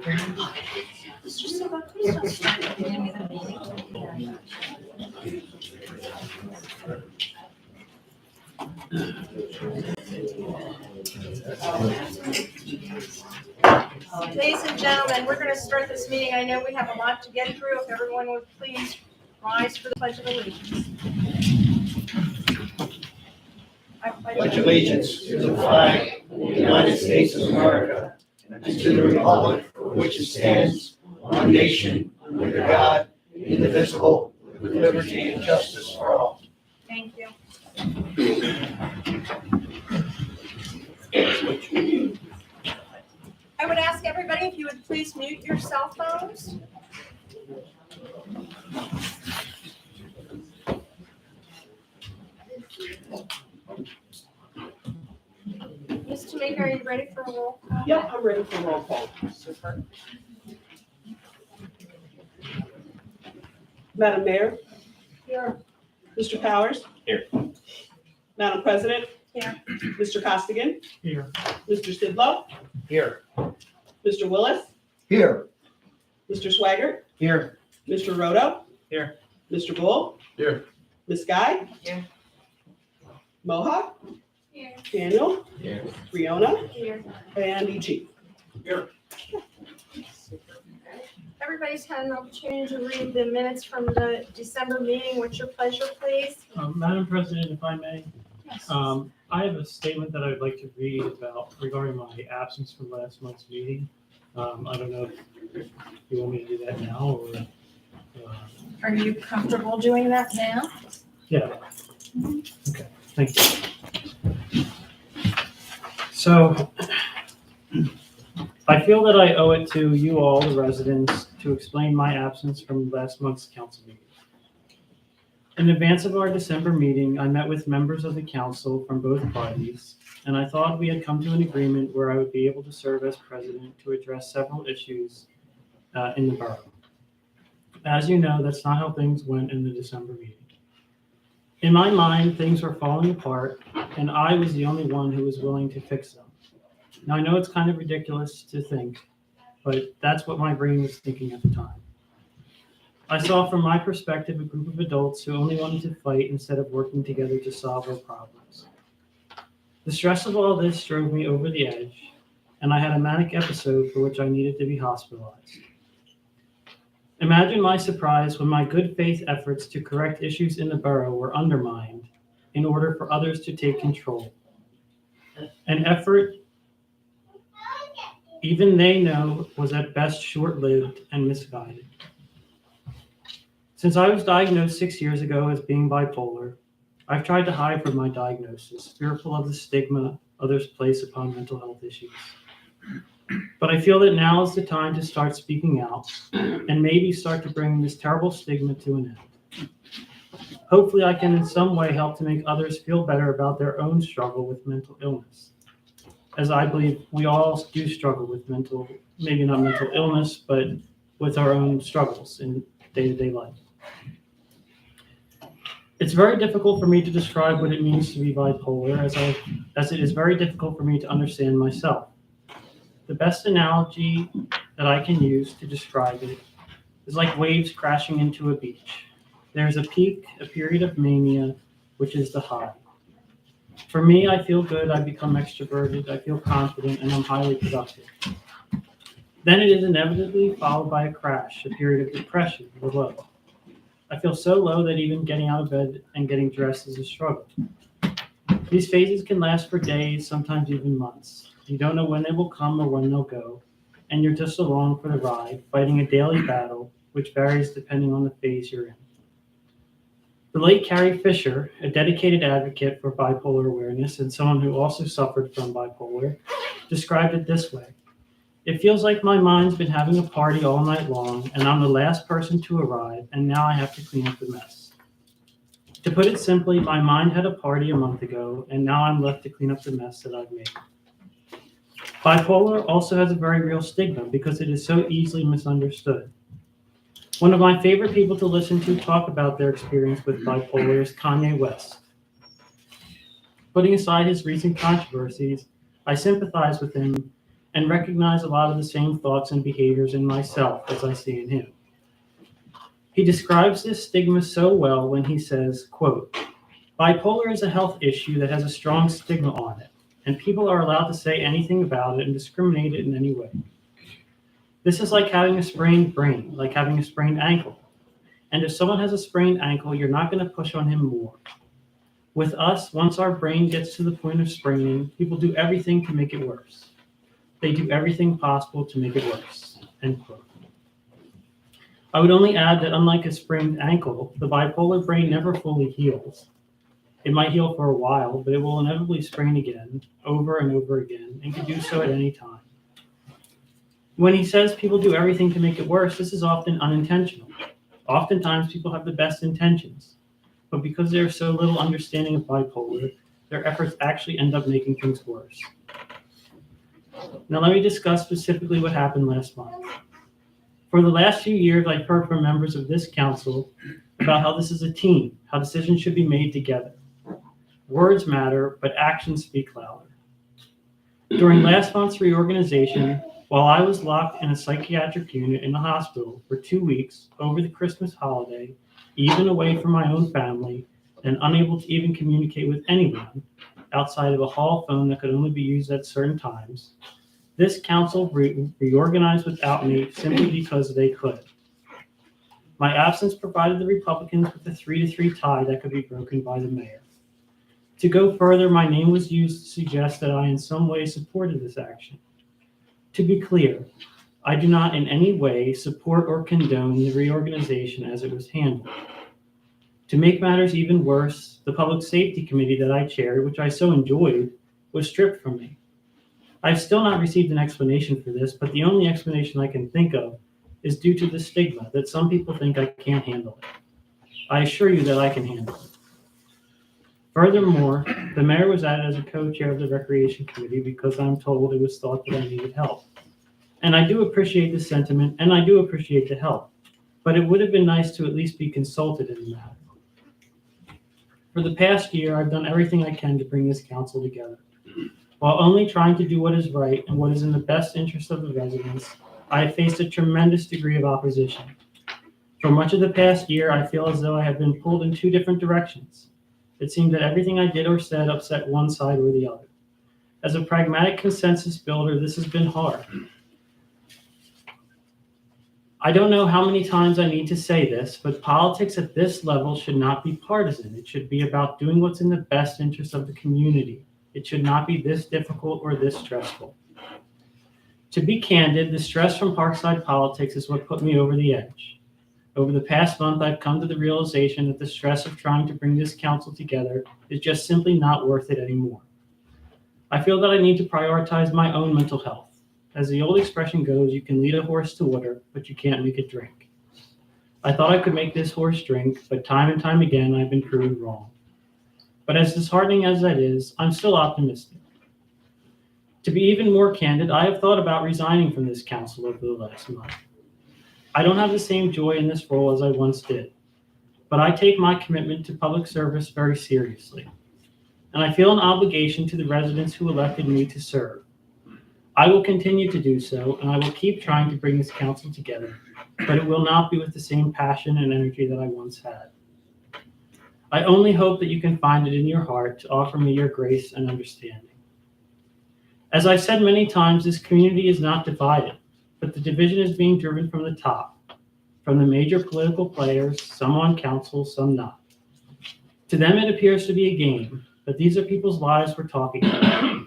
Ladies and gentlemen, we're going to start this meeting. I know we have a lot to get through. If everyone would please rise for the Pledge of Allegiance. I Pledge allegiance to the flag of the United States of America and to the republic for which it stands, one nation, under God, indivisible, with liberty and justice for all. Thank you. I would ask everybody if you would please mute your cell phones. Ms. Tamika, are you ready for a roll call? Yep, I'm ready for roll call. Super. Madam Mayor? Here. Mr. Powers? Here. Madam President? Here. Mr. Costigan? Here. Mr. Stidlow? Here. Mr. Willis? Here. Mr. Swagger? Here. Mr. Roto? Here. Mr. Bull? Here. Ms. Guy? Here. Mohawk? Here. Daniel? Here. Riona? Here. And E.G. Here. Everybody's had an opportunity to read the minutes from the December meeting. What's your pleasure, please? Madam President, if I may, Yes. I have a statement that I would like to read regarding my absence from last month's meeting. I don't know if you want me to do that now or. Are you comfortable doing that now? Yeah. Okay, thank you. So I feel that I owe it to you all, the residents, to explain my absence from last month's council meeting. In advance of our December meeting, I met with members of the council from both parties, and I thought we had come to an agreement where I would be able to serve as president to address several issues in the borough. As you know, that's not how things went in the December meeting. In my mind, things were falling apart, and I was the only one who was willing to fix them. Now, I know it's kind of ridiculous to think, but that's what my brain was thinking at the time. I saw from my perspective a group of adults who only wanted to fight instead of working together to solve our problems. The stress of all this drove me over the edge, and I had a manic episode for which I needed to be hospitalized. Imagine my surprise when my good faith efforts to correct issues in the borough were undermined in order for others to take control. An effort even they know was at best short-lived and misguided. Since I was diagnosed 6 years ago as being bipolar, I've tried to hide from my diagnosis, fearful of the stigma others place upon mental health issues. But I feel that now is the time to start speaking out and maybe start to bring this terrible stigma to an end. Hopefully, I can in some way help to make others feel better about their own struggle with mental illness, as I believe we all do struggle with maybe not mental illness, but with our own struggles in day-to-day life. It's very difficult for me to describe what it means to be bipolar, as it is very difficult for me to understand myself. The best analogy that I can use to describe it is like waves crashing into a beach. There's a peak, a period of mania, which is the high. For me, I feel good, I become extroverted, I feel confident, and I'm highly productive. Then it is inevitably followed by a crash, a period of depression, the low. I feel so low that even getting out of bed and getting dressed is a struggle. These phases can last for days, sometimes even months. You don't know when they will come or when they'll go, and you're just along for the ride, fighting a daily battle, which varies depending on the phase you're in. The late Carrie Fisher, a dedicated advocate for bipolar awareness and someone who also suffered from bipolar, described it this way. It feels like my mind's been having a party all night long, and I'm the last person to arrive, and now I have to clean up the mess. To put it simply, my mind had a party a month ago, and now I'm left to clean up the mess that I've made. Bipolar also has a very real stigma because it is so easily misunderstood. One of my favorite people to listen to talk about their experience with bipolar is Kanye West. Putting aside his recent controversies, I sympathize with him and recognize a lot of the same thoughts and behaviors in myself as I see in him. He describes this stigma so well when he says, quote, "Bipolar is a health issue that has a strong stigma on it, and people are allowed to say anything about it and discriminate it in any way. This is like having a sprained brain, like having a sprained ankle. And if someone has a sprained ankle, you're not going to push on him more. With us, once our brain gets to the point of spraining, people do everything to make it worse. They do everything possible to make it worse." End quote. I would only add that unlike a sprained ankle, the bipolar brain never fully heals. It might heal for a while, but it will inevitably sprain again, over and over again, and can do so at any time. When he says people do everything to make it worse, this is often unintentional. Oftentimes, people have the best intentions, but because there's so little understanding of bipolar, their efforts actually end up making things worse. Now, let me discuss specifically what happened last month. For the last few years, I've heard from members of this council about how this is a team, how decisions should be made together. Words matter, but actions speak louder. During last month's reorganization, while I was locked in a psychiatric unit in the hospital for 2 weeks over the Christmas holiday, even away from my own family, and unable to even communicate with anyone outside of a hall phone that could only be used at certain times, this council reorganized without me simply because they could. My absence provided the Republicans with a 3-3 tie that could be broken by the mayor. To go further, my name was used to suggest that I in some way supported this action. To be clear, I do not in any way support or condone the reorganization as it was handled. To make matters even worse, the Public Safety Committee that I chaired, which I so enjoyed, was stripped from me. I've still not received an explanation for this, but the only explanation I can think of is due to the stigma that some people think I can't handle it. I assure you that I can handle it. Furthermore, the mayor was added as a co-chair of the Recreation Committee because I'm told it was thought that I needed help. And I do appreciate the sentiment, and I do appreciate the help, but it would have been nice to at least be consulted in the matter. For the past year, I've done everything I can to bring this council together. While only trying to do what is right and what is in the best interest of the residents, I have faced a tremendous degree of opposition. For much of the past year, I feel as though I have been pulled in 2 different directions. It seemed that everything I did or said upset one side or the other. As a pragmatic consensus builder, this has been hard. I don't know how many times I need to say this, but politics at this level should not be partisan. It should be about doing what's in the best interest of the community. It should not be this difficult or this stressful. To be candid, the stress from Parkside politics is what put me over the edge. Over the past month, I've come to the realization that the stress of trying to bring this council together is just simply not worth it anymore. I feel that I need to prioritize my own mental health. As the old expression goes, you can lead a horse to water, but you can't make it drink. I thought I could make this horse drink, but time and time again, I've been proven wrong. But as disheartening as that is, I'm still optimistic. To be even more candid, I have thought about resigning from this council over the last month. I don't have the same joy in this role as I once did, but I take my commitment to public service very seriously, and I feel an obligation to the residents who elected me to serve. I will continue to do so, and I will keep trying to bring this council together, but it will not be with the same passion and energy that I once had. I only hope that you can find it in your heart to offer me your grace and understanding. As I've said many times, this community is not divided, but the division is being driven from the top, from the major political players, some on council, some not. To them, it appears to be a game, but these are people's lives we're talking about.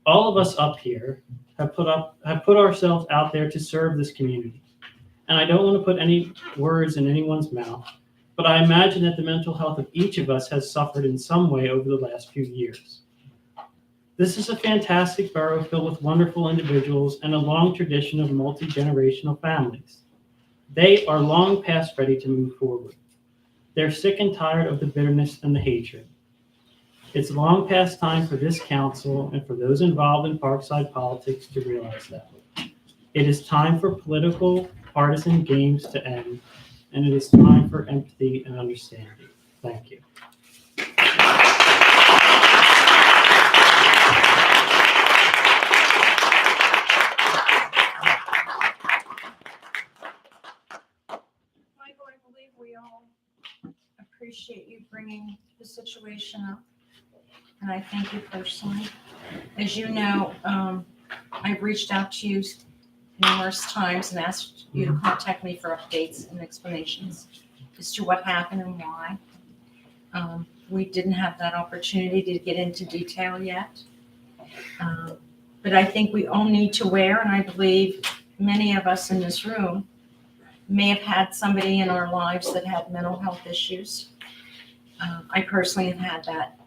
All of us up here have put ourselves out there to serve this community. And I don't want to put any words in anyone's mouth, but I imagine that the mental health of each of us has suffered in some way over the last few years. This is a fantastic borough filled with wonderful individuals and a long tradition of multi-generational families. They are long past ready to move forward. They're sick and tired of the bitterness and the hatred. It's long past time for this council and for those involved in Parkside politics to realize that. It is time for political, partisan games to end, and it is time for empathy and understanding. Thank you. appreciate you bringing the situation up, and I thank you personally. As you know, I've reached out to you numerous times and asked you to contact me for updates and explanations as to what happened and why. We didn't have that opportunity to get into detail yet. But I think we all need to wear, and I believe many of us in this room may have had somebody in our lives that had mental health issues. I personally have had that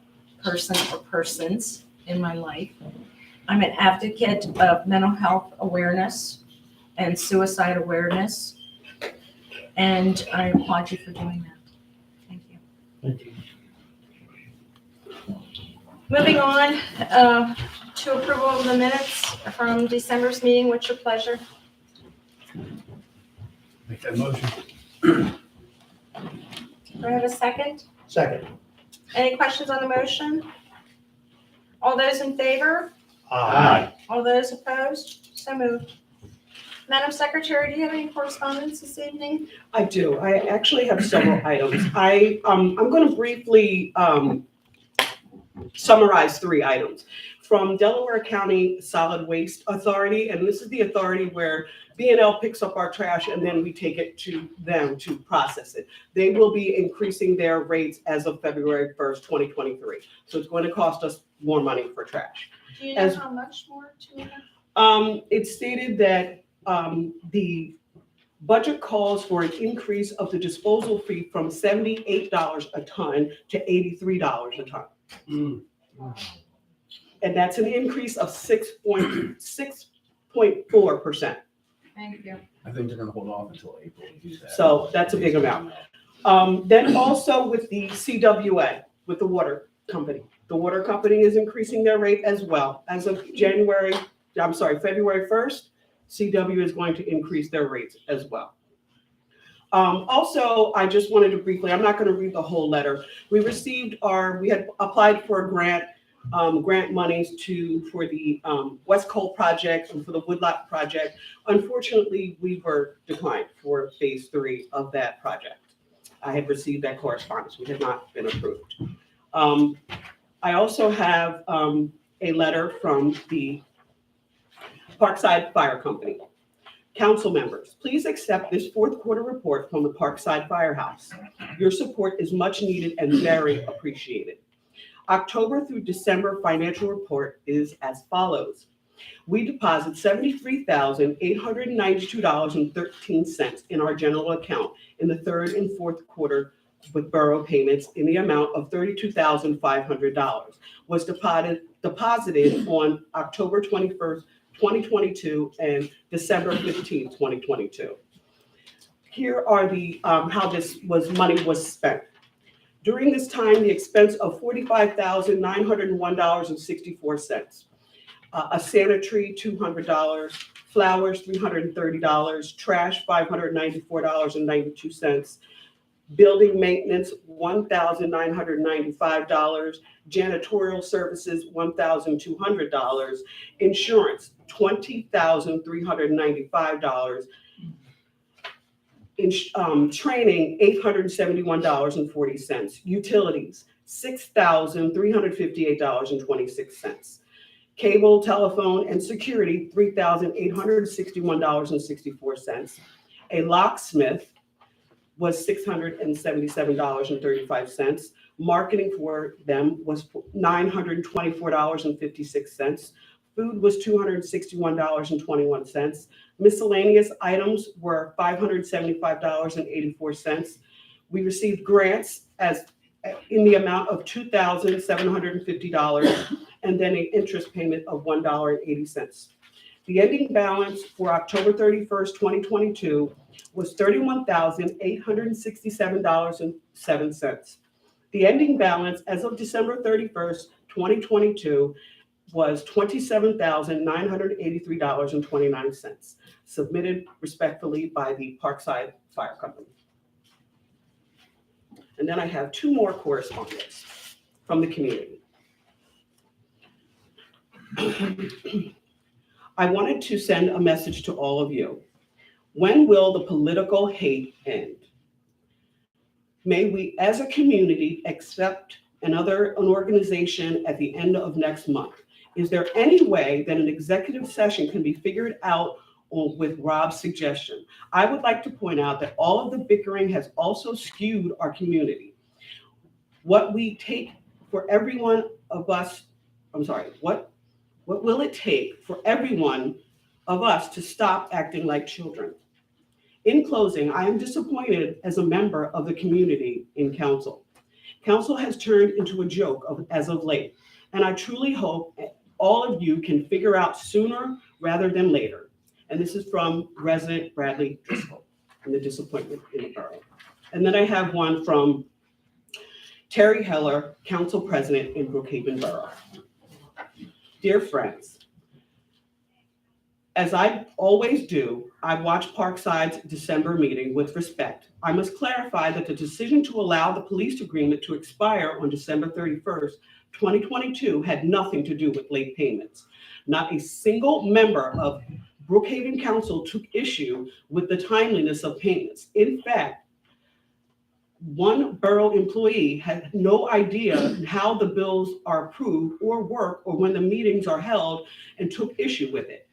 person or persons in my life. I'm an advocate of mental health awareness and suicide awareness, and I applaud you for doing that. Thank you. Thank you. Moving on to approval of the minutes from December's meeting. What's your pleasure? Make that motion. Do I have a second? Second. Any questions on the motion? All those in favor? Aye. All those opposed? So moved. Madam Secretary, do you have any correspondence this evening? I do. I actually have several items. I'm going to briefly summarize 3 items. From Delaware County Solid Waste Authority, and this is the authority where B&L picks up our trash and then we take it to them to process it. They will be increasing their rates as of February 1st, 2023. So it's going to cost us more money for trash. Do you know how much more, Tamina? It's stated that the budget calls for an increase of the disposal fee from $78 a ton to $83 a ton. And that's an increase of 6.4%. Thank you. I think they're gonna hold off until April to do that. So that's a big amount. Then also with the CWA, with the water company. The water company is increasing their rate as well. As of February 1st, CW is going to increase their rates as well. Also, I just wanted to briefly, I'm not going to read the whole letter. We had applied for a grant monies for the West Cole project and for the Woodlot project. Unfortunately, we were declined for phase 3 of that project. I had received that correspondence. We had not been approved. I also have a letter from the Parkside Fire Company. Council members, please accept this 4th quarter report from the Parkside Firehouse. Your support is much needed and very appreciated. October through December financial report is as follows. We deposit $73,892.13 in our general account in the 3rd and 4th quarter with borough payments in the amount of $32,500 was deposited on October 21st, 2022 and December 15th, 2022. Here are the how this money was spent. During this time, the expense of $45,901.64. A sanitary, $200, flowers, $330, trash, $594.92, building maintenance, $1,995, janitorial services, $1,200, insurance, $20,395, training, $871.40, utilities, $6,358.26. Cable, telephone, and security, $3,861.64. A locksmith was $677.35. Marketing for them was $924.56. Food was $261.21. Miscellaneous items were $575.84. We received grants in the amount of $2,750 and then an interest payment of $1.80. The ending balance for October 31st, 2022 was $31,867.07. The ending balance as of December 31st, 2022 was $27,983.29, submitted respectfully by the Parkside Fire Company. And then I have 2 more correspondence from the community. I wanted to send a message to all of you. When will the political hate end? May we, as a community, accept an organization at the end of next month? Is there any way that an executive session can be figured out with Rob's suggestion? I would like to point out that all of the bickering has also skewed our community. What we take for every one of us, what will it take for every one of us to stop acting like children? In closing, I am disappointed as a member of the community in council. Council has turned into a joke as of late, and I truly hope all of you can figure out sooner rather than later. And this is from resident Bradley Driscoll and the disappointment in the borough. And then I have one from Terry Heller, Council President in Brookhaven Borough. Dear friends, as I always do, I watched Parkside's December meeting with respect. I must clarify that the decision to allow the police agreement to expire on December 31st, 2022 had nothing to do with late payments. Not a single member of Brookhaven Council took issue with the timeliness of payments. In fact, one borough employee had no idea how the bills are approved or work or when the meetings are held and took issue with it.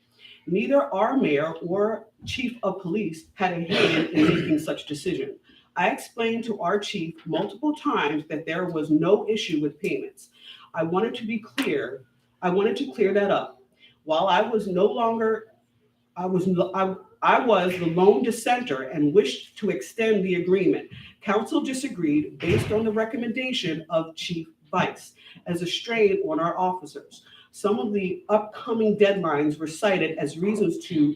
Neither our mayor or chief of police had a hand in making such decision. I explained to our chief multiple times that there was no issue with payments. I wanted to clear that up. While I was the lone dissenter and wished to extend the agreement, council disagreed based on the recommendation of Chief Vice as a strain on our officers. Some of the upcoming deadlines were cited as reasons to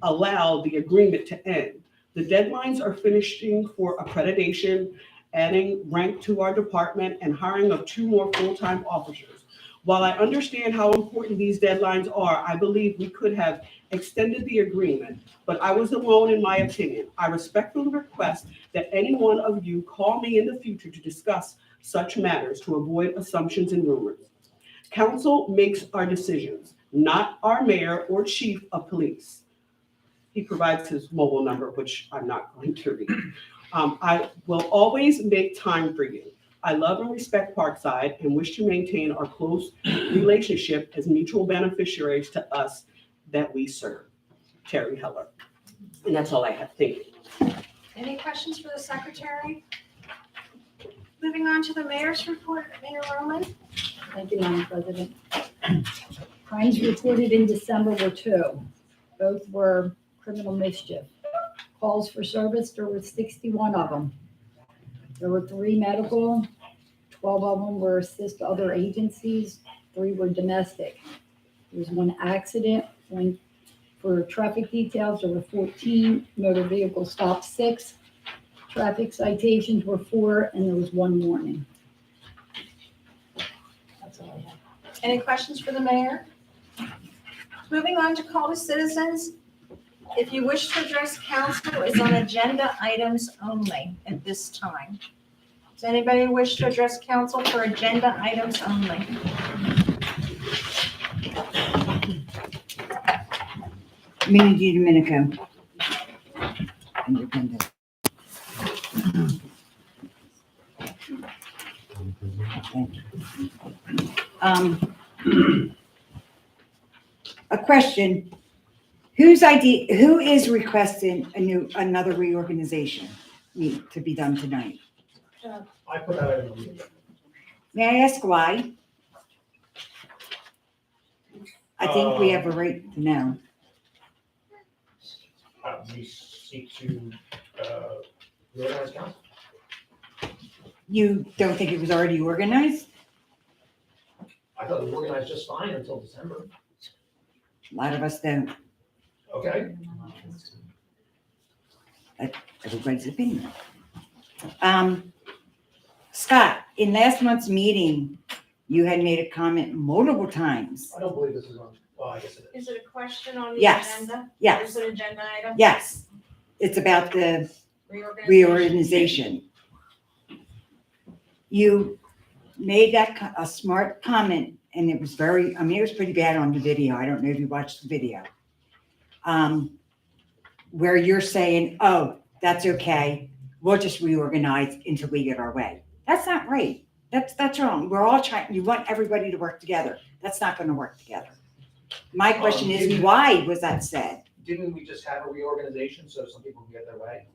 allow the agreement to end. The deadlines are finishing for accreditation, adding rank to our department, and hiring of 2 more full-time officers. While I understand how important these deadlines are, I believe we could have extended the agreement, but I was alone in my opinion. I respectfully request that any one of you call me in the future to discuss such matters to avoid assumptions and rumors. Council makes our decisions, not our mayor or chief of police. He provides his mobile number, which I'm not going to read. I will always make time for you. I love and respect Parkside and wish to maintain our close relationship as mutual beneficiaries to us that we serve. Terry Heller. And that's all I have. Thank you. Any questions for the secretary? Moving on to the mayor's report, Mayor Roman. Thank you, Madam President. Crimes reported in December were 2. Both were criminal mischief. Calls for service, there were 61 of them. There were 3 medical, 12 of them were assist other agencies, 3 were domestic. There was 1 accident. For traffic details, there were 14, motor vehicle stops 6, traffic citations were 4, and there was 1 warning. That's all I have. Any questions for the mayor? Moving on to call to citizens. If you wish to address council, is on agenda items only at this time. Does anybody wish to address council for agenda items only? Minnie Domenico. Independent. A question. Who is requesting another reorganization to be done tonight? I put that in the meeting. May I ask why? I think we have a right to know. We seek to reorganize council. You don't think it was already organized? I thought it was organized just fine until December. A lot of us don't. Okay. Everybody's opinion. Scott, in last month's meeting, you had made a comment multiple times. I don't believe this is on, well, I guess it is. Is it a question on the Yes. agenda? Yes, Is it an agenda item? yes. It's about the reorganization. You made a smart comment, and it was it was pretty bad on the video. I don't know if you watched the video. Where you're saying, oh, that's okay. we'll just reorganize until we get our way. That's not right. That's wrong. We're all trying, you want everybody to work together. That's not gonna work together. My question is, why was that said? Didn't we just have a reorganization so some people can get their way?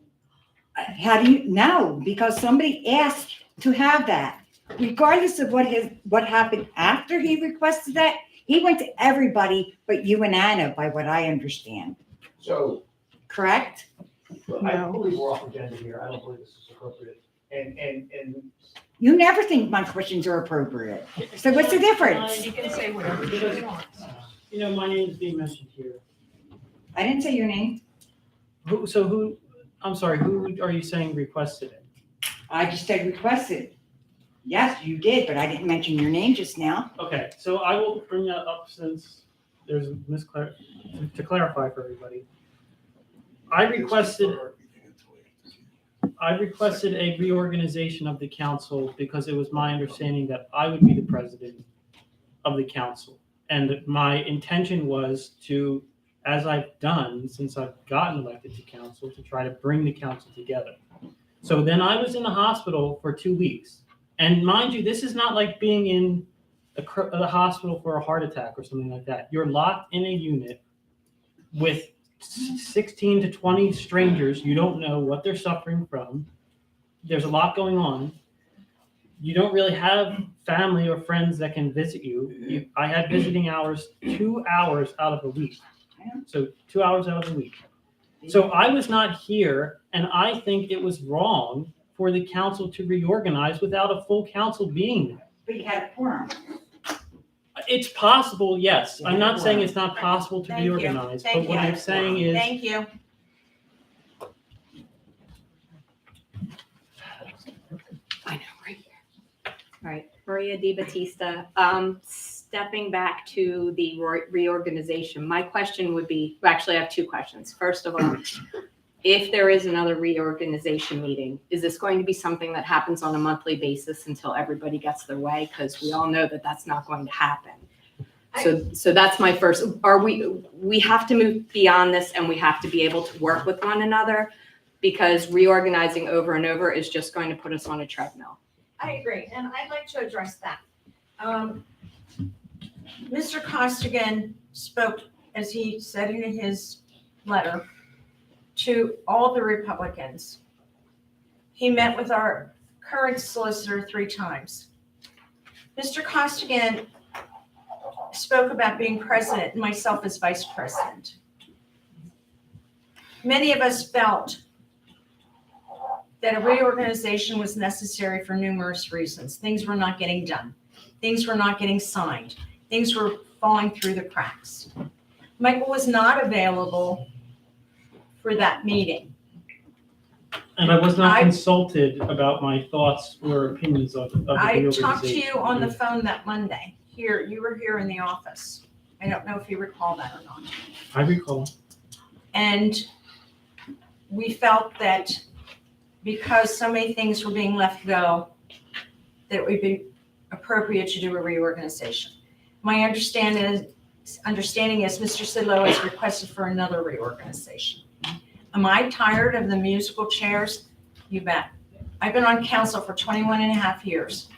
How do you know? Because somebody asked to have that. Regardless of what happened after he requested that, he went to everybody but you and Anna, by what I understand. So, Correct? I No. believe we're off agenda here. I don't believe this is appropriate. And You never think my questions are appropriate. So what's the difference? You can say whatever you want. You know, my name is being mentioned here. I didn't say your name. I'm sorry, who are you saying requested it? I just said requested. Yes, you did, but I didn't mention your name just now. Okay, so I will bring that up since there's a to clarify for everybody. I requested a reorganization of the council because it was my understanding that I would be the president of the council. And my intention was to, as I've done since I've gotten elected to council, to try to bring the council together. So then I was in the hospital for 2 weeks. And mind you, this is not like being in the hospital for a heart attack or something like that. You're locked in a unit with 16 to 20 strangers. You don't know what they're suffering from. There's a lot going on. You don't really have family or friends that can visit you. I had visiting hours 2 hours out of a week. So 2 hours out of a week. So I was not here, and I think it was wrong for the council to reorganize without a full council being there. But you had a quorum. It's possible, yes. I'm not saying it's not possible to Thank you. reorganize, but Thank what you. I'm saying is, Thank you. I know, right here. All right, Maria Di Battista. Stepping back to the reorganization, my question would be, well, actually, I have two questions. First of all, if there is another reorganization meeting, is this going to be something that happens on a monthly basis until everybody gets their way? Because we all know that that's not going to happen. So that's my first. We have to move beyond this, and we have to be able to work with one another, because reorganizing over and over is just going to put us on a treadmill. I agree, and I'd like to address that. Mr. Costigan spoke, as he said in his letter, to all the Republicans. He met with our current solicitor 3 times. Mr. Costigan spoke about being president and myself as vice president. Many of us felt that a reorganization was necessary for numerous reasons. Things were not getting done. Things were not getting signed. Things were falling through the cracks. Michael was not available for that meeting. and I was not I- consulted about my thoughts or opinions of the I reorganization. talked to you on the phone that Monday. Here, you were here in the office. I don't know if you recall that or not. I recall. And we felt that because so many things were being left go, that it would be appropriate to do a reorganization. My understanding is Mr. Sidlow has requested for another reorganization. Am I tired of the musical chairs? You bet. I've been on council for 21 and a half years.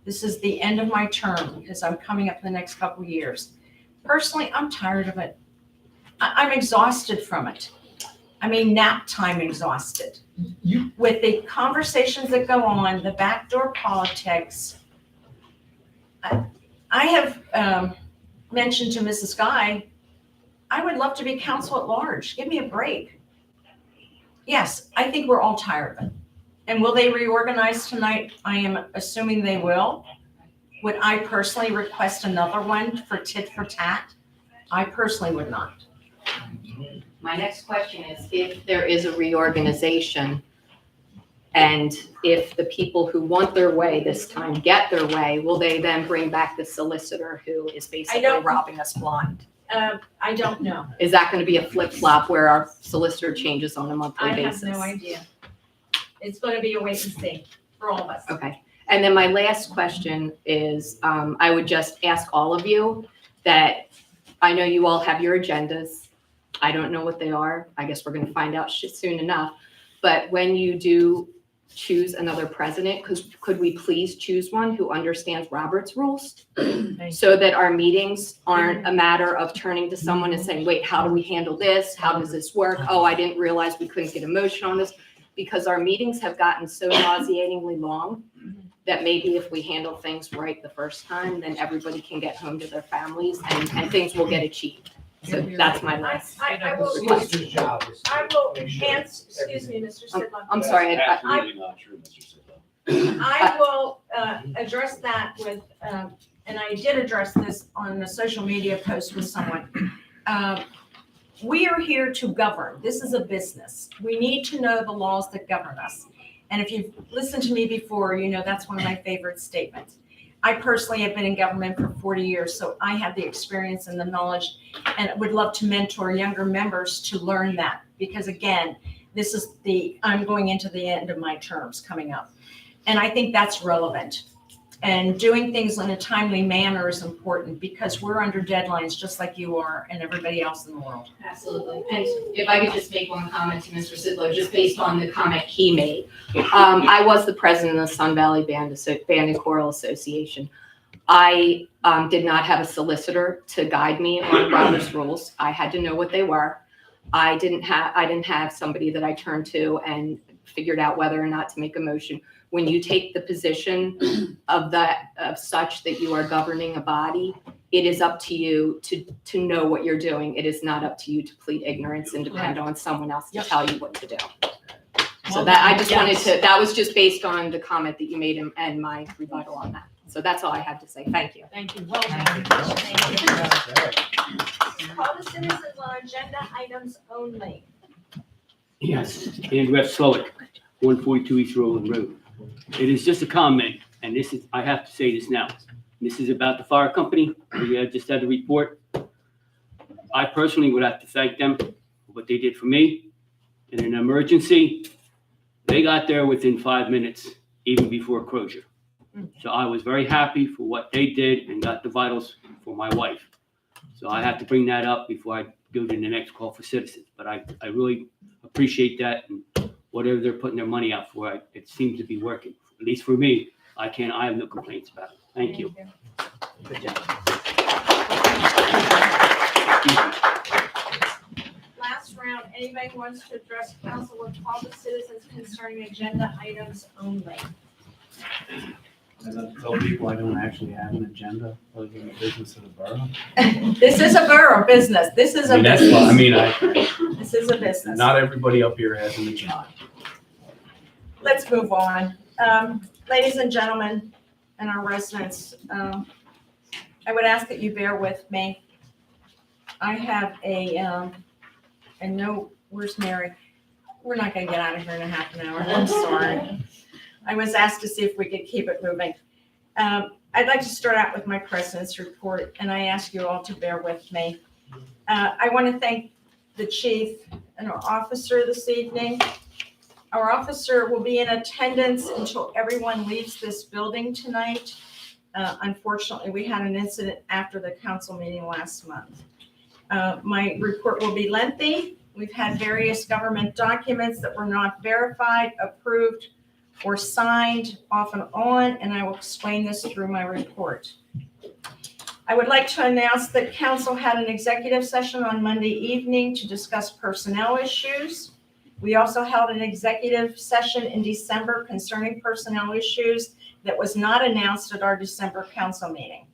This is the end of my term because I'm coming up the next couple of years. Personally, I'm tired of it. I'm exhausted from it. I mean, nap time exhausted. With the conversations that go on, the backdoor politics. I have mentioned to Mrs. Guy, I would love to be council at large. Give me a break. Yes, I think we're all tired of it. And will they reorganize tonight? I am assuming they will. Would I personally request another one for tit for tat? I personally would not. My next question is, if there is a reorganization, and if the people who want their way this time get their way, will they then bring back the solicitor who is basically don't- robbing us blind? I don't know. Is that going to be a flip-flop where our solicitor changes on a monthly I basis? have no idea. It's going to be a wait and see for all of us. Okay. And then my last question is, I would just ask all of you that, I know you all have your agendas. I don't know what they are. I guess we're going to find out soon enough. But when you do choose another president, could we please choose one who understands Robert's rules? So that our meetings aren't a matter of turning to someone and saying, wait, how do we handle this? How does this work? Oh, I didn't realize we couldn't get a motion on this. Because our meetings have gotten so nauseatingly long that maybe if we handle things right the first time, then everybody can get home to their families and things will get achieved. So that's my last. I will, Solicitor's job is. I will enhance, excuse me, Mr. Sidlin. I'm sorry, Absolutely not true, Mr. Sidlow. I will address that with, and I did address this on a social media post with someone. We are here to govern. This is a business. We need to know the laws that govern us. And if you've listened to me before, you know that's one of my favorite statements. I personally have been in government for 40 years, so I have the experience and the knowledge and would love to mentor younger members to learn that. Because again, I'm going into the end of my terms coming up. And I think that's relevant. And doing things in a timely manner is important because we're under deadlines just like you are and everybody else in the world. Absolutely. And if I could just make one comment to Mr. Sidlow, just based on the comment he made. I was the president of the Sun Valley Band and Choral Association. I did not have a solicitor to guide me on Robert's rules. I had to know what they were. I didn't have somebody that I turned to and figured out whether or not to make a motion. When you take the position of such that you are governing a body, it is up to you to know what you're doing. It is not up to you to plead ignorance and depend on someone else to tell you what to do. So that I just wanted to, that was just based on the comment that you made and my rebuttal on that. So that's all I had to say. Thank you. Thank you. Well done. Thank you. Call the citizens on agenda items only. Yes, Andrew F. Slowick, 142 East Roland Road. It is just a comment, and I have to say this now. This is about the fire company. We just had a report. I personally would have to thank them for what they did for me in an emergency. They got there within 5 minutes, even before closure. So I was very happy for what they did and got the vitals for my wife. So I have to bring that up before I go to the next call for citizens. But I really appreciate that. And whatever they're putting their money out for, it seems to be working. At least for me, I have no complaints about it. Thank you. Good job. Last round, anybody who wants to address council will call the citizens concerning agenda items only. And then tell people I don't actually have an agenda other than the business of the borough. This is a borough business. This is a That's fine. business. This is a business. Not everybody up here has an agenda. Let's move on. Ladies and gentlemen and our residents, I would ask that you bear with me. I have where's Mary? We're not gonna get out of here in a half an hour. I'm sorry. I was asked to see if we could keep it moving. I'd like to start out with my president's report, and I ask you all to bear with me. I want to thank the chief and our officer this evening. Our officer will be in attendance until everyone leaves this building tonight. Unfortunately, we had an incident after the council meeting last month. My report will be lengthy. We've had various government documents that were not verified, approved, or signed off and on, and I will explain this through my report. I would like to announce that council had an executive session on Monday evening to discuss personnel issues. We also held an executive session in December concerning personnel issues that was not announced at our December council meeting.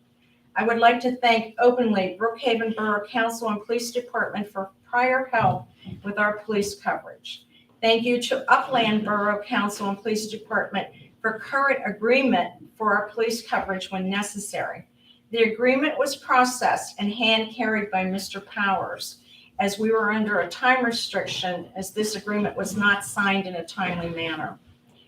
I would like to thank openly Brookhaven Borough Council and Police Department for prior help with our police coverage. Thank you to Upland Borough Council and Police Department for current agreement for our police coverage when necessary. The agreement was processed and hand-carried by Mr. Powers as we were under a time restriction as this agreement was not signed in a timely manner.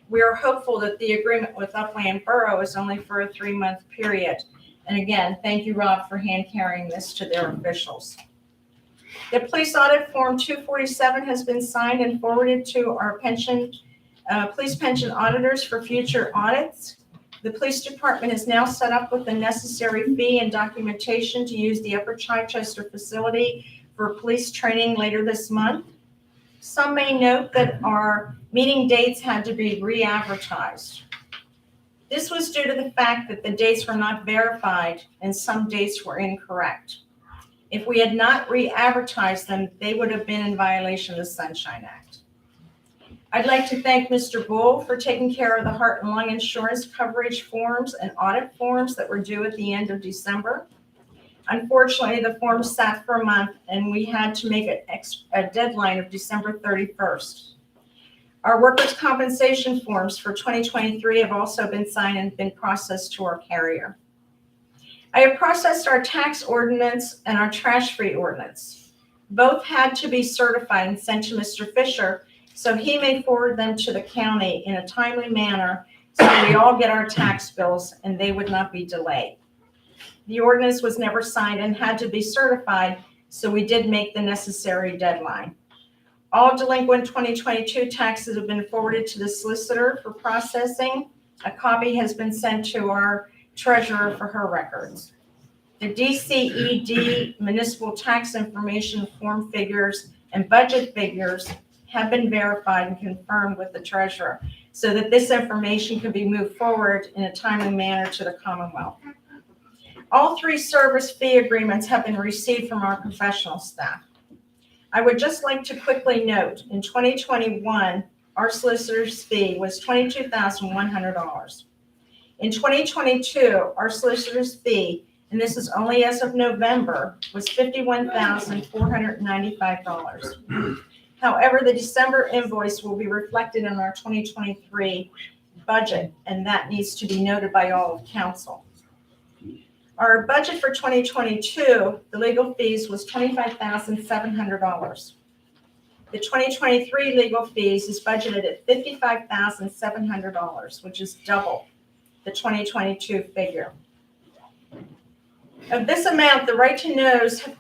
We are hopeful that the agreement with Upland Borough is only for a 3-month period. And again, thank you, Rob, for hand-carrying this to their officials. The police audit form 247 has been signed and forwarded to our police pension auditors for future audits. The police department is now set up with the necessary fee and documentation to use the Upper Chichester facility for police training later this month. Some may note that our meeting dates had to be re-advertised. This was due to the fact that the dates were not verified and some dates were incorrect. If we had not re-advertised them, they would have been in violation of the Sunshine Act. I'd like to thank Mr. Bull for taking care of the heart and lung insurance coverage forms and audit forms that were due at the end of December. Unfortunately, the forms sat for a month and we had to make a deadline of December 31st. Our workers' compensation forms for 2023 have also been signed and been processed to our carrier. I have processed our tax ordinance and our trash-free ordinance. Both had to be certified and sent to Mr. Fisher so he may forward them to the county in a timely manner so we all get our tax bills and they would not be delayed. The ordinance was never signed and had to be certified, so we did make the necessary deadline. All delinquent 2022 taxes have been forwarded to the solicitor for processing. A copy has been sent to our treasurer for her records. The DCED municipal tax information form figures and budget figures have been verified and confirmed with the treasurer so that this information can be moved forward in a timely manner to the Commonwealth. All 3 service fee agreements have been received from our professional staff. I would just like to quickly note, in 2021, our solicitor's fee was $22,100. In 2022, our solicitor's fee, and this is only as of November, was $51,495. However, the December invoice will be reflected in our 2023 budget, and that needs to be noted by all of council. Our budget for 2022, the legal fees was $25,700. The 2023 legal fees is budgeted at $55,700, which is double the 2022 figure. Of this amount, the right to knows have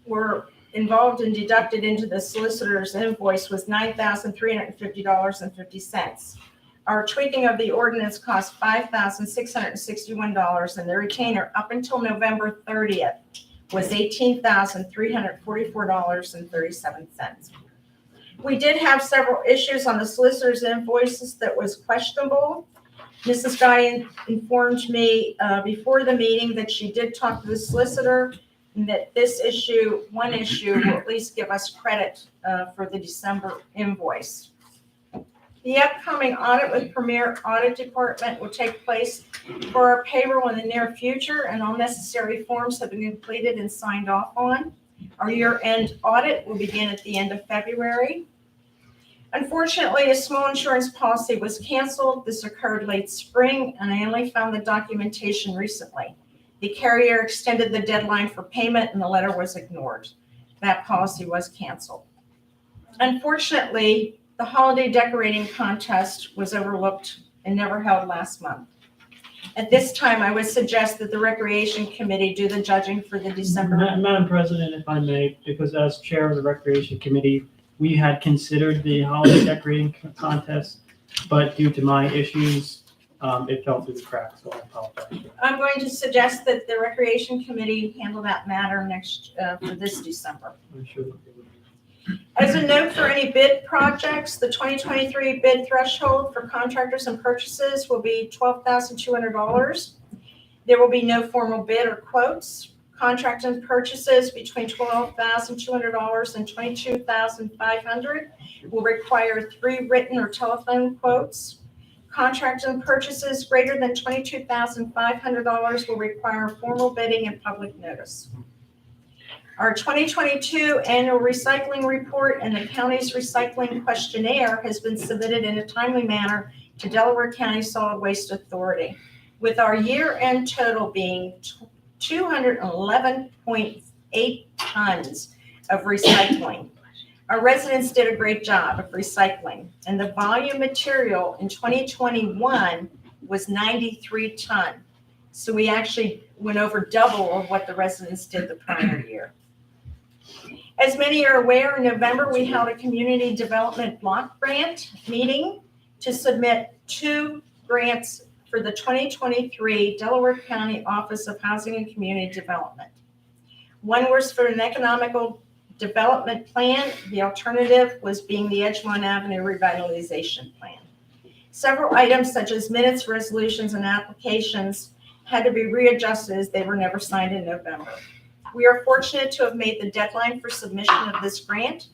were involved and deducted into the solicitor's invoice was $9,350.50. Our tweaking of the ordinance cost $5,661, and the retainer up until November 30th was $18,344.37. We did have several issues on the solicitor's invoices that was questionable. Mrs. Guy informed me before the meeting that she did talk to the solicitor and that this one issue will at least give us credit for the December invoice. The upcoming audit with Premier Audit Department will take place for our payroll in the near future, and all necessary forms have been completed and signed off on. Our year-end audit will begin at the end of February. Unfortunately, a small insurance policy was canceled. This occurred late spring, and I only found the documentation recently. The carrier extended the deadline for payment, and the letter was ignored. That policy was canceled. Unfortunately, the holiday decorating contest was overlooked and never held last month. At this time, I would suggest that the Recreation Committee do the judging for the December. Madam President, if I may, because as chair of the Recreation Committee, we had considered the holiday decorating contest, but due to my issues, it fell through the cracks, so I apologize. I'm going to suggest that the Recreation Committee handle that matter for this December. I'm sure that they would. As a note for any bid projects, the 2023 bid threshold for contractors and purchases will be $12,200. There will be no formal bid or quotes. Contract and purchases between $12,200 and $22,500 will require 3 written or telephone quotes. Contract and purchases greater than $22,500 will require formal bidding and public notice. Our 2022 annual recycling report and the county's recycling questionnaire has been submitted in a timely manner to Delaware County Solid Waste Authority, with our year-end total being 211.8 tons of recycling. Our residents did a great job of recycling, and the volume material in 2021 was 93 ton. So we actually went over double of what the residents did the prior year. As many are aware, in November, we held a community development block grant meeting to submit 2 grants for the 2023 Delaware County Office of Housing and Community Development. One was for an economical development plan. The alternative was being the Edgemont Avenue revitalization plan. Several items such as minutes, resolutions, and applications had to be readjusted as they were never signed in November. We are fortunate to have made the deadline for submission of this grant,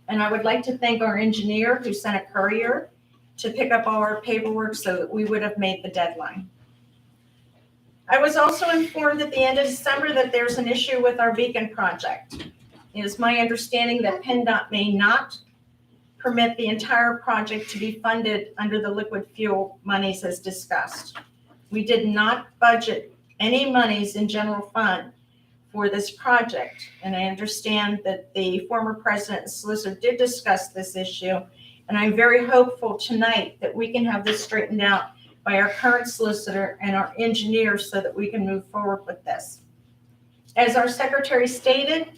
and I would like to thank our engineer who sent a courier to pick up all our paperwork so that we would have made the deadline. I was also informed at the end of December that there's an issue with our beacon project. It is my understanding that PennDOT may not permit the entire project to be funded under the liquid fuel monies as discussed. We did not budget any monies in general fund for this project, and I understand that the former president and solicitor did discuss this issue, and I'm very hopeful tonight that we can have this straightened out by our current solicitor and our engineers so that we can move forward with this. As our secretary stated,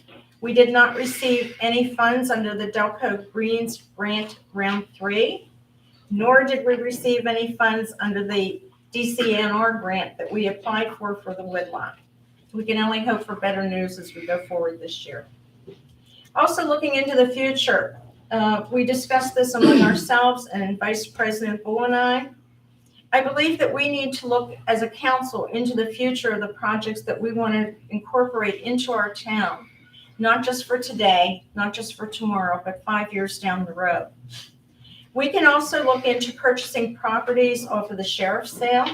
we did not receive any funds under the Delco Greens Grant Round 3, nor did we receive any funds under the DCNR grant that we applied for the woodlot. We can only hope for better news as we go forward this year. Also looking into the future, we discussed this among ourselves and Vice President Bull and I believe that we need to look as a council into the future of the projects that we want to incorporate into our town, not just for today, not just for tomorrow, but 5 years down the road. We can also look into purchasing properties off of the sheriff's sale.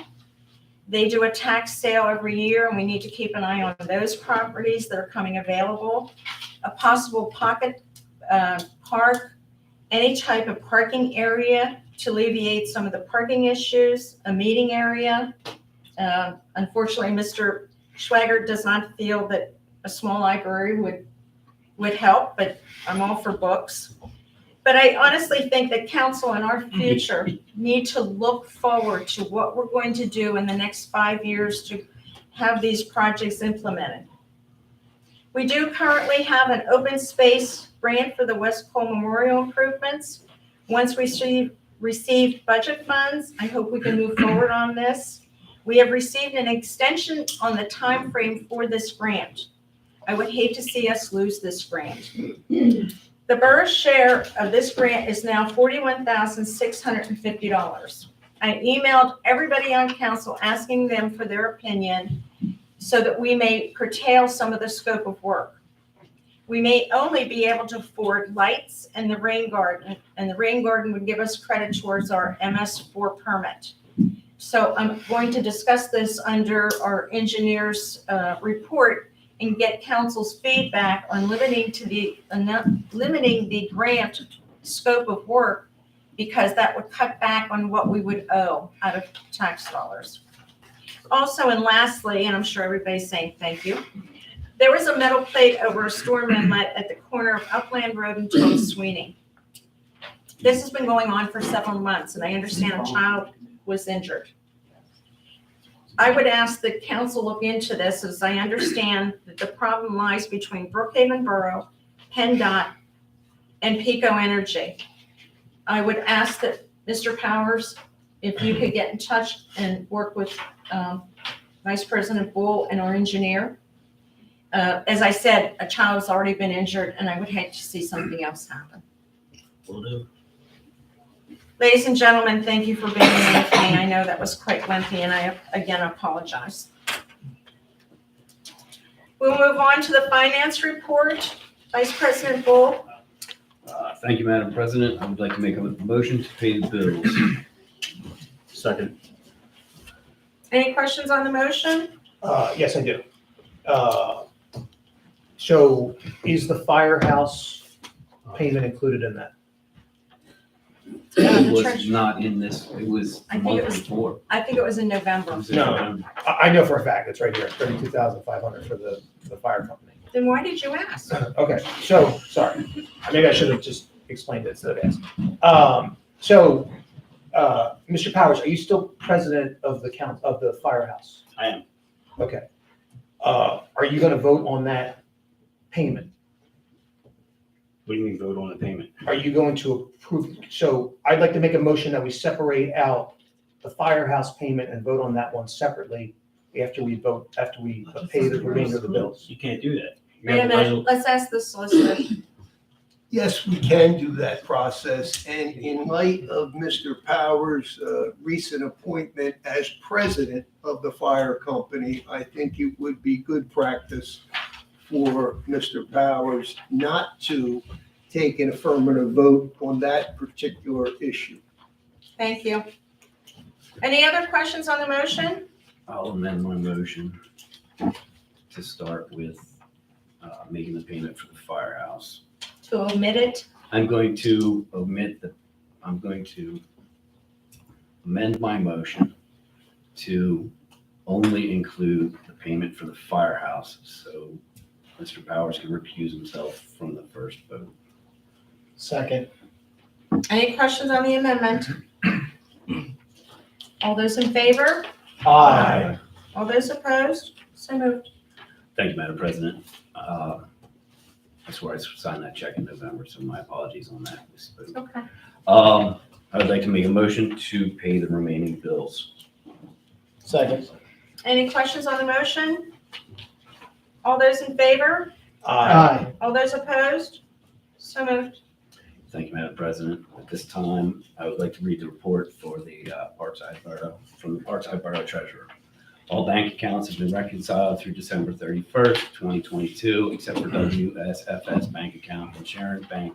They do a tax sale every year, and we need to keep an eye on those properties that are coming available. A possible pocket park, any type of parking area to alleviate some of the parking issues, a meeting area. Unfortunately, Mr. Schwager does not feel that a small library would help, but I'm all for books. But I honestly think that council in our future need to look forward to what we're going to do in the next 5 years to have these projects implemented. We do currently have an open space grant for the West Cole Memorial improvements. Once we received budget funds, I hope we can move forward on this. We have received an extension on the time frame for this grant. I would hate to see us lose this grant. The borough's share of this grant is now $41,650. I emailed everybody on council asking them for their opinion so that we may curtail some of the scope of work. We may only be able to afford lights and the rain garden, and the rain garden would give us credit towards our MS4 permit. So I'm going to discuss this under our engineer's report and get council's feedback on limiting the grant scope of work, because that would cut back on what we would owe out of tax dollars. Also, and lastly, and I'm sure everybody's saying thank you, there was a metal plate over a storm inlet at the corner of Upland Road and Tom Sweeney. This has been going on for several months, and I understand a child was injured. I would ask that council look into this, as I understand that the problem lies between Brookhaven Borough, PennDOT, and Pico Energy. I would ask that Mr. Powers, if you could get in touch and work with Vice President Bull and our engineer. As I said, a child has already been injured, and I would hate to see something else happen. Will do. Ladies and gentlemen, thank you for being with me. I know that was quite lengthy, and I again apologize. We'll move on to the finance report. Vice President Bull. Thank you, Madam President. I would like to make a motion to pay the bills. Second. Any questions on the motion? Yes, I do. So is the firehouse payment included in that? It was not in this, it was I a think it month was- before. I think it was in November. It was in No. November. I know for a fact, it's right here, 32,500 for the fire company. Then why did you ask? Okay, so, sorry, maybe I should have just explained it instead of asking. Mr. Powers, are you still president of the firehouse? I am. Okay. Are you gonna vote on that payment? What do you mean vote on the payment? Are you going to approve? So I'd like to make a motion that we separate out the firehouse payment and vote on that one separately after we pay the remainder of the bills. You can't do that. You Wait a have a minute, let's ask the solicitor. Yes, we can do that process, and in light of Mr. Powers' recent appointment as president of the fire company, I think it would be good practice for Mr. Powers not to take an affirmative vote on that particular issue. Thank you. Any other questions on the motion? I'll amend my motion to start with making the payment for the firehouse. To omit it? I'm going to amend my motion to only include the payment for the firehouse, so Mr. Powers can recuse himself from the first vote. Second. Any questions on the amendment? All those in favor? Aye. All those opposed? So moved. Thank you, Madam President. I swear I signed that check in November, so my apologies on that. Okay. I would like to make a motion to pay the remaining bills. Second. Any questions on the motion? All those in favor? Aye. All those opposed? So moved. Thank you, Madam President. At this time, I would like to read the report for the Parkside Borough, from the Parkside Borough Treasurer. All bank accounts have been reconciled through December 31st, 2022, except for WSFS bank account and Sharon Bank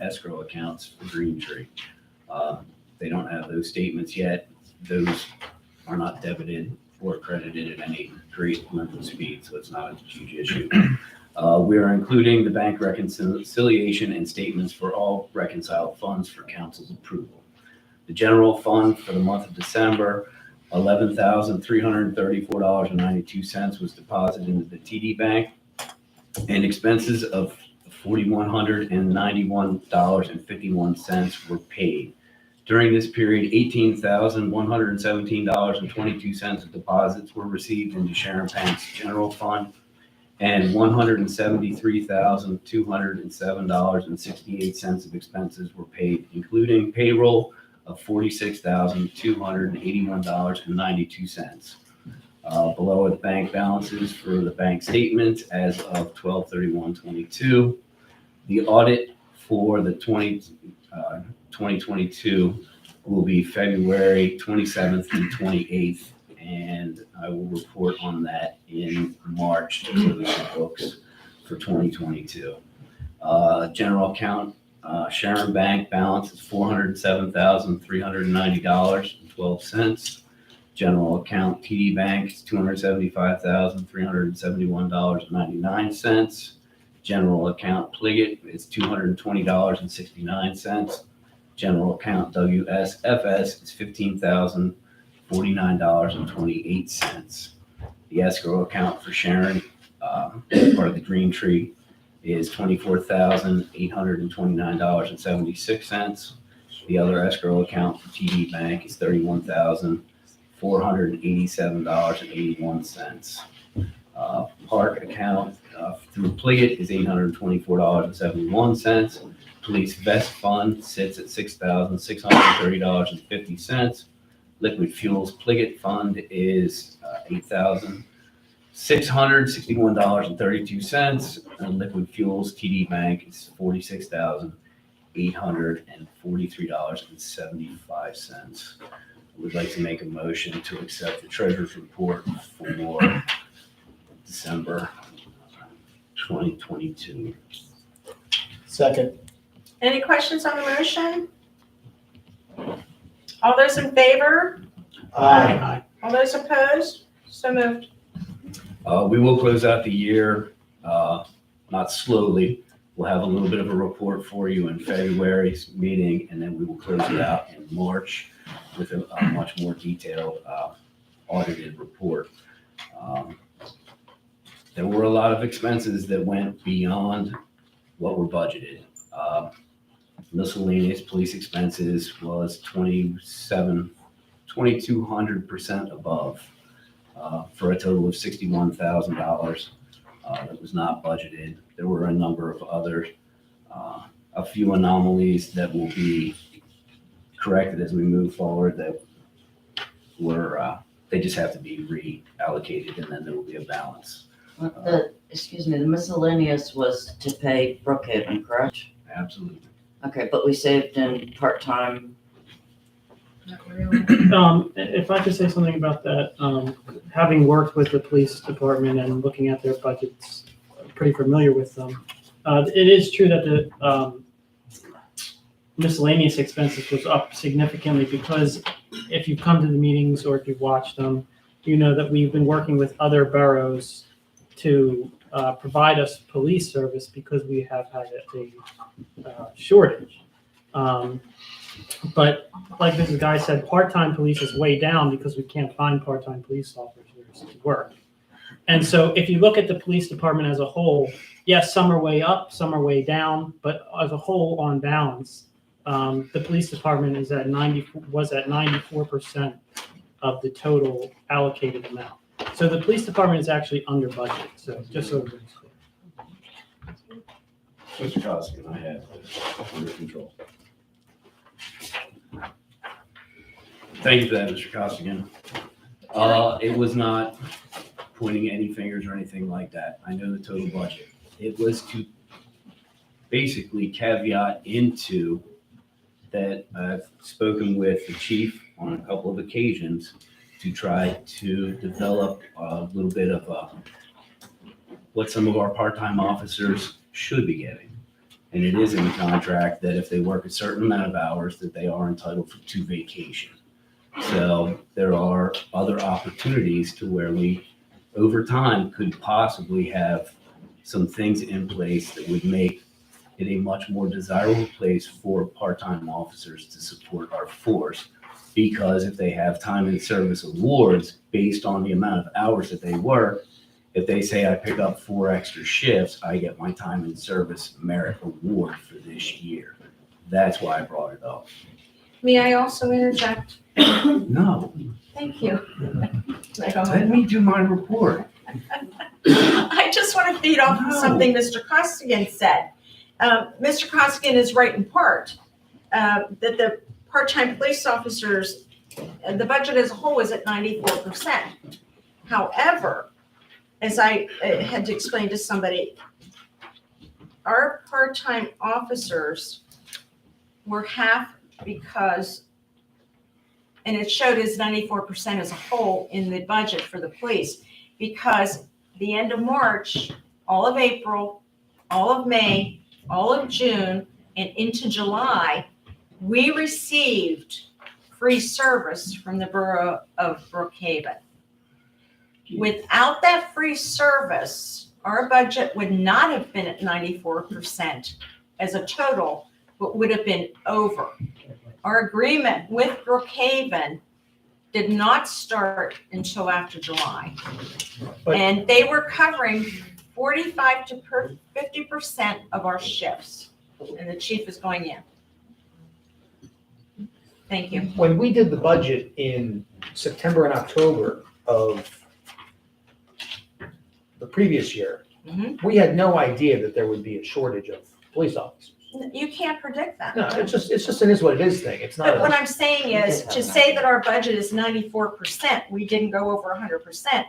escrow accounts for Green Tree. They don't have those statements yet. Those are not debited or credited at any great length of speed, so it's not a huge issue. We are including the bank reconciliation and statements for all reconciled funds for council's approval. The general fund for the month of December, $11,334.92 was deposited into the TD Bank, and expenses of $4,191.51 were paid. During this period, $18,117.22 of deposits were received into Sharon Bank's general fund, and $173,207.68 of expenses were paid, including payroll of $46,281.92. Below are the bank balances for the bank statements as of 12/31/22. The audit for the 2022 will be February 27th and 28th, and I will report on that in March to close the books for 2022. General account Sharon Bank balance is $407,390.12. General account TD Bank is $275,371.99. General account Pliget is $220.69. General account WSFS is $15,049.28. The escrow account for Sharon, part of the Green Tree, is $24,829.76. The other escrow account for TD Bank is $31,487.81. Park account through Pliget is $824.71. Police vest fund sits at $6,630.50. Liquid fuels Pliget fund is $8,661.32, and liquid fuels TD Bank is $46,843.75. I would like to make a motion to accept the treasurer's report for December 2022. Second. Any questions on the motion? All those in favor? Aye. All those opposed? So moved. We will close out the year, not slowly. We'll have a little bit of a report for you in February's meeting, and then we will close it out in March with a much more detailed audited report. There were a lot of expenses that went beyond what were budgeted. Miscellaneous police expenses was 2,200% above, for a total of $61,000 that was not budgeted. There were a number of other, a few anomalies that will be corrected as we move forward that were, they just have to be reallocated, and then there will be a balance. The miscellaneous was to pay Brookhaven, correct? Absolutely. Okay, but we saved in part-time. Not really. If I could say something about that, having worked with the police department and looking at their budgets, I'm pretty familiar with them. It is true that the miscellaneous expenses was up significantly because if you've come to the meetings or if you've watched them, you know that we've been working with other boroughs to provide us police service because we have had a shortage. But like Mrs. Guy said, part-time police is way down because we can't find part-time police officers to work. And so if you look at the police department as a whole, yes, some are way up, some are way down, but as a whole, on balance, the police department was at 94% of the total allocated amount. So the police department is actually under budget, so just so everybody's clear. Mr. Costigan, I have this under control. Thank you for that, Mr. Costigan. It was not pointing any fingers or anything like that. I know the total budget. It was to basically caveat into that I've spoken with the chief on a couple of occasions to try to develop a little bit of what some of our part-time officers should be getting. And it is in the contract that if they work a certain amount of hours, that they are entitled to vacation. So there are other opportunities to where we, over time, could possibly have some things in place that would make it a much more desirable place for part-time officers to support our force. Because if they have time and service awards based on the amount of hours that they work, if they say I pick up 4 extra shifts, I get my time and service merit award for this year. That's why I brought it up. May I also interject? No, Thank you. let me do my report. I just want to feed off of No. something Mr. Costigan said. Mr. Costigan is right in part, that the part-time police officers, the budget as a whole is at 94%. However, as I had to explain to somebody, our part-time officers were half because, and it showed as 94% as a whole in the budget for the police, because the end of March, all of April, all of May, all of June, and into July, we received free service from the borough of Brookhaven. Without that free service, our budget would not have been at 94% as a total, but would have been over. Our agreement with Brookhaven did not start until after July. But- And they were covering 45 to 50% of our shifts. And the chief is going in. Thank you. When we did the budget in September and October of the previous year, Mhm. we had no idea that there would be a shortage of police officers. You can't predict that. No, it's just an is what it is thing. It's not. But what a- I'm saying is, to say that our budget is 94%, we didn't go over 100%.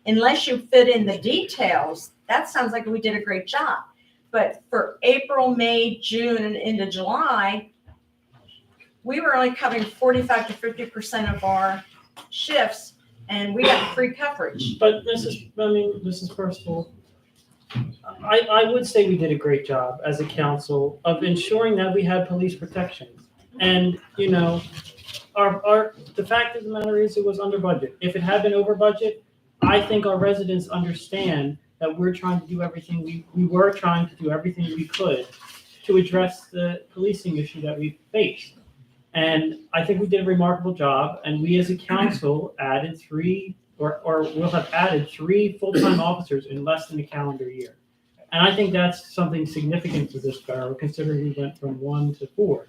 Unless you fit in the details, that sounds like we did a great job. But for April, May, June, and into July, we were only covering 45 to 50% of our shifts, and we got free coverage. But this is personal. I would say we did a great job as a council of ensuring that we had police protection. And, you know, the fact of the matter is it was under budget. If it had been over budget, I think our residents understand that we're trying to do everything, we were trying to do everything we could to address the policing issue that we faced. And I think we did a remarkable job, and we as a council added or will have added 3 full-time officers in less than a calendar year. And I think that's something significant for this borough, considering we went from 1 to 4.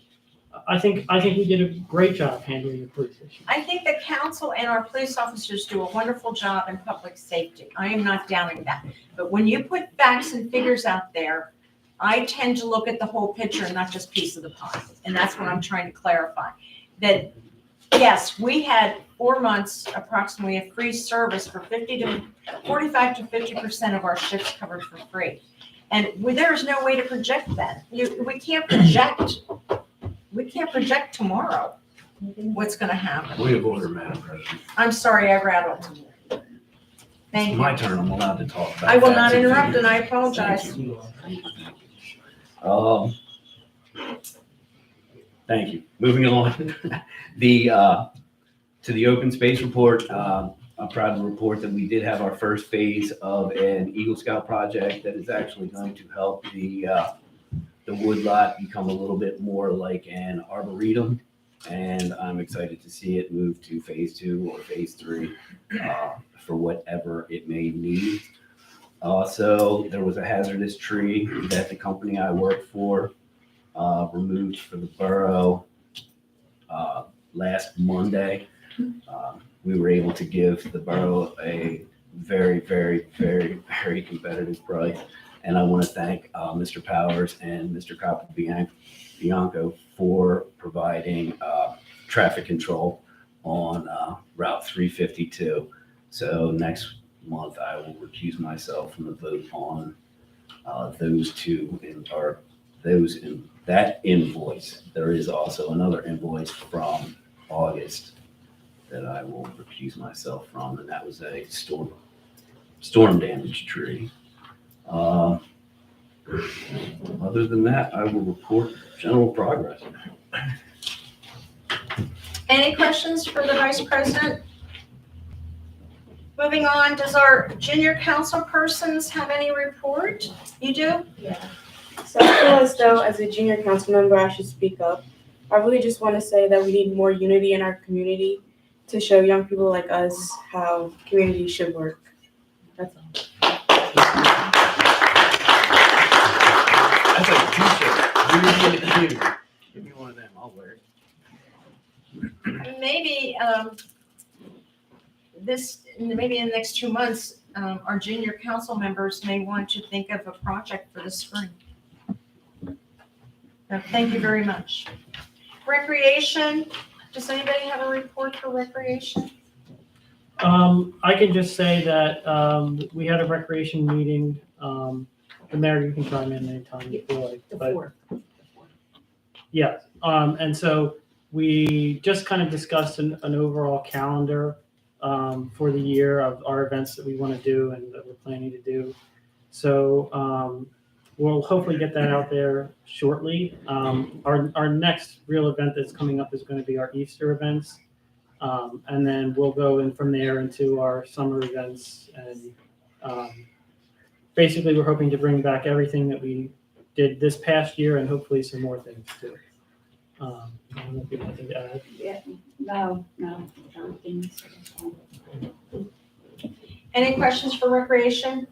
I think we did a great job handling the police issue. I think the council and our police officers do a wonderful job in public safety. I am not doubting that. But when you put facts and figures out there, I tend to look at the whole picture and not just piece of the pie. And that's what I'm trying to clarify. That, yes, we had 4 months approximately of free service for 45 to 50% of our shifts covered for free. And there's no way to project that. We can't project tomorrow what's gonna happen. Point of order, Madam President. I'm sorry, I rattled. Thank It's you. my turn, I'm allowed to talk about I will that. not interrupt, and I apologize. Thank you. Moving along, to the open space report, I'm proud to report that we did have our first phase of an Eagle Scout project that is actually going to help the woodlot become a little bit more like an arboretum. And I'm excited to see it move to phase 2 or phase 3 for whatever it may need. Also, there was a hazardous tree that the company I work for removed for the borough last Monday. We were able to give the borough a very, very, very, very competitive price. And I want to thank Mr. Powers and Mr. Capobianco for providing traffic control on Route 352. So next month, I will recuse myself from the vote on those two those in that invoice. There is also another invoice from August that I will recuse myself from, and that was a storm damaged tree. Other than that, I will report general progress. Any questions for the Vice President? Moving on, does our junior council persons have any report? You do? Yeah. So I feel as though as a junior council member, I should speak up. I really just want to say that we need more unity in our community to show young people like us how community should work. That's all. That's a t-shirt. Really cute. Give me one of them, I'll wear it. Maybe maybe in the next 2 months, our junior council members may want to think of a project for the spring. So thank you very much. Recreation, does anybody have a report for recreation? I can just say that we had a recreation meeting. The mayor, you can chime in anytime you feel like. The But 4th. yeah, and so we just kind of discussed an overall calendar for the year of our events that we want to do and that we're planning to do. So we'll hopefully get that out there shortly. Our next real event that's coming up is going to be our Easter events. And then we'll go in from there into our summer events. And basically, we're hoping to bring back everything that we did this past year and hopefully some more things too. I don't know if you have anything to add. Yeah, no, everything's. Any questions for recreation?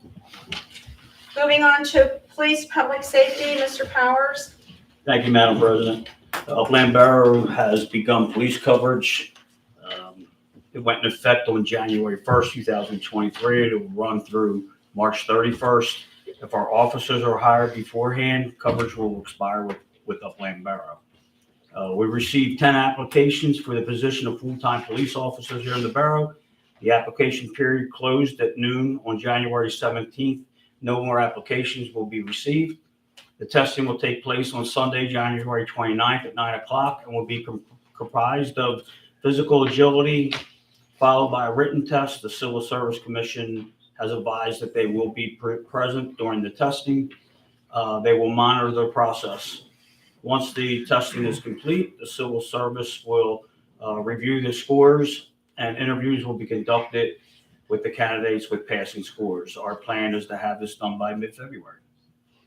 Moving on to police, public safety, Mr. Powers. Thank you, Madam President. Upland Borough has begun police coverage. It went into effect on January 1st, 2023. It will run through March 31st. If our officers are hired beforehand, coverage will expire with Upland Borough. We received 10 applications for the position of full-time police officers here in the borough. The application period closed at noon on January 17th. No more applications will be received. The testing will take place on Sunday, January 29th at 9 o'clock and will be comprised of physical agility, followed by a written test. The Civil Service Commission has advised that they will be present during the testing. They will monitor the process. Once the testing is complete, the Civil Service will review the scores and interviews will be conducted with the candidates with passing scores. Our plan is to have this done by mid-February.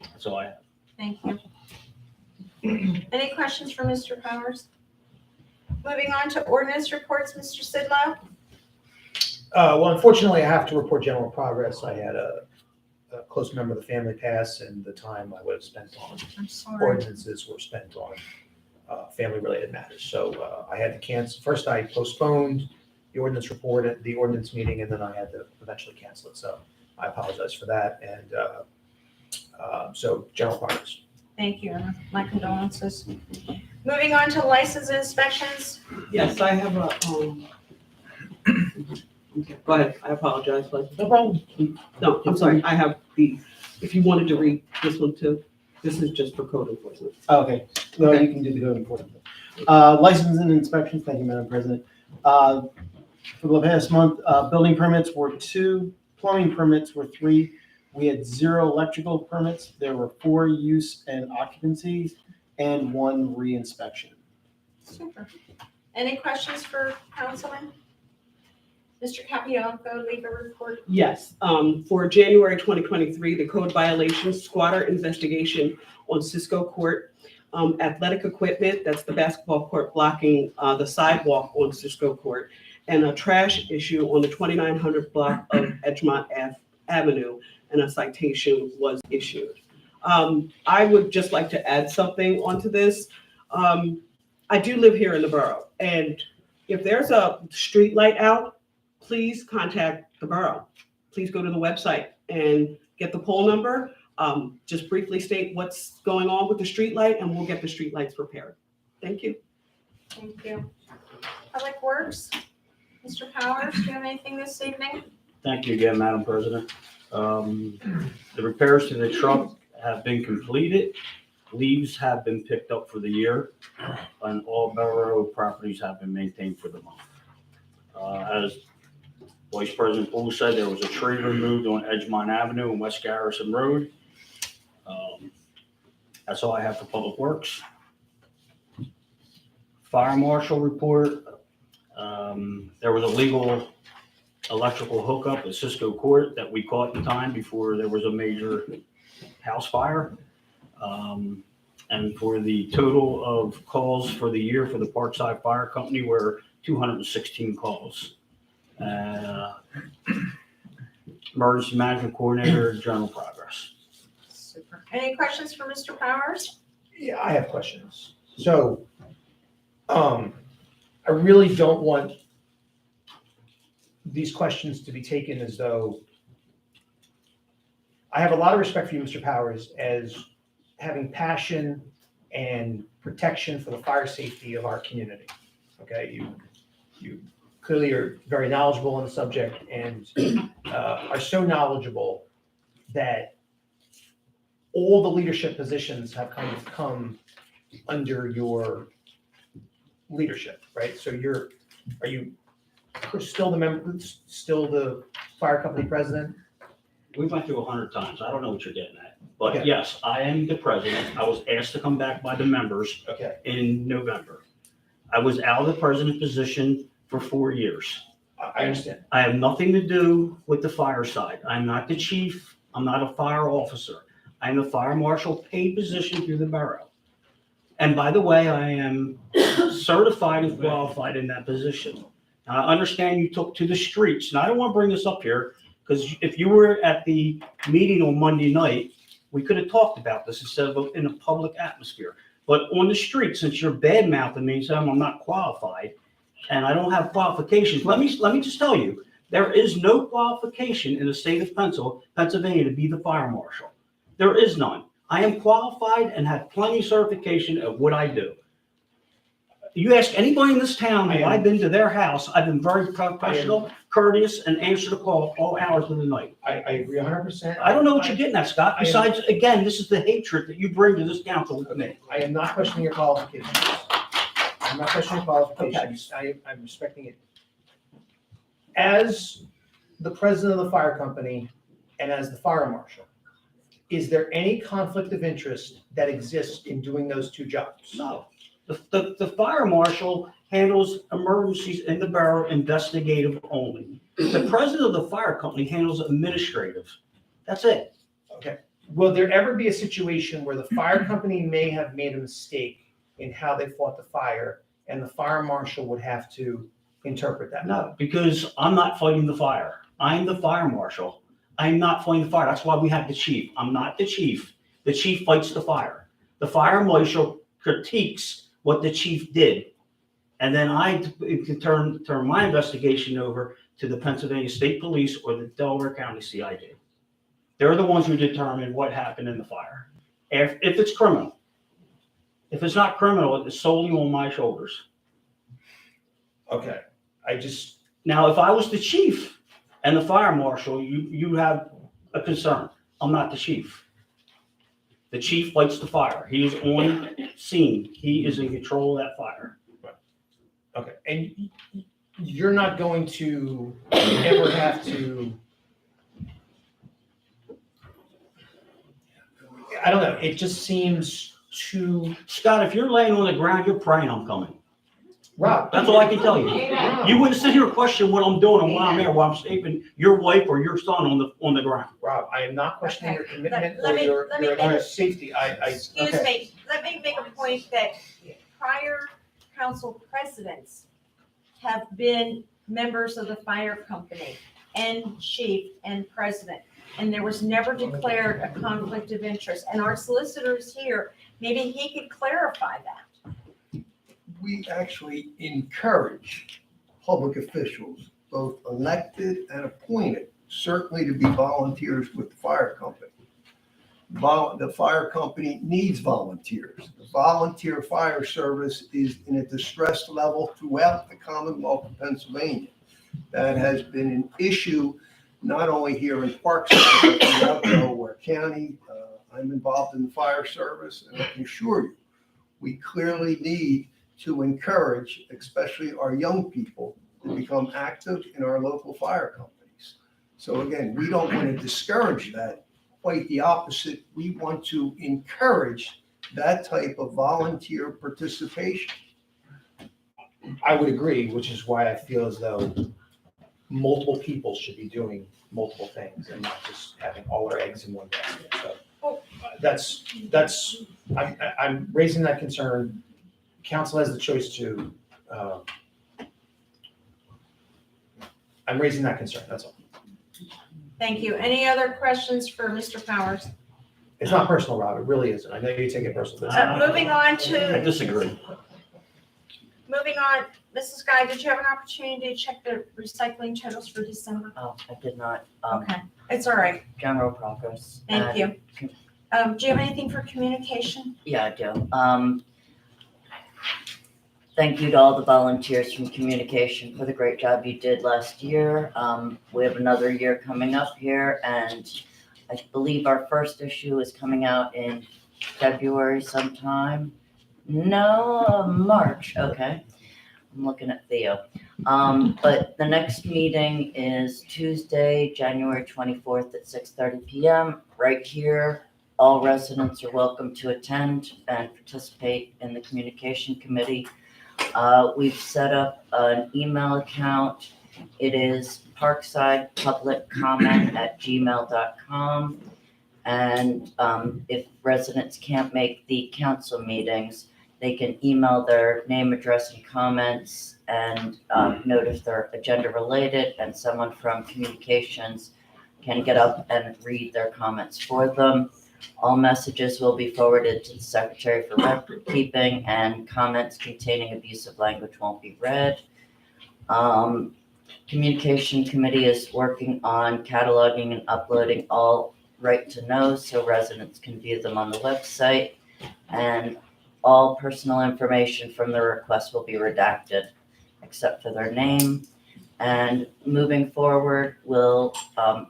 That's all I have. Thank you. Any questions for Mr. Powers? Moving on to ordinance reports, Mr. Sidlow. Well, unfortunately, I have to report general progress. I had a close member of the family pass, and the time I would have spent on I'm sorry. ordinances were spent on family-related matters. So I had to cancel. First, I postponed the ordinance report at the ordinance meeting, and then I had to eventually cancel it. So I apologize for that. And so general progress. Thank you, Emma. My condolences. Moving on to license inspections. Yes, I have a, okay, go ahead, I apologize, but, No problem. no, I'm sorry, I have the if you wanted to read this one too, this is just for code enforcement. Okay, no, you can do the code enforcement. License and inspections, thank you, Madam President. For the past month, building permits were 2, plumbing permits were 3. We had 0 electrical permits. There were 4 use and occupancies and 1 re-inspection. Super. Any questions for Councilman? Mr. Capiello, leave a report. Yes, for January 2023, the code violation squatter investigation on Cisco Court, athletic equipment, that's the basketball court blocking the sidewalk on Cisco Court, and a trash issue on the 2900 block of Edgemont Avenue, and a citation was issued. I would just like to add something onto this. I do live here in the borough, and if there's a street light out, please contact the borough. Please go to the website and get the poll number. Just briefly state what's going on with the street light, and we'll get the street lights repaired. Thank you. Thank you. Public Works, Mr. Powers, do you have anything this evening? Thank you again, Madam President. The repairs to the truck have been completed. Leaves have been picked up for the year, and all borough properties have been maintained for the month. As Vice President Poole said, there was a tree removed on Edgemont Avenue and West Garrison Road. That's all I have for Public Works. Fire Marshal report. There was a legal electrical hookup at Cisco Court that we caught in time before there was a major house fire. And for the total of calls for the year for the Parkside Fire Company were 216 calls. Emergency Management Coordinator, general progress. Super. Any questions for Mr. Powers? Yeah, I have questions. So, I really don't want these questions to be taken as though I have a lot of respect for you, Mr. Powers, as having passion and protection for the fire safety of our community. Okay, you clearly are very knowledgeable on the subject and are so knowledgeable that all the leadership positions have kind of come under your leadership, right? So are you still the member, still the fire company president? We went through 100 times. I don't know what you're getting at. But Okay. yes, I am the president. I was asked to come back by the members Okay, in November. I was out of the president position for 4 years. I understand. I have nothing to do with the fire side. I'm not the chief. I'm not a fire officer. I'm a fire marshal paid position through the borough. And by the way, I am certified and qualified in that position. Now, I understand you took to the streets, and I don't want to bring this up here, because if you were at the meeting on Monday night, we could have talked about this instead of in a public atmosphere. But on the street, since you're bad mouthing me, saying I'm not qualified, and I don't have qualifications, let me just tell you, there is no qualification in the state of Pennsylvania to be the fire marshal. There is none. I am qualified and have plenty of certification of what I do. You ask anybody in this town, have I been to their house? I've been very professional, courteous, and answered the call all hours of the night. I agree 100%. I don't know what you're getting at, Scott. Besides, again, this is the hatred that you bring to this council with me. I am not questioning your qualifications. I'm not questioning your qualifications. I'm respecting it. As the president of the fire company and as the fire marshal, is there any conflict of interest that exists in doing those two jobs? No. The fire marshal handles emergencies in the borough investigative only. The president of the fire company handles administrative. That's it. Okay. Will there ever be a situation where the fire company may have made a mistake in how they fought the fire and the fire marshal would have to interpret that? No, because I'm not fighting the fire. I'm the fire marshal. I'm not fighting the fire. That's why we have the chief. I'm not the chief. The chief fights the fire. The fire marshal critiques what the chief did. And then I can turn my investigation over to the Pennsylvania State Police or the Delaware County CID. They're the ones who determine what happened in the fire. If it's criminal. If it's not criminal, it's solely on my shoulders. Okay. Now, if I was the chief and the fire marshal, you have a concern. I'm not the chief. The chief fights the fire. He is on scene. He is in control of that fire. Okay, and you're not going to ever have to, I don't know, it just seems too, Scott, if you're laying on the ground, you're praying I'm coming. Rob, That's all I can tell you. You wouldn't sit here and question what I'm doing and why I'm here, while I'm saving your wife or your son on the ground. Rob, I am not questioning your commitment Let or me- your, let me your make- safety. Excuse okay. me, let me make a point that prior council presidents have been members of the fire company and chief and president. And there was never declared a conflict of interest. And our solicitor is here, maybe he could clarify that. We actually encourage public officials, both elected and appointed, certainly to be volunteers with the fire company. The fire company needs volunteers. The volunteer fire service is in a distressed level throughout the Commonwealth of Pennsylvania. That has been an issue not only here in Parkside, but throughout Delaware County. I'm involved in the fire service, and I can assure you, we clearly need to encourage, especially our young people, to become active in our local fire companies. So again, we don't want to discourage that. Quite the opposite. We want to encourage that type of volunteer participation. I would agree, which is why I feel as though multiple people should be doing multiple things and not just having all our eggs in one basket. So I'm raising that concern. Council has the choice to, I'm raising that concern, that's all. Thank you. Any other questions for Mr. Powers? It's not personal, Rob, it really isn't. I know you take it personal. Moving on I to, disagree. Mrs. Guy, did you have an opportunity to check the recycling totals for December? Oh, I did not, Okay, it's all right. general progress. Thank you. Do you have anything for communication? Yeah, I do. Thank you to all the volunteers from communication for the great job you did last year. We have another year coming up here, and I believe our first issue is coming out in February sometime. No, March, okay. I'm looking at Theo. But the next meeting is Tuesday, January 24th at 6:30 PM, right here. All residents are welcome to attend and participate in the communication committee. We've set up an email account. It is parksidepubliccomment@gmail.com. And if residents can't make the council meetings, they can email their name, address, and comments and note if they're agenda related, and someone from communications can get up and read their comments for them. All messages will be forwarded to the Secretary for Record Keeping, and comments containing abusive language won't be read. Communication Committee is working on cataloging and uploading all right to know so residents can view them on the website. And all personal information from the request will be redacted except for their name. And moving forward, we'll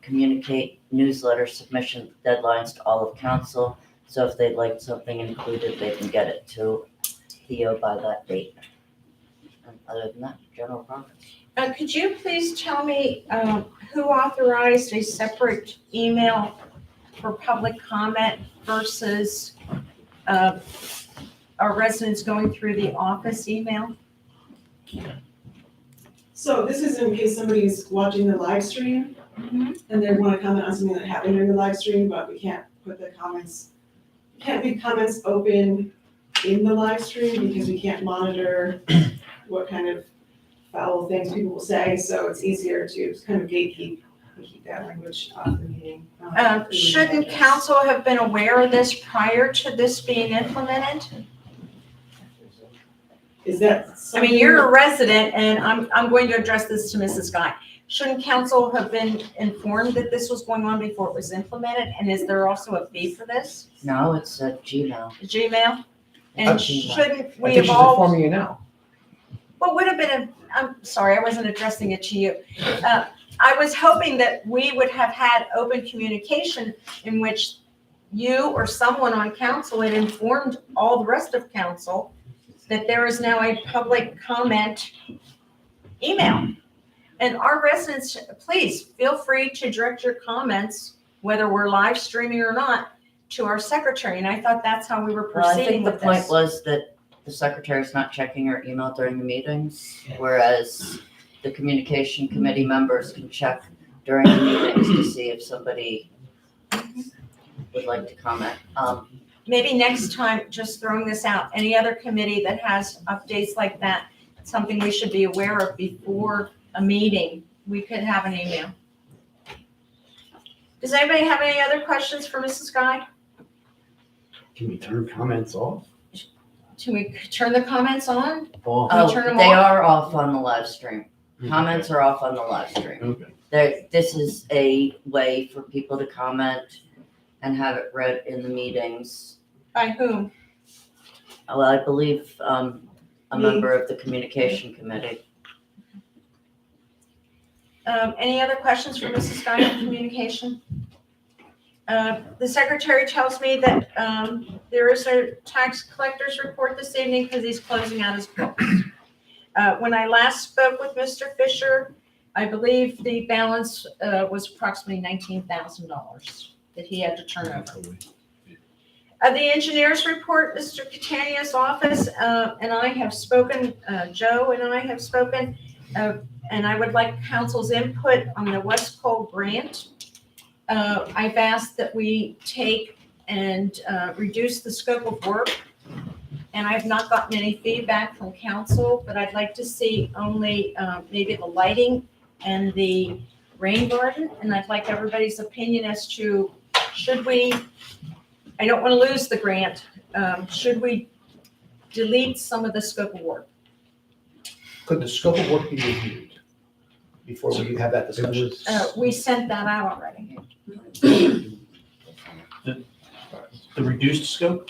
communicate newsletter submission deadlines to all of council. So if they'd like something included, they can get it to Theo by that date. And other than that, general progress. Could you please tell me who authorized a separate email for public comment versus our residents going through the office email? So this is in case somebody's watching the live stream and they want to comment on something that happened during the live stream, but we can't put the comments, can't leave comments open in the live stream because we can't monitor what kind of foul things people will say. So it's easier to kind of gatekeep and keep that language off the meeting. Shouldn't council have been aware of this prior to this being implemented? Is that I something? mean, you're a resident, and I'm going to address this to Mrs. Guy. Shouldn't council have been informed that this was going on before it was implemented? And is there also a fee for this? No, it's a Gmail. Gmail? And shouldn't we I think have she's all? informing you now. What would have been I'm sorry, I wasn't addressing it to you. I was hoping that we would have had open communication in which you or someone on council had informed all the rest of council that there is now a public comment email. And our residents, please feel free to direct your comments, whether we're live streaming or not, to our secretary. And I thought that's how we were Well, I proceeding think the with point this. was that the secretary's not checking her email during the meetings, whereas the communication committee members can check during the meetings to see if somebody would like to comment. Maybe next time, just throwing this out, any other committee that has updates like that, something we should be aware of before a meeting, we could have an email. Does anybody have any other questions for Mrs. Guy? Can we turn comments off? Can we turn the comments on? Off. Can we Oh, turn them they off? are off on the live stream. Comments are off on the live stream. Okay. This is a way for people to comment and have it read in the meetings. By whom? Well, I believe a member of the communication committee. Any other questions for Mrs. Guy on communication? The secretary tells me that there is a tax collector's report this evening because he's closing out his books. When I last spoke with Mr. Fisher, I believe the balance was approximately $19,000 that he had to turn over. The engineer's report, Mr. Catania's office and I have spoken, Joe and I have spoken, and I would like council's input on the West Cole grant. I've asked that we take and reduce the scope of work, and I've not gotten any feedback from council, but I'd like to see only maybe the lighting and the rain garden, and I'd like everybody's opinion as to should we, I don't want to lose the grant, should we delete some of the scope of work? Could the scope of work be reviewed before we have that discussion? We sent that out already. The reduced scope?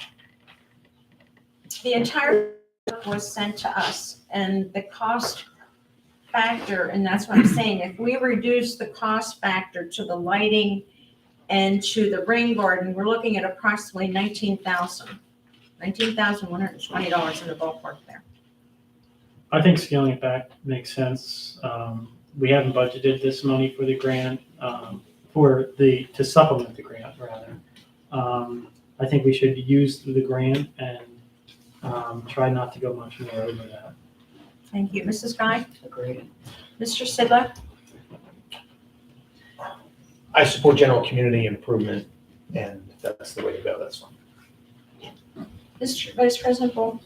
The entire work was sent to us, and the cost factor, and that's what I'm saying, if we reduce the cost factor to the lighting and to the rain garden, we're looking at approximately $19,120 in the ballpark there. I think scaling it back makes sense. We haven't budgeted this money for the grant, to supplement the grant, rather. I think we should use the grant and try not to go much more over that. Thank you. Mrs. Guy? Agreed. Mr. Sidla? I support general community improvement, and if that's the way to go, that's fine. Mr. Vice President Bull?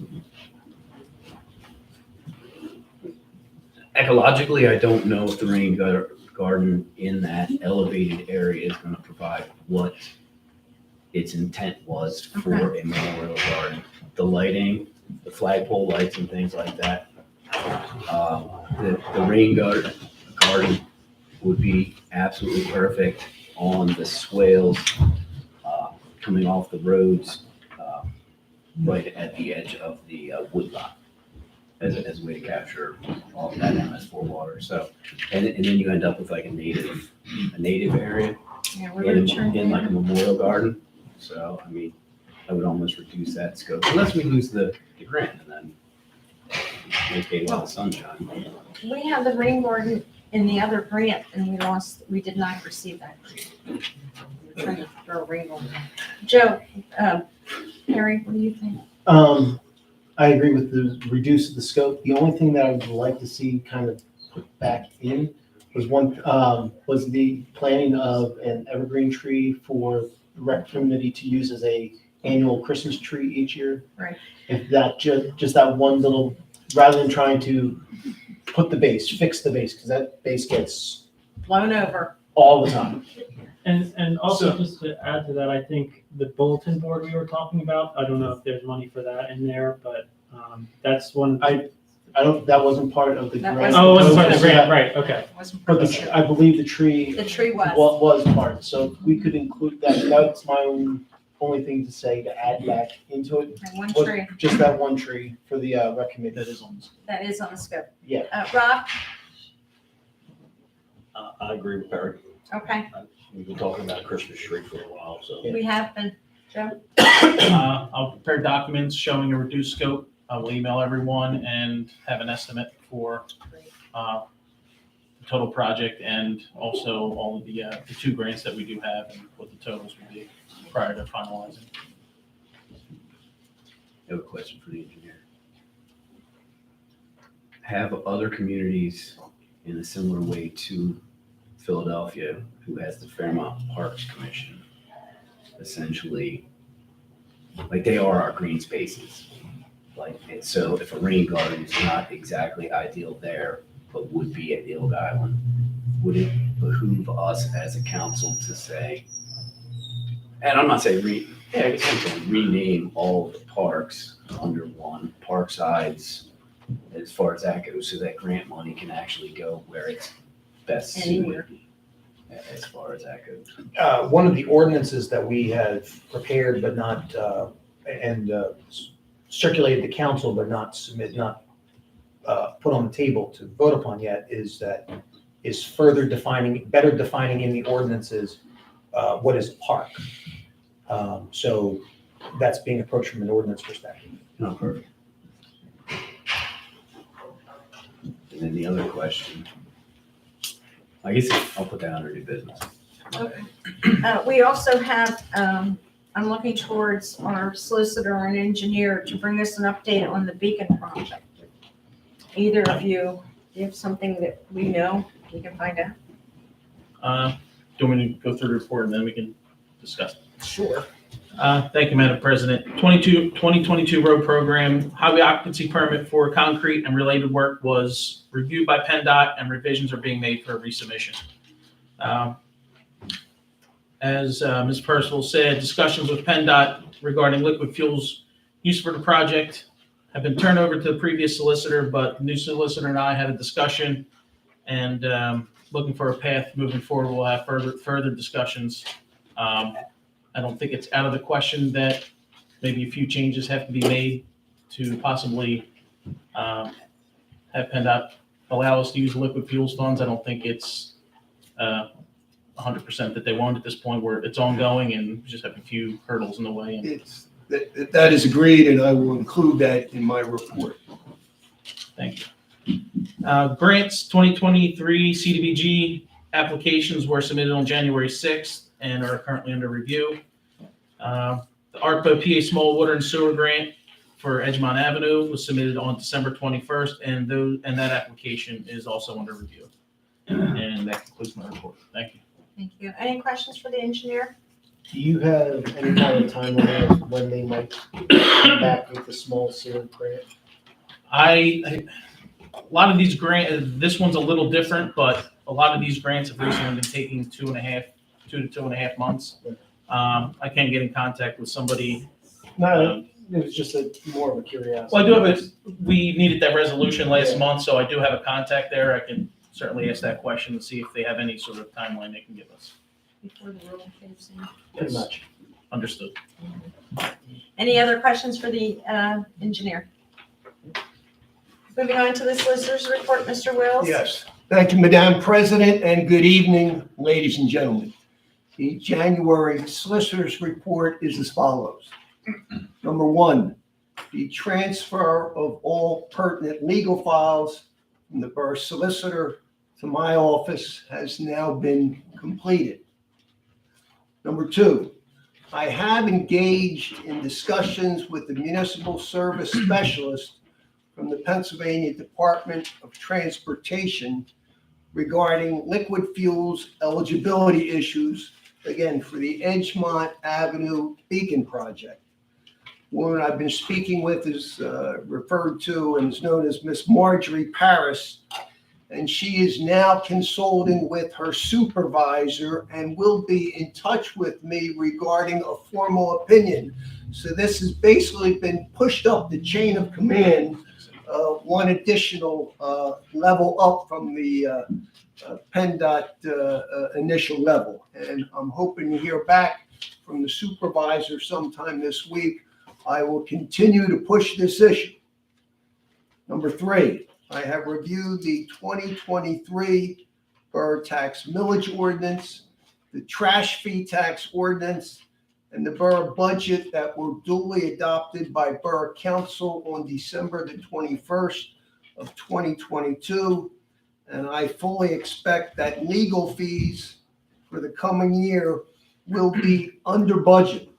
Ecologically, I don't know if the rain garden in that elevated area is gonna provide what its intent was for a memorial garden. The lighting, the flagpole lights and things like that. The rain garden would be absolutely perfect on the swales coming off the roads right at the edge of the woodlot as a way to capture all of that MS4 water. So, and then you end up with like a native area Yeah, we're in returning. like a memorial garden. So, I mean, I would almost reduce that scope unless we lose the grant and then make a lot of sunshine. We have the rain garden in the other grant, and we did not receive that grant. We're trying to throw a rain garden. Joe, Harry, what do you think? I agree with the reduce the scope. The only thing that I would like to see kind of put back in was the planting of an evergreen tree for the rec committee to use as a annual Christmas tree each year. Right. If that just that one little, rather than trying to put the base, fix the base, because that base gets Blown over. all the time. And also, just to add to that, I think the bulletin board we were talking about, I don't know if there's money for that in there, but that's one. I don't, that wasn't part of the That grant. wasn't- Oh, it wasn't part of the Yeah. grant, right, okay. Wasn't But purchased. I believe the tree The tree was. was part, so we could include that. That's my only thing to say, to add back into it. And one Was tree just that one tree for the rec committee. that is on the scope. Yeah. Rob? I agree with Barry. Okay, We've been talking about a Christmas tree for a while, so. we have been. I'll prepare documents showing a reduced scope. I will email everyone and have an estimate for the total project and also all of the 2 grants that we do have and what the totals would be prior to finalizing. I have a question for the engineer. Have other communities in a similar way to Philadelphia, who has the Fairmont Parks Commission, essentially, like they are our green spaces. Like, and so if a rain garden is not exactly ideal there, but would be at Ilg Island, would it behoove us as a council to say, and I'm not saying I guess I'm saying rename all the parks under one, Parksides, as far as that goes, so that grant money can actually go where it's best suited, as far as that goes. One of the ordinances that we have prepared but not, circulated to council but not put on the table to vote upon yet is further better defining in the ordinances what is a park. So that's being approached from an ordinance perspective. No, perfect. And then the other question, I guess I'll put that under new business. We also have, I'm looking towards our solicitor and engineer to bring us an update on the Beacon project. Either of you, do you have something that we know we can find out? Do you want me to go through the report and then we can discuss it? Sure. Thank you, Madam President. 2022 road program, highway occupancy permit for concrete and related work was reviewed by PennDOT and revisions are being made for resubmission. As Ms. Percival said, discussions with PennDOT regarding liquid fuels use for the project have been turned over to the previous solicitor, but the new solicitor and I had a discussion and looking for a path moving forward. We'll have further discussions. I don't think it's out of the question that maybe a few changes have to be made to possibly have PennDOT allow us to use liquid fuels funds. I don't think it's 100% that they want at this point where it's ongoing and we just have a few hurdles in the way. And That is agreed, and I will include that in my report. thank you. Grants 2023 CDBG applications were submitted on January 6th and are currently under review. The ARPA PA Small Water and Sewer Grant for Edgemont Avenue was submitted on December 21st, and that application is also under review. And that concludes my report. Thank you. Thank you. Any questions for the engineer? Do you have any kind of timeline of when they might come back with the small sewer grant? A lot of these this one's a little different, but a lot of these grants have recently been taking 2 to 2.5 months. I can get in contact with somebody. No, it was just more of a curiosity. Well, I do have we needed that resolution last month, so I do have a contact there. I can certainly ask that question and see if they have any sort of timeline they can give us. Before the rule kicks in. Pretty much. Understood. Any other questions for the engineer? Moving on to the solicitor's report, Mr. Wills? Yes. Thank you, Madam President, and good evening, ladies and gentlemen. The January solicitor's report is as follows. Number 1, the transfer of all pertinent legal files from the borough solicitor to my office has now been completed. Number 2, I have engaged in discussions with the municipal service specialist from the Pennsylvania Department of Transportation regarding liquid fuels eligibility issues, again, for the Edgemont Avenue Beacon project. Woman I've been speaking with is referred to and is known as Miss Marjorie Paris, and she is now consulting with her supervisor and will be in touch with me regarding a formal opinion. So this has basically been pushed up the chain of command, one additional level up from the PennDOT initial level. And I'm hoping to hear back from the supervisor sometime this week. I will continue to push this issue. Number 3, I have reviewed the 2023 borough tax millage ordinance, the trash fee tax ordinance, and the borough budget that were duly adopted by Borough Council on December the 21st of 2022. And I fully expect that legal fees for the coming year will be under budget,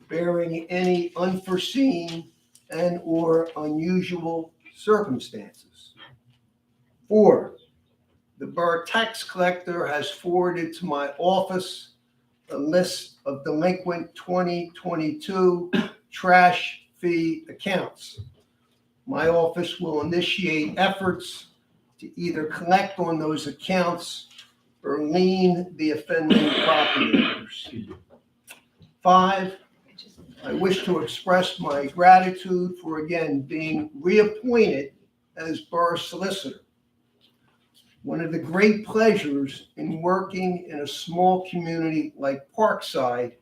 bearing any unforeseen and/or unusual circumstances. 4, the borough tax collector has forwarded to my office a list of delinquent 2022 trash fee accounts. My office will initiate efforts to either collect on those accounts or lien the offending property owners. 5, I wish to express my gratitude for again being reappointed as borough solicitor. One of the great pleasures in working in a small community like Parkside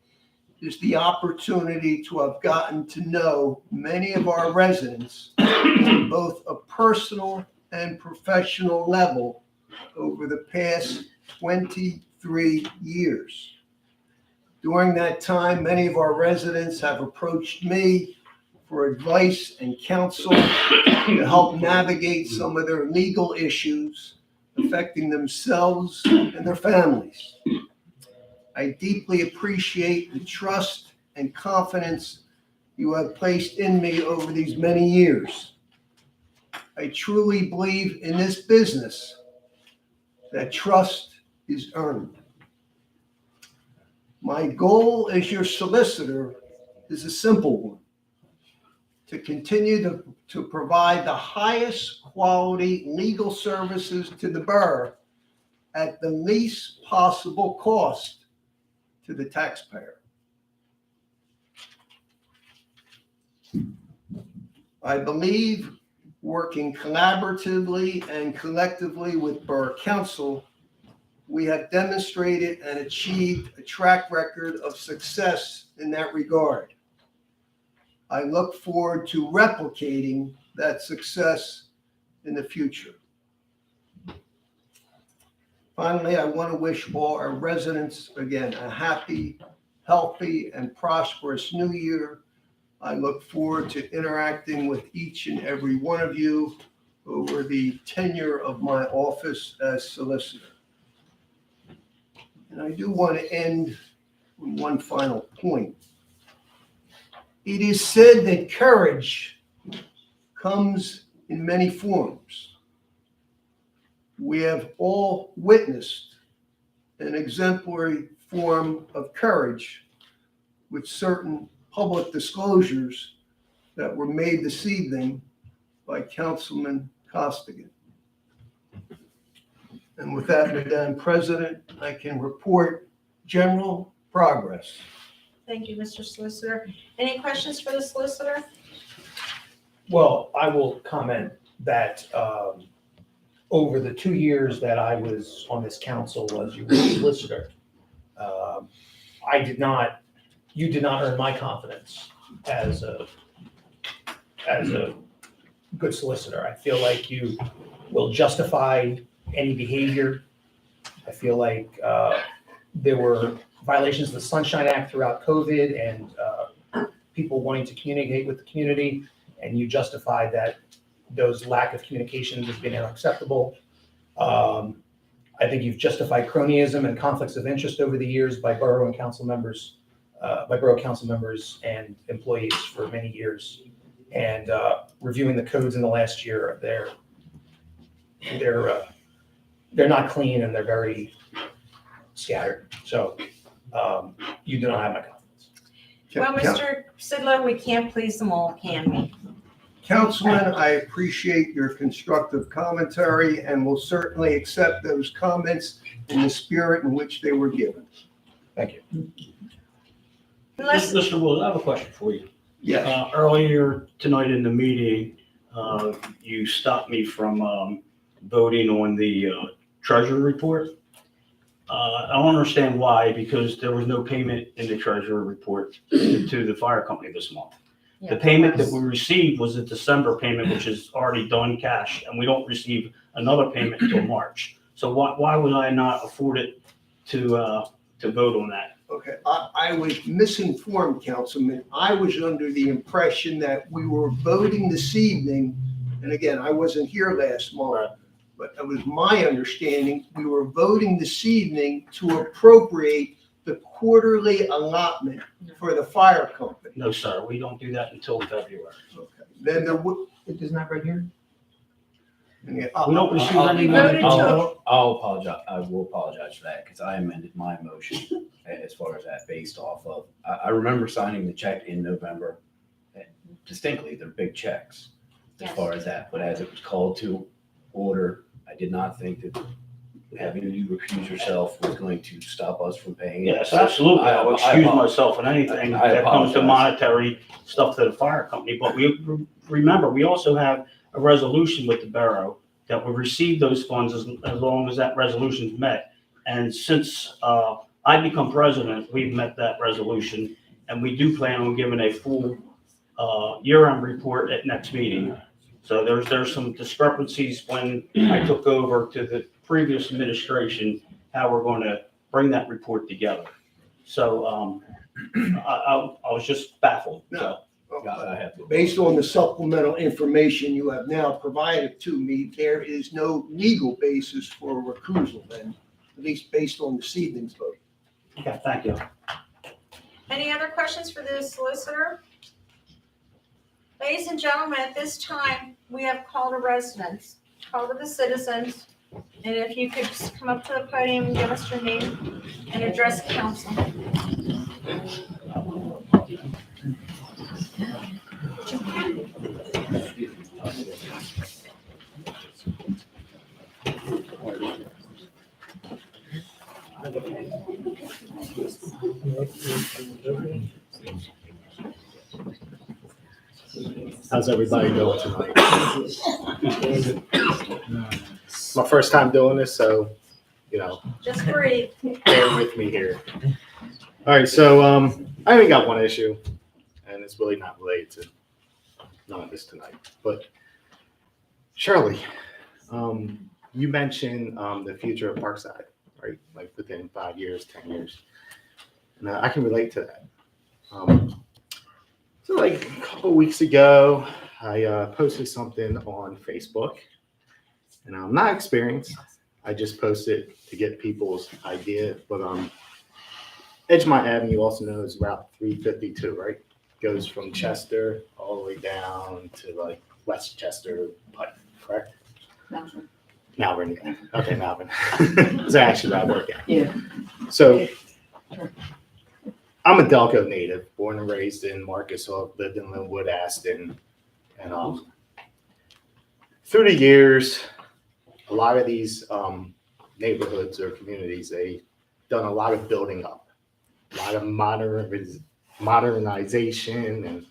is the opportunity to have gotten to know many of our residents on both a personal and professional level over the past 23 years. During that time, many of our residents have approached me for advice and counsel to help navigate some of their legal issues affecting themselves and their families. I deeply appreciate the trust and confidence you have placed in me over these many years. I truly believe in this business that trust is earned. My goal as your solicitor is a simple one: to continue to provide the highest quality legal services to the borough at the least possible cost to the taxpayer. I believe working collaboratively and collectively with Borough Council, we have demonstrated and achieved a track record of success in that regard. I look forward to replicating that success in the future. Finally, I want to wish all our residents, again, a happy, healthy, and prosperous new year. I look forward to interacting with each and every one of you over the tenure of my office as solicitor. And I do want to end with one final point. It is said that courage comes in many forms. We have all witnessed an exemplary form of courage with certain public disclosures that were made this evening by Councilman Costigan. And with that, Madam President, I can report general progress. Thank you, Mr. Solicitor. Any questions for the solicitor? Well, I will comment that over the 2 years that I was on this council as your solicitor, you did not earn my confidence as a good solicitor. I feel like you will justify any behavior. I feel like there were violations of the Sunshine Act throughout COVID and people wanting to communicate with the community, and you justified that those lack of communication as being unacceptable. I think you've justified cronyism and conflicts of interest over the years by borough council members and employees for many years. And reviewing the codes in the last year, they're not clean and they're very scattered. So you do not have my confidence. Well, Mr. Sidlow, we can't please them all, can we? Councilman, I appreciate your constructive commentary and will certainly accept those comments in the spirit in which they were given. Thank you. Mr. Wills, I have a question for you. Yes. Earlier tonight in the meeting, you stopped me from voting on the treasury report. I don't understand why, because there was no payment in the treasury report to the fire company this month. The payment that we received was a December payment, which is already done cash, and we don't receive another payment until March. So why would I not afford it to vote on that? Okay, I was misinformed, Councilman. I was under the impression that we were voting this evening, and again, I wasn't here last month, but it was my understanding, we were voting this evening to appropriate the quarterly allotment for the fire company. No, sir, we don't do that until February. Okay. Then there would, Isn't that right here? yeah, We don't receive any. voted to- I'll apologize, I will apologize for that, because I amended my motion as far as that based off of, I remember signing the check in November. Distinctly, they're big checks as Yes. far as that, but as it was called to order, I did not think that having you recuse yourself was going to stop us from paying. it. Yes, absolutely. I- I'll I excuse apologize. myself on anything I that comes to apologize. monetary stuff to the fire company. But remember, we also have a resolution with the borough that will receive those funds as long as that resolution's met. And since I become president, we've met that resolution, and we do plan on giving a full year-end report at next meeting. So there's some discrepancies when I took over to the previous administration, how we're going to bring that report together. So I was just baffled. So I have to- based on the supplemental information you have now provided to me, there is no legal basis for a recusal then, at least based on this evening's vote. okay, thank you. Any other questions for the solicitor? Ladies and gentlemen, at this time, we have called to residents, call to the citizens. And if you could just come up to the podium and give us your name and address council. How's everybody doing tonight? My first time doing this, so, Just breathe. bear with me here. All right, so I only got one issue, and it's really not related to none of this tonight. But Shirley, you mentioned the future of Parkside, right? Like within 5 years, 10 years. And I can relate to that. So like a couple weeks ago, I posted something on Facebook, and I'm not experienced. I just posted to get people's idea, but Edgemont Avenue, also known as Route 352, right? Goes from Chester all the way down to like Westchester, Pike, correct? Malvern, yeah. Okay, Malvern. It's actually where I work at. Yeah. So I'm a Delco native, born and raised in Marcus, so I've lived in Linwood, Aston, and through the years, a lot of these neighborhoods or communities, they've done a lot of building up, a lot of modernization, and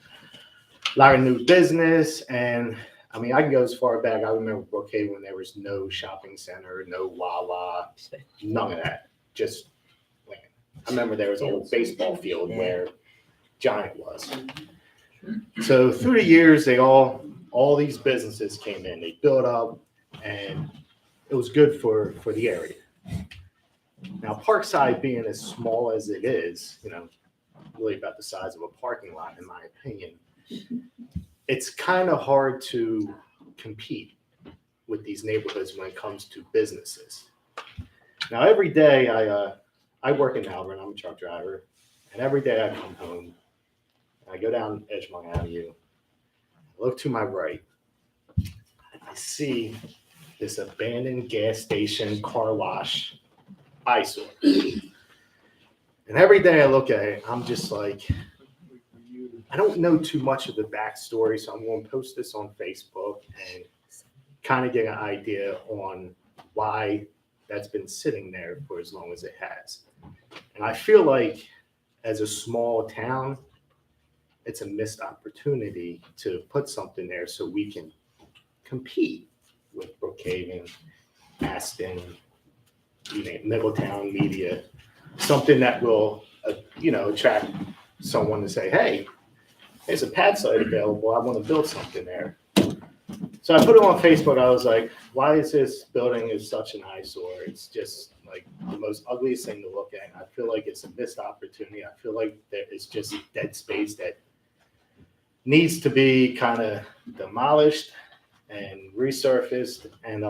a lot of new business. And I mean, I can go as far back. I remember Brookhaven when there was no shopping center, no Wawa, none of that, just land. I remember there was an old baseball field where Giant was. So through the years, all these businesses came in, they built up, and it was good for the area. Now, Parkside being as small as it is, really about the size of a parking lot, in my opinion, it's kind of hard to compete with these neighborhoods when it comes to businesses. Now, every day I work in Malvern, I'm a truck driver, and every day I come home, I go down Edgemont Avenue, I look to my right, I see this abandoned gas station car wash eyesore. And every day I look at it, I'm just like, I don't know too much of the backstory, so I'm going to post this on Facebook and kind of get an idea on why that's been sitting there for as long as it has. And I feel like as a small town, it's a missed opportunity to put something there so we can compete with Brookhaven, Aston, Middletown media, something that will, attract someone to say, hey, there's a pad site available. I want to build something there. So So I put it on Facebook. I was like, why is this building is such an eyesore? It's just like the most ugliest thing to look at. I feel like it's a missed opportunity. I feel like there is just dead space that needs to be kind of demolished and resurfaced. And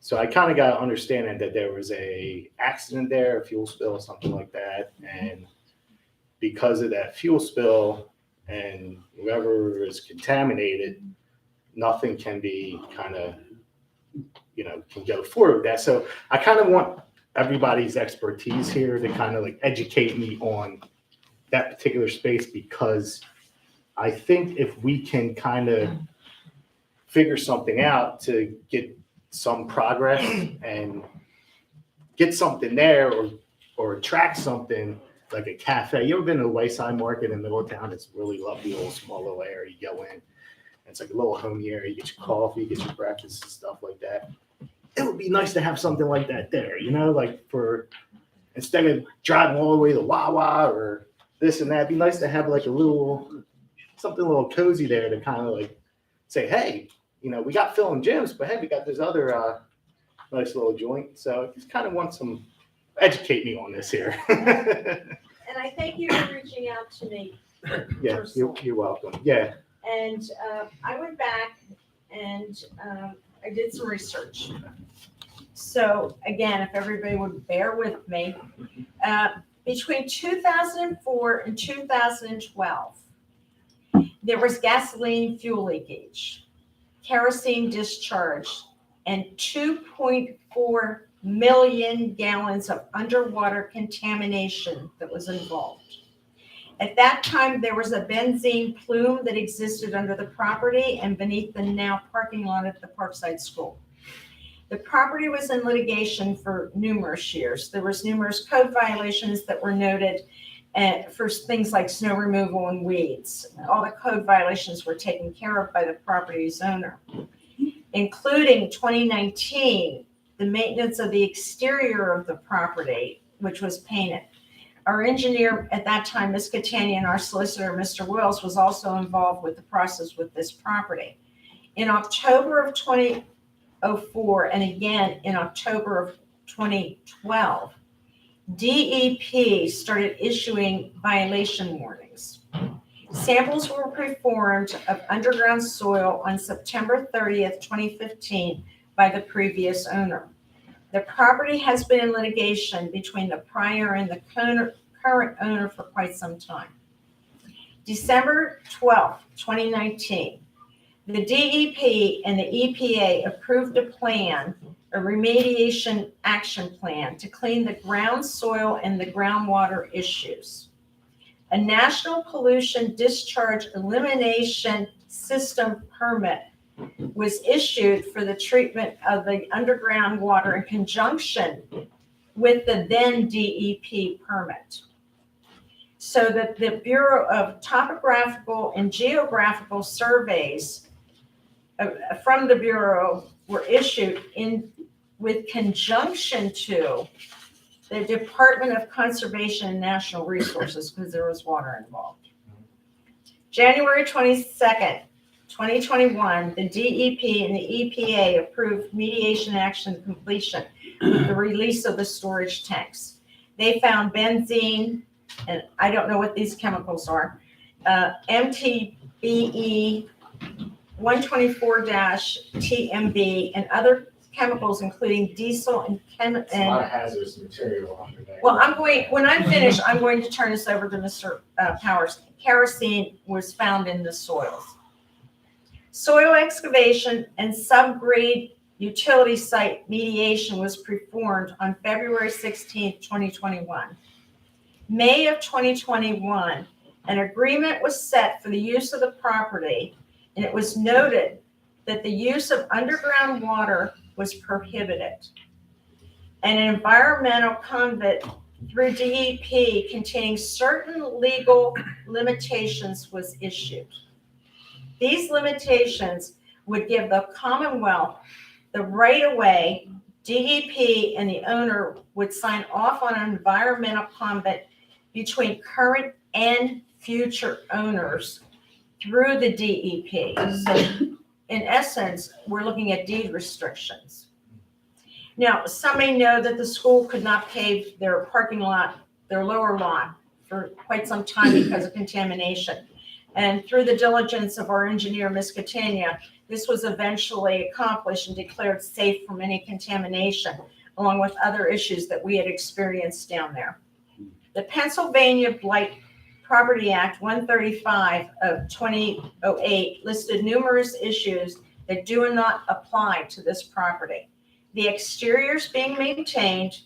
so I kind of got understanding that there was a accident there, a fuel spill, something like that. And because of that fuel spill and whoever is contaminated, nothing can be kind of, can go forward with that. So I kind of want everybody's expertise here to kind of like educate me on that particular space, because I think if we can kind of figure something out to get some progress and get something there, or attract something like a cafe. You ever been to the Wayside Market in Middletown? It's really lovely, little small little area. You go in, it's like a little homey area. You get your coffee, get your breakfast and stuff like that. It would be nice to have something like that there, like for, instead of driving all the way to Wawa or this and that, it'd be nice to have like something a little cozy there to kind of like say, hey, we got Phil and Jim's, but hey, we got this other nice little joint. So I just kind of want educate me on this here. And I thank you for reaching out to me. Yeah, you're welcome. Yeah. And I went back and I did some research. So again, if everybody would bear with me, between 2004 and 2012, there was gasoline fuel leakage, kerosene discharge, and 2.4 million gallons of underwater contamination that was involved. At that time, there was a benzene plume that existed under the property and beneath the now parking lot at the Parkside School. The property was in litigation for numerous years. There was numerous code violations that were noted for things like snow removal and weeds. All the code violations were taken care of by the property's owner, including 2019, the maintenance of the exterior of the property, which was painted. Our engineer at that time, Ms. Catania, and our solicitor, Mr. Wills, was also involved with the process with this property. In October of 2004, and again in October of 2012, DEP started issuing violation warnings. Samples were performed of underground soil on September 30th, 2015 by the previous owner. The property has been in litigation between the prior and the current owner for quite some time. December 12th, 2019, the DEP and the EPA approved a plan, a remediation action plan to clean the ground soil and the groundwater issues. A National Pollution Discharge Elimination System permit was issued for the treatment of the underground water in conjunction with the then DEP permit. So that the Bureau of Topographical and Geographical Surveys from the Bureau were issued with conjunction to the Department of Conservation and Natural Resources, because there was water involved. January 22nd, 2021, the DEP and the EPA approved mediation action completion with the release of the storage tanks. They found benzene, and I don't know what these chemicals are, MTBE 124-TMB, and other chemicals including diesel and It's a lot of hazardous material under there. well, when I'm finished, I'm going to turn this over to Mr. Powers. Kerosene was found in the soils. Soil excavation and subgrade utility site mediation was performed on February 16, 2021. May of 2021, an agreement was set for the use of the property, and it was noted that the use of underground water was prohibited. And an environmental convent through DEP containing certain legal limitations was issued. These limitations would give the Commonwealth the right of way. DEP and the owner would sign off on an environmental convent between current and future owners through the DEP. So in essence, we're looking at deed restrictions. Now, some may know that the school could not pave their parking lot, their lower lawn, for quite some time because of contamination. And through the diligence of our engineer, Ms. Catania, this was eventually accomplished and declared safe from any contamination, along with other issues that we had experienced down there. The Pennsylvania Blight Property Act 135 of 2008 listed numerous issues that do not apply to this property. The exterior is being maintained,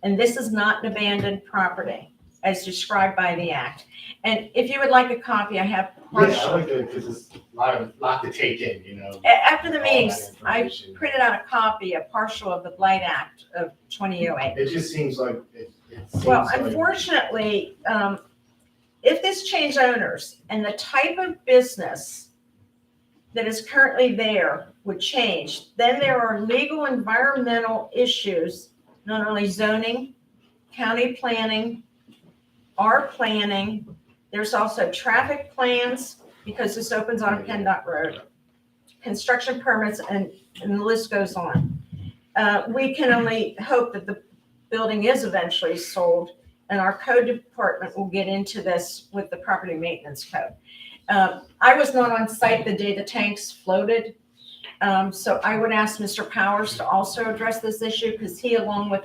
and this is not an abandoned property as described by the act. And if you would like a copy, I have Yeah, I partial. like it because it's a lot to take in, you know. After the all that meetings, I information. printed out a copy, a partial of the Blight Act of 2008. It just seems like, it seems Well, like- unfortunately, if this changed owners and the type of business that is currently there would change, then there are legal environmental issues, not only zoning, county planning, our planning. There's also traffic plans because this opens on a PennDOT road, construction permits, and the list goes on. We can only hope that the building is eventually sold, and our code department will get into this with the property maintenance code. I was not on site the day the tanks floated, so I would ask Mr. Powers to also address this issue because he, along with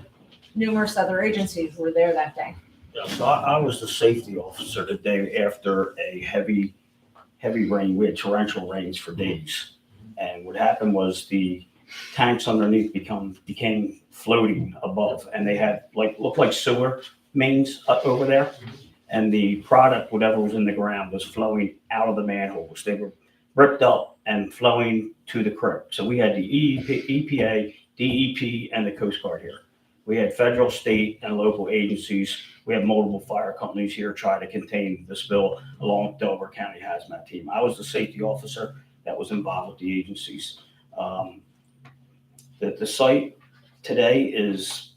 numerous other agencies, were there that day. Yeah, so I was the safety officer the day after a heavy rain. We had torrential rains for days. And what happened was the tanks underneath became floating above, and they had looked like sewer mains up over there. And the product, whatever was in the ground, was flowing out of the manholes. They were ripped up and flowing to the creek. So we had the EPA, DEP, and the Coast Guard here. We had federal, state, and local agencies. We had multiple fire companies here try to contain the spill along with Delaware County Hazmat Team. I was the safety officer that was involved with the agencies. The site today is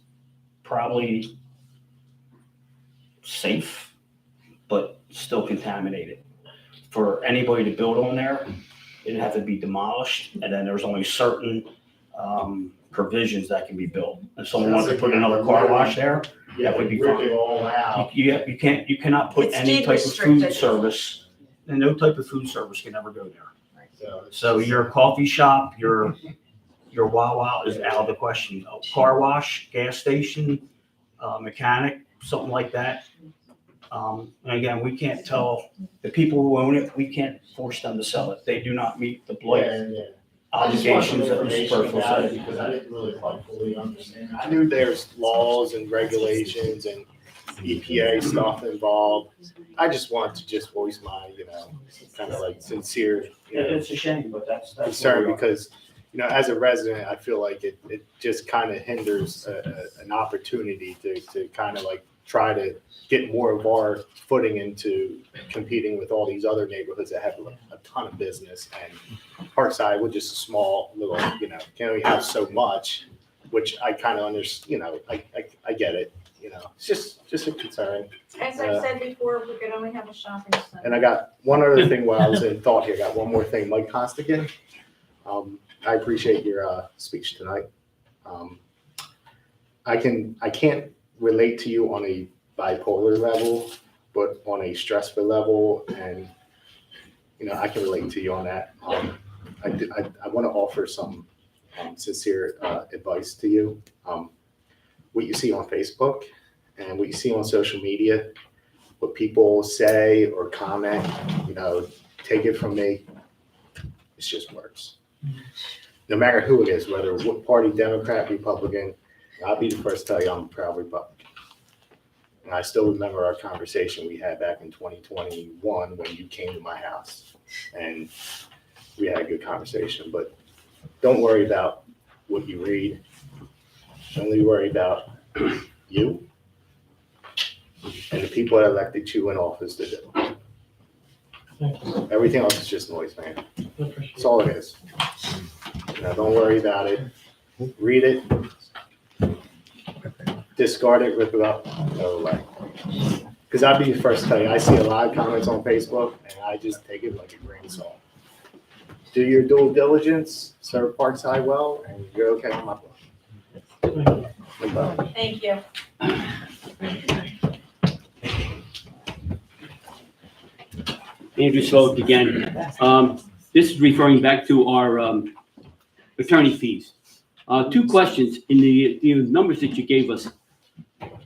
probably safe, but still contaminated. For anybody to build on there, it'd have to be demolished, and then there's only certain provisions that can be built. If someone wants to put another car wash there, Yeah, that would be rip fine. it all out. You cannot put It's any deed type of food restricted. service, and no type of food service can ever go there. So, So your coffee shop, your Wawa is out of the question. A car wash, gas station, mechanic, something like that. And again, we can't tell the people who own it, we can't force them to sell it. They do not meet the blight yeah. I just want some obligations that Mr. information Purcell about it said. because I didn't really quite fully understand. I knew there's laws and regulations and EPA stuff involved. I just want to just voice my, kind of like sincere, It's a shame, but that's. concern because, as a resident, I feel like it just kind of hinders an opportunity to kind of like try to get more of our footing into competing with all these other neighborhoods that have a ton of business. And Parkside, we're just a small little, can only have so much, which I kind of understand, I get it, it's just a concern. As I've said before, we could only have a shopping center. And I got one other thing while I was in thought here. I got one more thing. Mike Costigan, I appreciate your speech tonight. I can't relate to you on a bipolar level, but on a stressful level, and I can relate to you on that. I want to offer some sincere advice to you. What you see on Facebook and what you see on social media, what people say or comment, take it from me, it's just words. No matter who it is, whether what party, Democrat, Republican, I'll be the first to tell you I'm a proud Republican. And I still remember our conversation we had back in 2021 when you came to my house and we had a good conversation. But don't worry about what you read. Only worry about you and the people that elected you in office to do. Thank you. Everything else is just noise, man. Appreciate That's all it is. Don't worry about it. Read it. Discard it, rip it up, throw it away. Because I'll be the first to tell you, I see a lot of comments on Facebook and I just take it like a grain of salt. do your due diligence, serve Parkside well, and you're okay on my book. No problem. Thank you. Andrew Sloak again. This is referring back to our attorney fees. Two questions in the numbers that you gave us.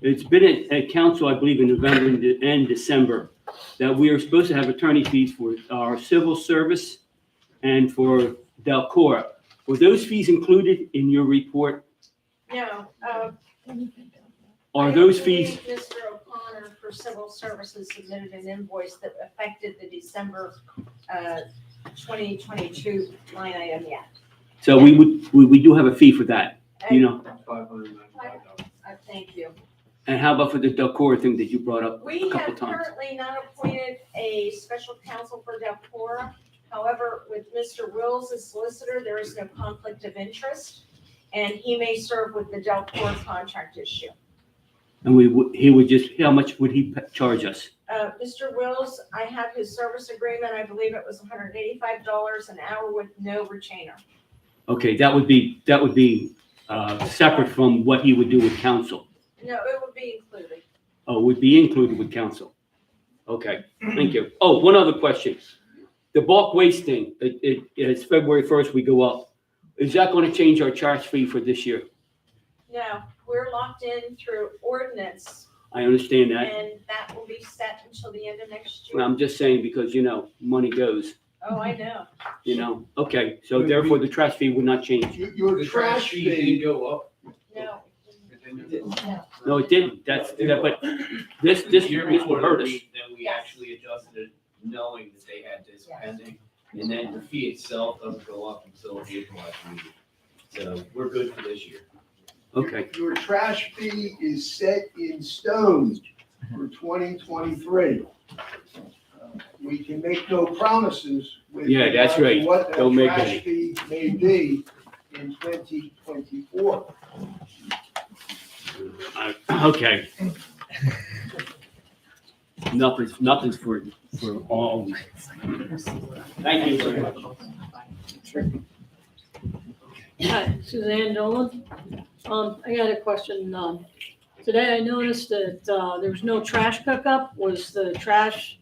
It's been at council, I believe, in November and December, that we are supposed to have attorney fees for our civil service and for Delcora. Were those fees included in your report? No, Are those fees? Mr. O'Connor for civil services submitted an invoice that affected the December 2022 line item yet. So we do have a fee for that, you know? Thank you. And how about for the Delcora thing that you brought up We a couple have times? currently not appointed a special counsel for Delcora. However, with Mr. Wills as solicitor, there is no conflict of interest, and he may serve with the Delcora contract issue. And he would just, how much would he charge us? Mr. Wills, I have his service agreement. I believe it was $185 an hour with no retainer. Okay, that would be separate from what he would do with counsel. No, it would be included. Oh, would be included with counsel. Okay, thank you. Oh, one other question. The bulk waste thing, it's February 1st, we go up. Is that going to change our charge fee for this year? No, we're locked in through ordinance, I understand that. and that will be set until the end of next year. I'm just saying because, money goes, Oh, I know. Okay, so therefore the trash fee would not change. Your trash fee go up. No. No, it didn't. But this will hurt us. Then we actually adjusted it knowing that they had this pending. And then the fee itself doesn't go up until April, I believe. So we're good for this year. Okay. Your trash fee is set in stone for 2023. We can make no promises with Yeah, that's regard to right. what that Don't make trash any. fee may be in 2024. Okay. Nothing's for all. Thank you very much. Hi, Suzanne Dolan. I got a question. Today I noticed that there was no trash pickup. Was the trash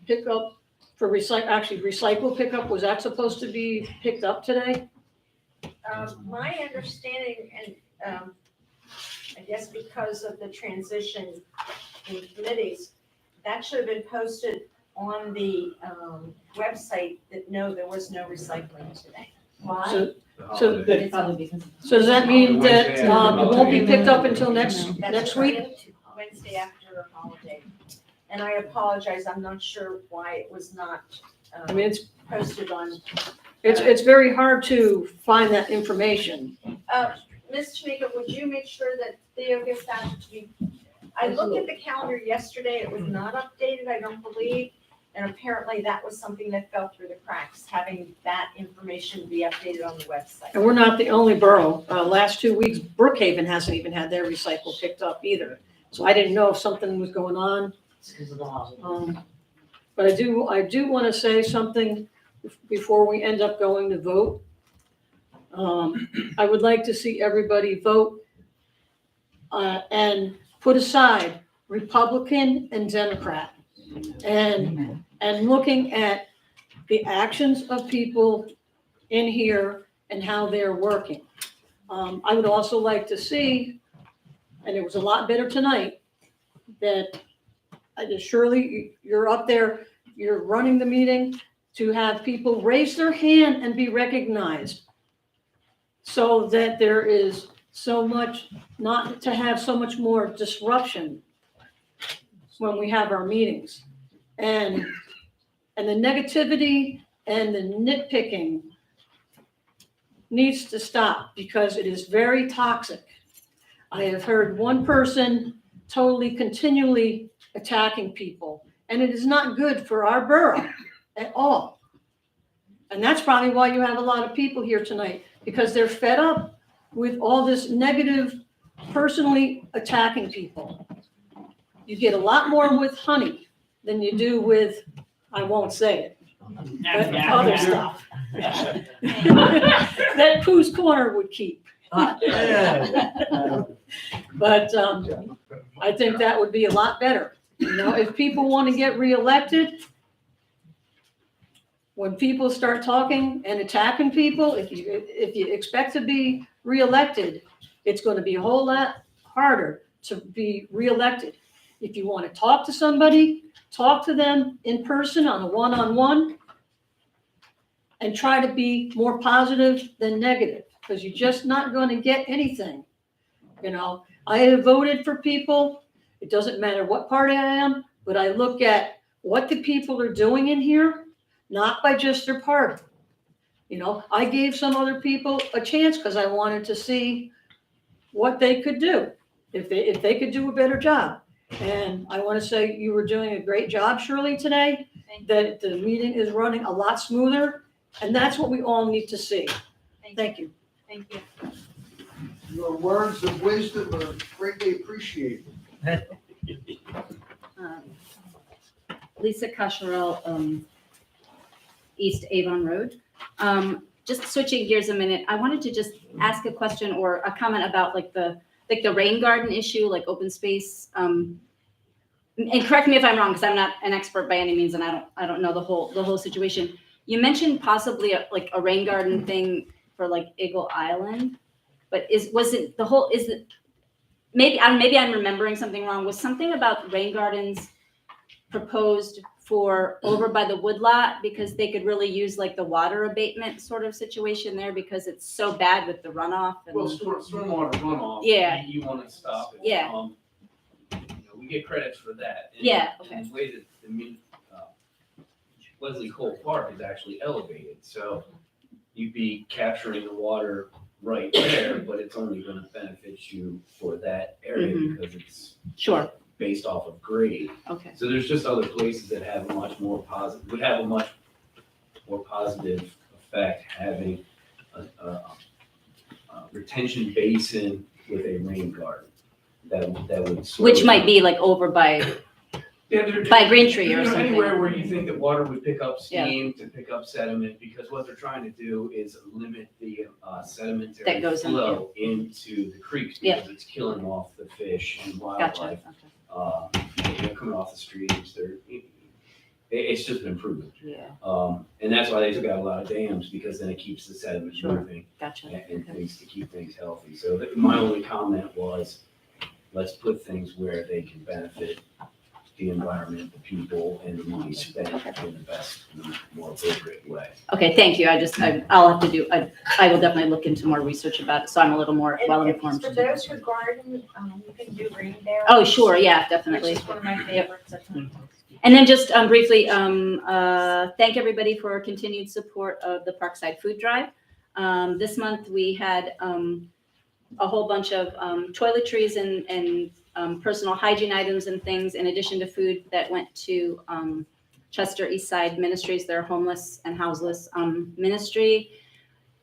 pickup for recycle pickup, was that supposed to be picked up today? My understanding, and I guess because of the transition in committees, that should have been posted on the website that no, there was no recycling today. Why? So does that mean that it won't be picked up until next week? Wednesday after a holiday. And I apologize, I'm not sure why it was not I mean, it's posted on. It's very hard to find that information. Ms. Tamika, would you make sure that Theo gets that to me? I looked at the calendar yesterday, it was not updated, I don't believe, and apparently that was something that fell through the cracks, having that information be updated on the website. And we're not the only borough. Last 2 weeks, Brookhaven hasn't even had their recycle picked up either. So I didn't know if something was going on. But I do want to say something before we end up going to vote. I would like to see everybody vote and put aside Republican and Democrat and looking at the actions of people in here and how they're working. I would also like to see, and it was a lot better tonight, that Shirley, you're up there, you're running the meeting, to have people raise their hand and be recognized so that there is so much, not to have so much more disruption when we have our meetings. And the negativity and the nitpicking needs to stop because it is very toxic. I have heard one person totally continually attacking people, and it is not good for our borough at all. And that's probably why you have a lot of people here tonight, because they're fed up with all this negative, personally attacking people. You get a lot more with honey than you do with, I won't say it. other stuff. That Pooh's Corner would keep. But I think that would be a lot better. You know, if people want to get reelected, when people start talking and attacking people, if you expect to be reelected, it's going to be a whole lot harder to be reelected. If you want to talk to somebody, talk to them in person on a one-on-one and try to be more positive than negative, because you're just not going to get anything. You know, I have voted for people. It doesn't matter what party I am, but I look at what the people are doing in here, not by just their party. You know, I gave some other people a chance because I wanted to see what they could do, if they could do a better job. And I want to say you were doing a great job, Shirley, today, that the meeting is running a lot smoother, and that's what we all need to see. Thank you. Thank you. Your words of wisdom are greatly appreciated. Lisa Cosharel, East Avon Road. Just switching gears a minute, I wanted to just ask a question or a comment about like the rain garden issue, like open space. And correct me if I'm wrong, because I'm not an expert by any means, and I don't know the whole situation. You mentioned possibly like a rain garden thing for like Eagle Island, but maybe I'm remembering something wrong. Was something about rain gardens proposed for over by the woodlot because they could really use like the water abatement sort of situation there because it's so bad with the runoff? And Well, stormwater runoff. Yeah. You want to stop it. Yeah. We get credits for that. And, Yeah, and the way that Leslie Cole Park is actually elevated, so you'd be capturing the water right there, but it's only going to benefit you for that area because it's based off of grade. Okay. So there's just other places that have a much more positive, would have a much more positive effect having a retention basin with a rain garden that would. Which might be like over by Green Tree or something. Anywhere where you think that water would pick up steam to pick up sediment, because what they're trying to do is limit the sedimentary That goes in, flow into the creeks because it's killing off the fish and wildlife. They're coming off the streams. It's just an improvement. Yeah. And that's why they took out a lot of dams, because then it keeps the sediment moving. Gotcha. And things to keep things healthy. So my only comment was, let's put things where they can benefit the environment, the people, and the money spent in the best, more appropriate way. Okay, thank you. I'll have to do, I will definitely look into more research about it, so I'm a little more well-informed. For those who garden, you can do rain barrels. Oh, sure, yeah, definitely. Which is one of my favorites. And then just briefly, thank everybody for continued support of the Parkside Food Drive. This month, we had a whole bunch of toiletries and personal hygiene items and things in addition to food that went to Chester Eastside Ministries, their homeless and houseless ministry.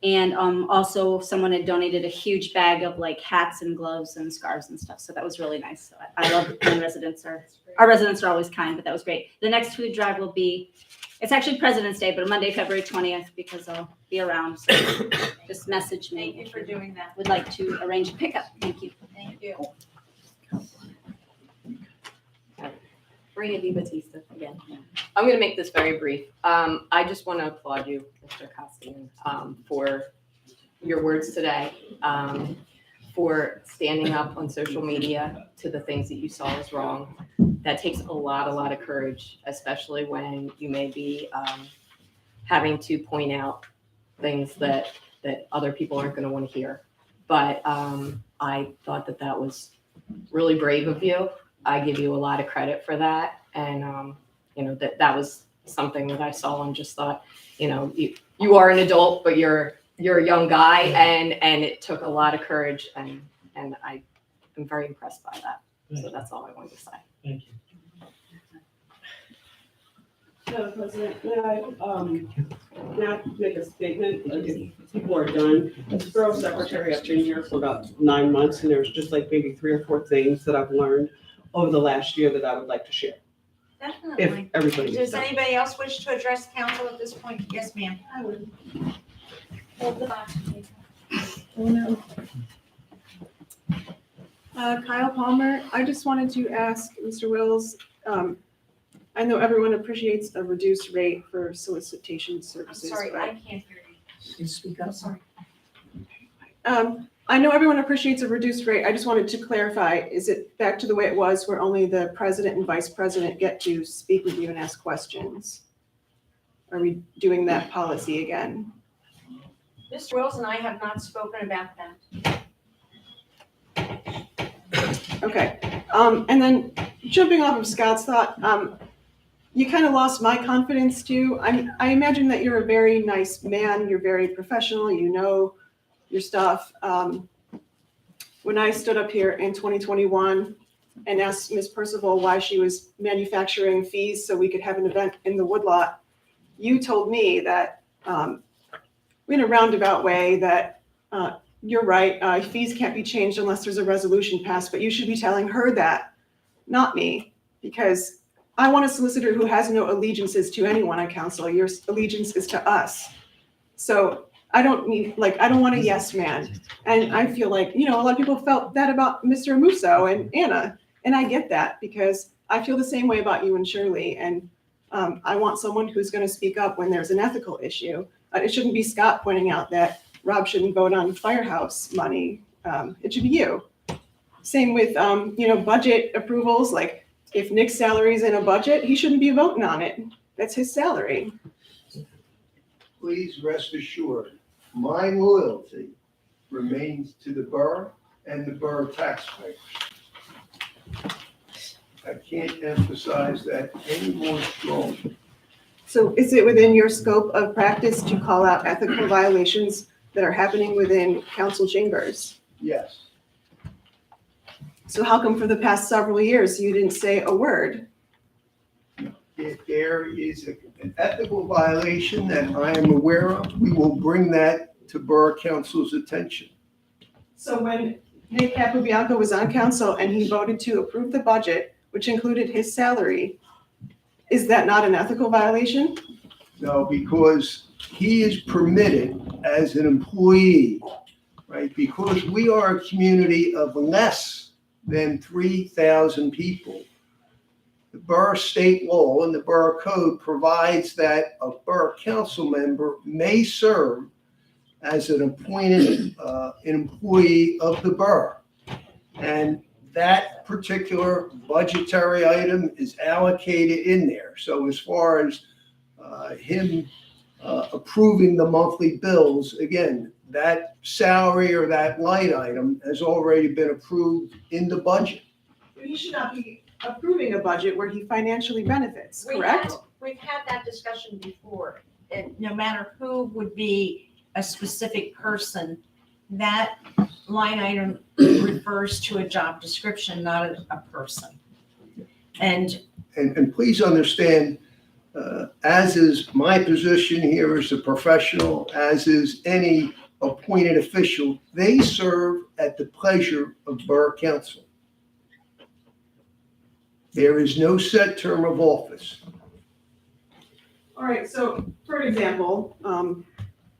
And also someone had donated a huge bag of like hats and gloves and scarves and stuff. So that was really nice. So I love it when our residents are always kind, but that was great. The next food drive will be, it's actually President's Day, but Monday, February 20th, because I'll be around. So just message me. Thank you for doing that. Would like to arrange a pickup. Thank you. Thank you. Maria Batista again. I'm going to make this very brief. I just want to applaud you, Mr. Costigan, for your words today, for standing up on social media to the things that you saw as wrong. That takes a lot of courage, especially when you may be having to point out things that other people aren't going to want to hear. But I thought that was really brave of you. I give you a lot of credit for that. And, that was something that I saw and just thought, you are an adult, but you're a young guy, and it took a lot of courage, and I am very impressed by that. So that's all I wanted to say. Thank you. Madam President, may I make a statement? If people are done. As Borough Secretary, I've been here for about 9 months, and there's just like maybe 3 or 4 things that I've learned over the last year that I would like to share. Definitely. everybody gets Does done. anybody else wish to address council at this point? Yes, ma'am. I would. Kyle Palmer, I just wanted to ask Mr. Wills, I know everyone appreciates a reduced rate for solicitation I'm services. sorry, but- I can't hear you. Speak up. Sorry. I know everyone appreciates a reduced rate. I just wanted to clarify, is it back to the way it was where only the president and vice president get to speak with you and ask questions? Are we doing that policy again? Mr. Wills and I have not spoken about that. Okay, and then jumping off of Scott's thought, you kind of lost my confidence too. I imagine that you're a very nice man, you're very professional, you know your stuff. When I stood up here in 2021 and asked Ms. Percival why she was manufacturing fees so we could have an event in the woodlot, you told me that, in a roundabout way, that you're right, fees can't be changed unless there's a resolution passed, but you should be telling her that, not me, because I want a solicitor who has no allegiances to anyone on council. Your allegiance is to us. So I don't want a yes man. And I feel like, a lot of people felt that about Mr. Musso and Anna, and I get that because I feel the same way about you and Shirley. And I want someone who's going to speak up when there's an ethical issue. It shouldn't be Scott pointing out that Rob shouldn't vote on firehouse money. It should be you. Same with, budget approvals. Like if Nick's salary is in a budget, he shouldn't be voting on it. That's his salary. Please rest assured, my loyalty remains to the borough and the borough taxpayers. I can't emphasize that any more strongly. So is it within your scope of practice to call out ethical violations that are happening within council chambers? Yes. So how come for the past several years you didn't say a word? If there is an ethical violation that I am aware of, we will bring that to Borough Council's attention. So when Nick Capobianco was on council and he voted to approve the budget, which included his salary, is that not an ethical violation? No, because he is permitted as an employee, right? Because we are a community of less than 3,000 people. The borough state law and the borough code provides that a borough council member may serve as an appointed employee of the borough. And that particular budgetary item is allocated in there. So as far as him approving the monthly bills, again, that salary or that line item has already been approved in the budget. He should not be approving a budget where he financially benefits, correct? We've had that discussion before. And no matter who would be a specific person, that line item refers to a job description, not a person. And please understand, as is my position here as a professional, as is any appointed official, they serve at the pleasure of Borough Council. There is no set term of office. All right, so for example,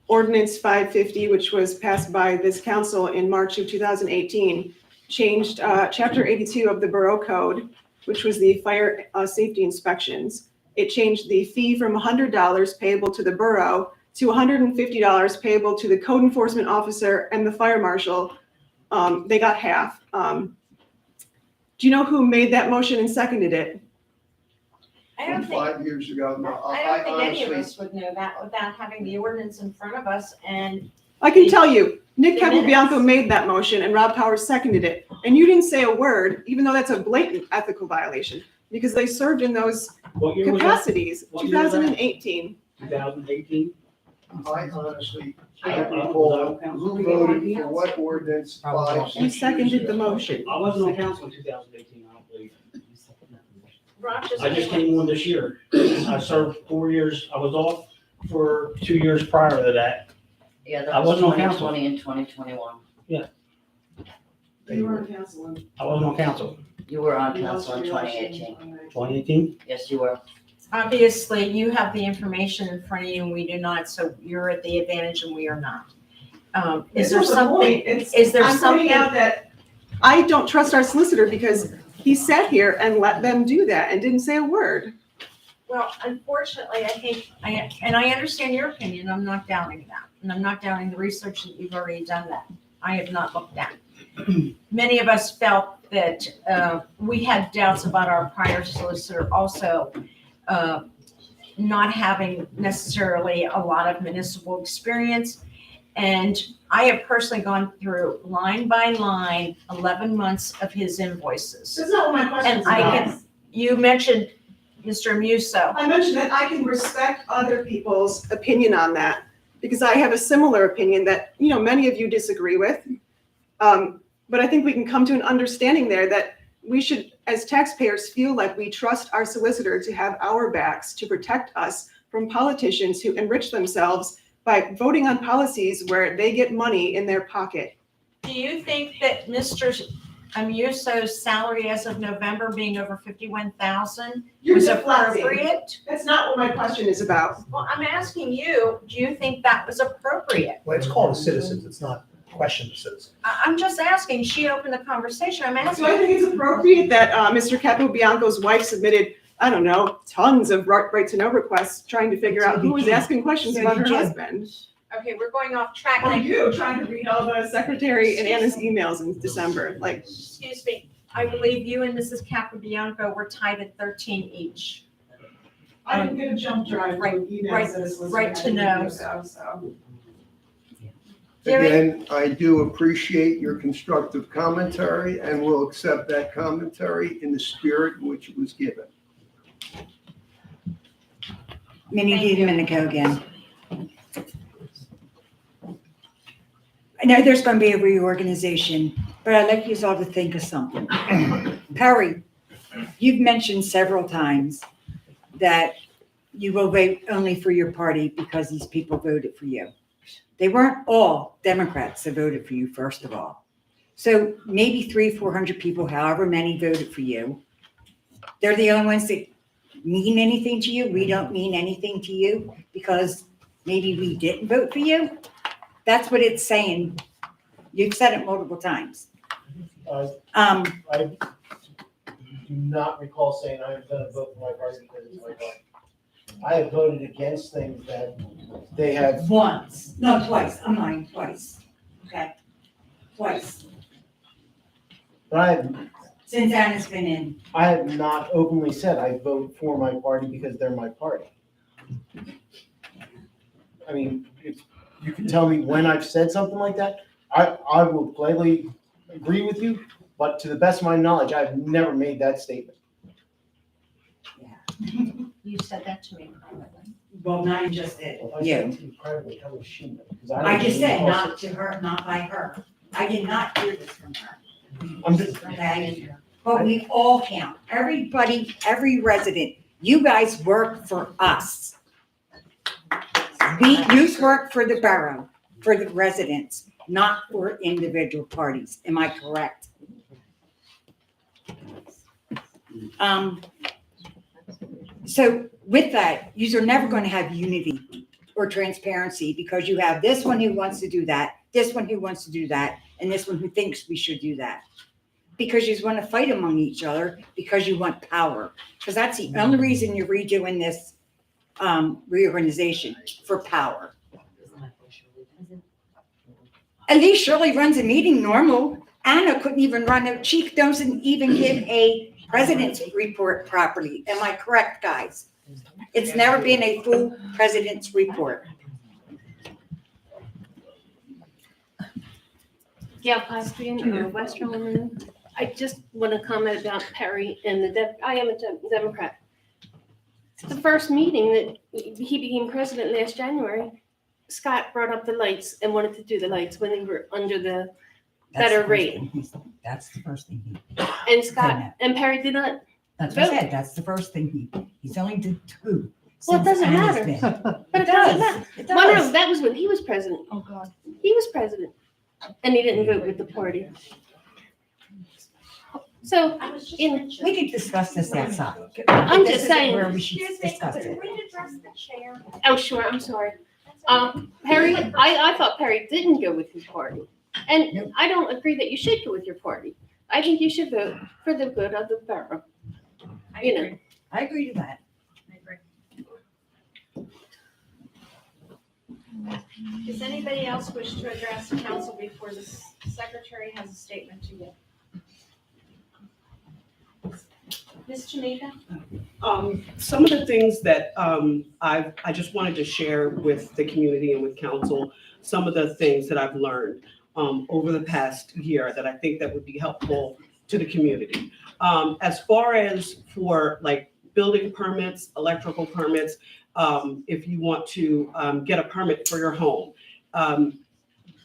Ordinance 550, which was passed by this council in March of 2018, changed Chapter 82 of the Borough Code, which was the fire safety inspections. It changed the fee from $100 payable to the borough to $150 payable to the code enforcement officer and the fire marshal. They got half. Do you know who made that motion and seconded it? I don't think, 5 years ago, no, I don't think any of honestly, us would know that without having the ordinance in front of us and I can tell you, Nick The minutes. Capobianco made that motion and Rob Powers seconded it. And you didn't say a word, even though that's a blatant ethical violation, because they served in those What year was that? capacities, What year was that? 2018. 2018? I honestly can't recall who voted for what ordinance 5, 6 You years seconded the ago. motion. I wasn't on council in 2018, I don't believe. Rob just. I just came on this year. I served 4 years. I was off for 2 years prior to that. Yeah, I that was wasn't on council. 2020 and 2021. You were on council. I wasn't on council. You were on council in 2018. 2018? Yes, you were. Obviously, you have the information in front of you and we do not, so you're at the advantage and we are not. Is there something, is there I'm something? pointing out that I don't trust our solicitor because he sat here and let them do that and didn't say a word. Well, unfortunately, I think, and I understand your opinion, I'm not doubting that. And I'm not doubting the research that you've already done that. I have not looked at. Many of us felt that we had doubts about our prior solicitor also not having necessarily a lot of municipal experience. And I have personally gone through line by line, 11 months of his invoices. That's not what my question is And I about. can, you mentioned Mr. Musso. I mentioned that I can respect other people's opinion on that because I have a similar opinion that, you know, many of you disagree with. But I think we can come to an understanding there that we should, as taxpayers, feel like we trust our solicitor to have our backs to protect us from politicians who enrich themselves by voting on policies where they get money in their pocket. Do you think that Mr. Amuso's salary as of November being over 51,000 You're was deflecting. appropriate? That's not what my question is about. Well, I'm asking you, do you think that was appropriate? Well, it's called the citizens, it's not question the citizens. I'm just asking, she opened the conversation, I'm asking. So I think it's appropriate that Mr. Capobianco's wife submitted, I don't know, tons of right to know requests trying to figure out who was asking questions about her husband. Okay, we're going off track. Or you trying to read all the secretary and Anna's emails in December, like. Excuse me, I believe you and Mrs. Capobianco were tied at 13 each. I didn't get a jump drive Right, from emails right, that was right to know. so. Again, I do appreciate your constructive commentary and will accept that commentary in the spirit in which it was given. Minnie Domenico again. I know there's going to be a reorganization, but I'd like you all to think of something. Perry, you've mentioned several times that you will vote only for your party because these people voted for you. They weren't all Democrats that voted for you, first of all. So maybe 300-400 people, however many voted for you. They're the only ones that mean anything to you. We don't mean anything to you because maybe we didn't vote for you. That's what it's saying. You've said it multiple times. I do not recall saying I'm gonna vote for my party because it's my party. I have voted against things that they have. Once, no, twice. I'm lying, twice. Okay, twice. But Since Anna's been in. I have not openly said I vote for my party because they're my party. I mean, if you can tell me when I've said something like that, I will gladly agree with you, but to the best of my knowledge, I've never made that statement. You said that to me privately. Well, not just it. If I said it to you privately, how was she? Because I just said don't not to her, not by her. I did not hear this from her. I'm just, Okay? But we all count. Everybody, every resident. You guys work for us. You work for the borough, for the residents, not for individual parties. Am I correct? So with that, you're never going to have unity or transparency because you have this one who wants to do that, this one who wants to do that, and this one who thinks we should do that. Because you want to fight among each other because you want power. Because that's the only reason you're redoing this reorganization, for power. At least Shirley runs a meeting normal. Anna couldn't even run it. She doesn't even give a president's report properly. Am I correct, guys? It's never been a full president's report. Gail Pastrian, Western. I just want to comment about Perry and I am a Democrat. The first meeting that he became president last January, Scott brought up the lights and wanted to do the lights when they were under the better rate. That's the first thing And Scott and Perry did not. That's what I said. That's the first thing he's only did two. Well, it doesn't since Anna's matter. been. But it doesn't matter. It Well, does. no, that was when he was president. Oh, God. He was president. And he didn't vote with the party. So, in, We could discuss this outside. I'm This just isn't saying. Where we should discuss it. we address the chair? Oh, sure, I'm sorry. Perry, I thought Perry didn't go with his party. And I don't agree that you should go with your party. I think you should vote for the good of the borough. You know, I agree to that. Does anybody else wish to address the council before the secretary has a statement to give? Ms. Janika? Some of the things that I just wanted to share with the community and with council, some of the things that I've learned over the past year that I think that would be helpful to the community. As far as for like building permits, electrical permits, if you want to get a permit for your home,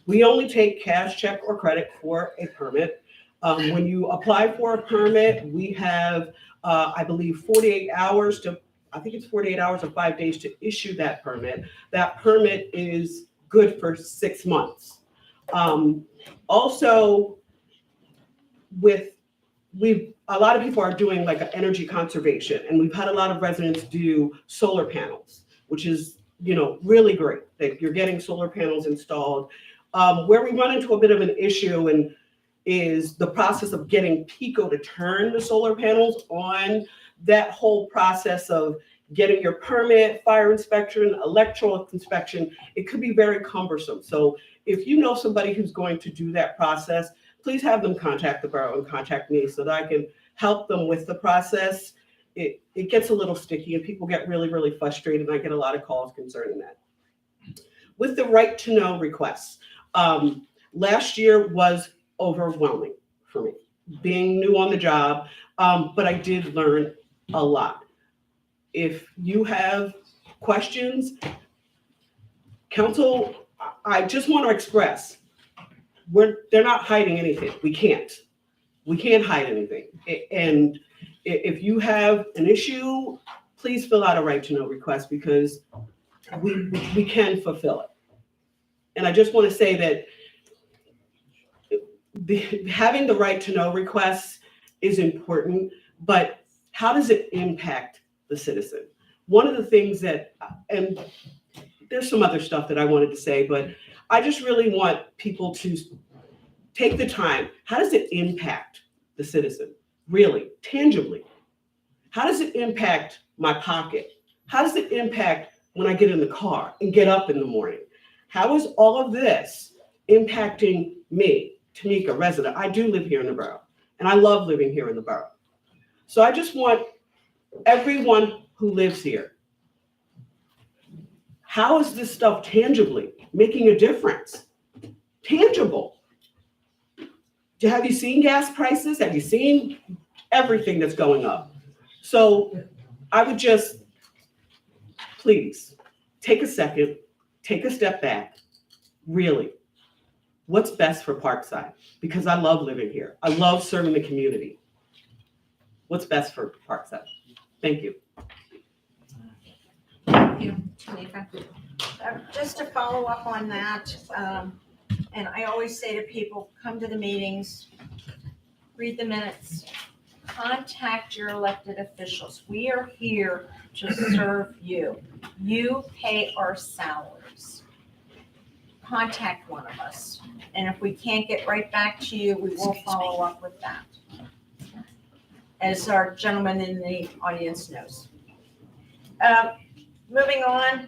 we only take cash, check, or credit for a permit. When you apply for a permit, we have, I believe, 48 hours to, I think it's 48 hours or 5 days to issue that permit. That permit is good for 6 months. Also, a lot of people are doing like an energy conservation, and we've had a lot of residents do solar panels, which is, really great that you're getting solar panels installed. Where we run into a bit of an issue is the process of getting PICO to turn the solar panels on. That whole process of getting your permit, fire inspection, electrical inspection, it could be very cumbersome. So if you know somebody who's going to do that process, please have them contact the borough and contact me so that I can help them with the process. It gets a little sticky and people get really, really frustrated, and I get a lot of calls concerning that. With the right to know requests, last year was overwhelming for me, being new on the job, but I did learn a lot. If you have questions, council, I just want to express, they're not hiding anything. We can't hide anything. And if you have an issue, please fill out a right to know request because we can fulfill it. And I just want to say that having the right to know requests is important, but how does it impact the citizen? One of the things that, and there's some other stuff that I wanted to say, but I just really want people to take the time. How does it impact the citizen? Really, tangibly? How does it impact my pocket? How does it impact when I get in the car and get up in the morning? How is all of this impacting me, Tamika, resident? I do live here in the borough, and I love living here in the borough. So I just want everyone who lives here, how is this stuff tangibly making a difference? Tangible. Have you seen gas prices? Have you seen everything that's going up? So I would just, please, take a second, take a step back. Really, what's best for Parkside? Because I love living here. I love serving the community. What's best for Parkside? Thank you. Thank you, Tamika. Just to follow up on that, and I always say to people, come to the meetings, read the minutes, contact your elected officials. We are here to serve you. You pay our salaries. Contact one of us. And if we can't get right back to you, we will follow up with that. As our gentleman in the audience knows. Moving on,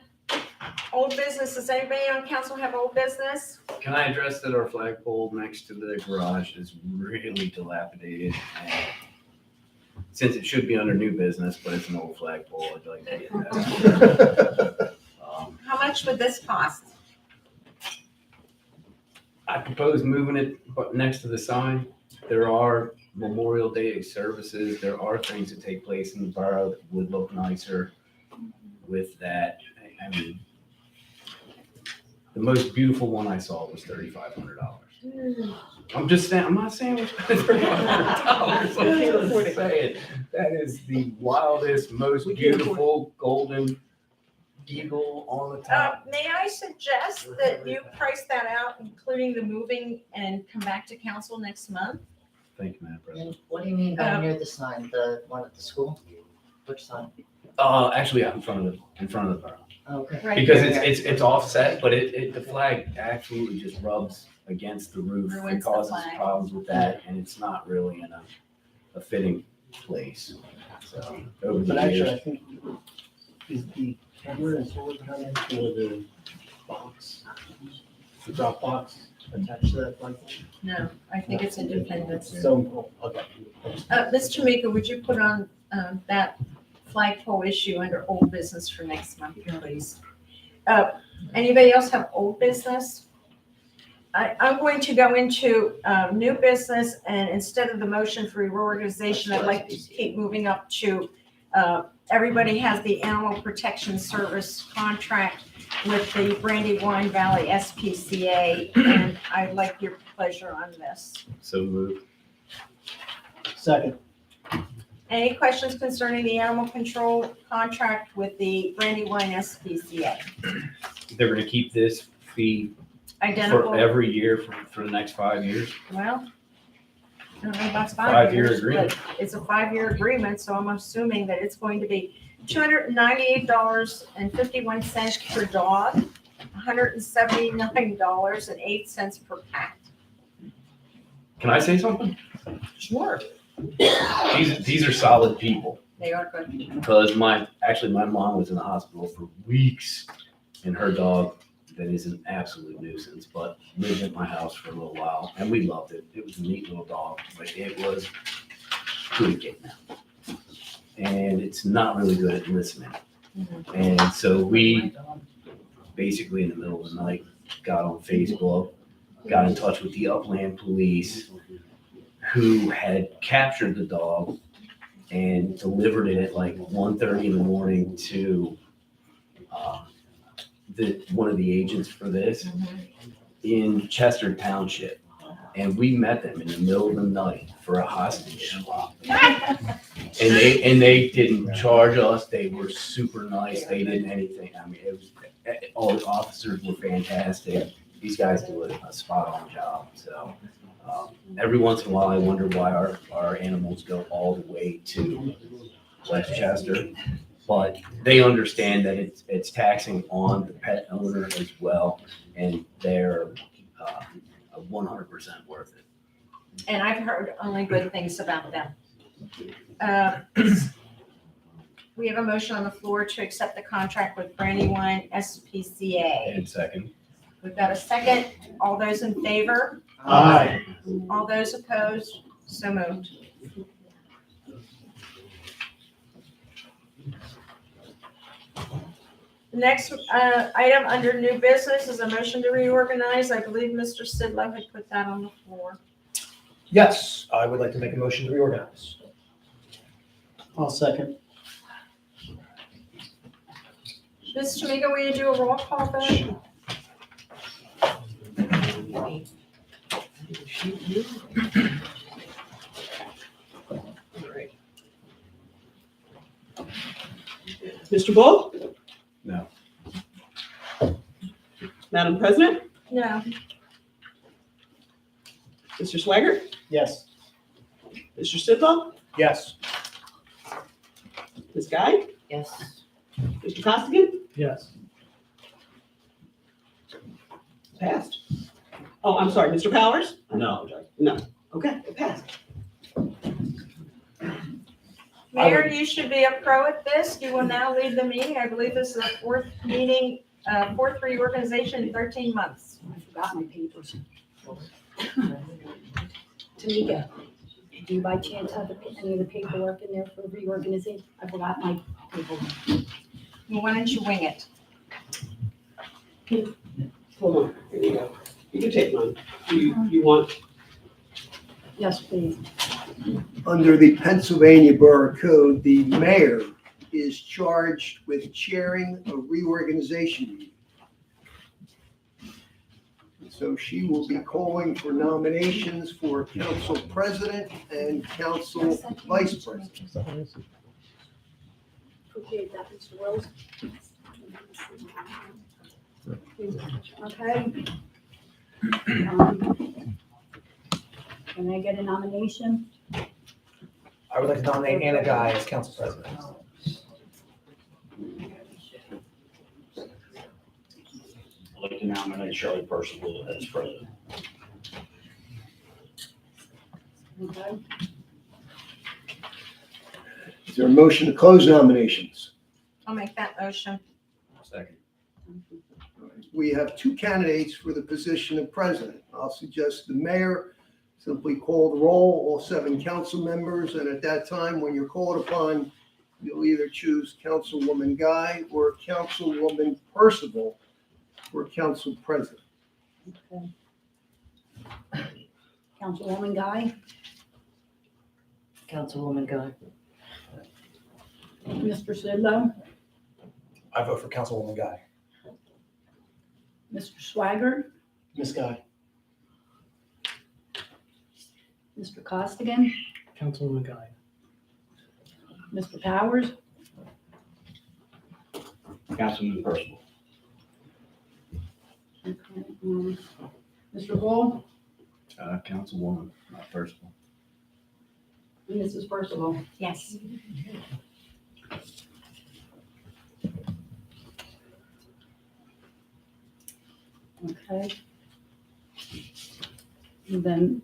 old business. Does anybody on council have old business? Can I address that our flagpole next to the garage is really dilapidated? And since it should be under new business, but it's an old flagpole, I'd like to get that. How much would this cost? I propose moving it next to the sign. There are Memorial Day services. There are things that take place in the borough that would look nicer with that. I mean, the most beautiful one I saw was $3,500. I'm just saying, I'm not saying it's $3,500. I'm just saying that is the wildest, most beautiful golden eagle on the top. May I suggest that you price that out, including the moving, and come back to council next month? Thank you, Madam President. What do you mean by near the sign, the one at the school? Which sign? Actually, out in front of the borough. Okay. Right Because there. it's offset, but the flag absolutely just rubs against the roof. It Ruins the causes flag. problems with that, and it's not really in a fitting place. So over But the actually, years, I think, is the camera and solar coming for the box, the drop box attached to that like? No, I think it's Independence. So, okay. Ms. Tamika, would you put on that flagpole issue under old business for next month, please? Anybody else have old business? I'm going to go into new business, and instead of the motion for reorganization, I'd like to keep moving up to, everybody has the Animal Protection Service contract with the Brandywine Valley SPCA, and I'd like your pleasure on this. so moved. Second. Any questions concerning the animal control contract with the Brandywine SPCA? They're gonna keep this fee Identical? for every year for the next 5 years. Well, I don't know about 5-year years, agreement. but it's a 5-year agreement, so I'm assuming that it's going to be $298.51 per dog, $179.08 per cat. Can I say something? Sure. These are solid people. They are good. Because my mom was in the hospital for weeks, and her dog, that is an absolute nuisance, but lived at my house for a little while, and we loved it. It was a neat little dog, but it was good getting out. And it's not really good at listening. And so we basically in the middle of the night got on Facebook, got in touch with the Upland Police, who had captured the dog and delivered it at like 1:30 in the morning to one of the agents for this in Chester Township. And we met them in the middle of the night for a hostage swap. And they didn't charge us. They were super nice. They didn't anything. I mean, it was, all the officers were fantastic. These guys do a spot on job. So every once in a while, I wonder why our animals go all the way to Westchester. But they understand that it's taxing on the pet owner as well, and they're 100% worth it. And I've heard only good things about them. We have a motion on the floor to accept the contract with Brandywine SPCA. And second. We've got a second. All those in favor? Aye. All those opposed? So moved. Next item under new business is a motion to reorganize. I believe Mr. Sidlow had put that on the floor. Yes, I would like to make a motion to reorganize. I'll second. Ms. Tamika, will you do a roll call vote? Mr. Bull? No. Madam President? No. Mr. Swagger? Yes. Mr. Sidwell? Yes. Ms. Guy? Yes. Mr. Costigan? Yes. Passed. Oh, I'm sorry, Mr. Powers? No. No. Okay, it passed. Mayor, you should be a pro at this. You will now lead the meeting. I believe this is the fourth meeting, fourth reorganization in 13 months. I forgot my papers. Tamika, do you by chance have any of the paperwork in there for reorganization? I forgot my paperwork. Well, why don't you wing it? Hold on, here you go. You can take mine. You want? Yes, please. Under the Pennsylvania Borough Code, the mayor is charged with chairing a reorganization meeting. So she will be calling for nominations for council president and council vice president. Appreciate that, Mr. Wells. Okay. Can I get a nomination? I would like to nominate Anna Guy as council president. I'd like to nominate Shirley Percival as president. Okay. Is there a motion to close nominations? I'll make that motion. Second. We have two candidates for the position of president. I'll suggest the mayor simply call the roll, all 7 council members, and at that time, when you're called upon, you'll either choose Councilwoman Guy or Councilwoman Percival for council president. Okay. Councilwoman Guy, Councilwoman Guy. Mr. Sidlow, I vote for Councilwoman Guy. Mr. Swaggart, Ms. Guy. Mr. Costigan, Councilwoman Guy. Mr. Powers, Councilman Percival. okay, Mr. Bull, Councilwoman, not Percival. and Mrs. Percival. Yes. Okay. And then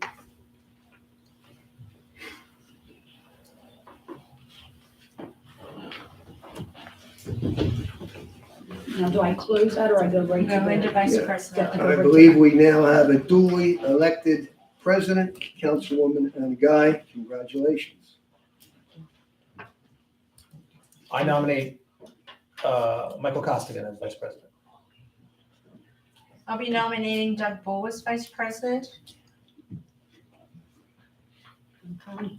now, do I close that or I go right to Go into the? vice Yeah. president. I believe we now have a duly elected president, Councilwoman Anna Guy. Congratulations. I nominate Michael Costigan as vice president. I'll be nominating Doug Bull as vice president. Okay.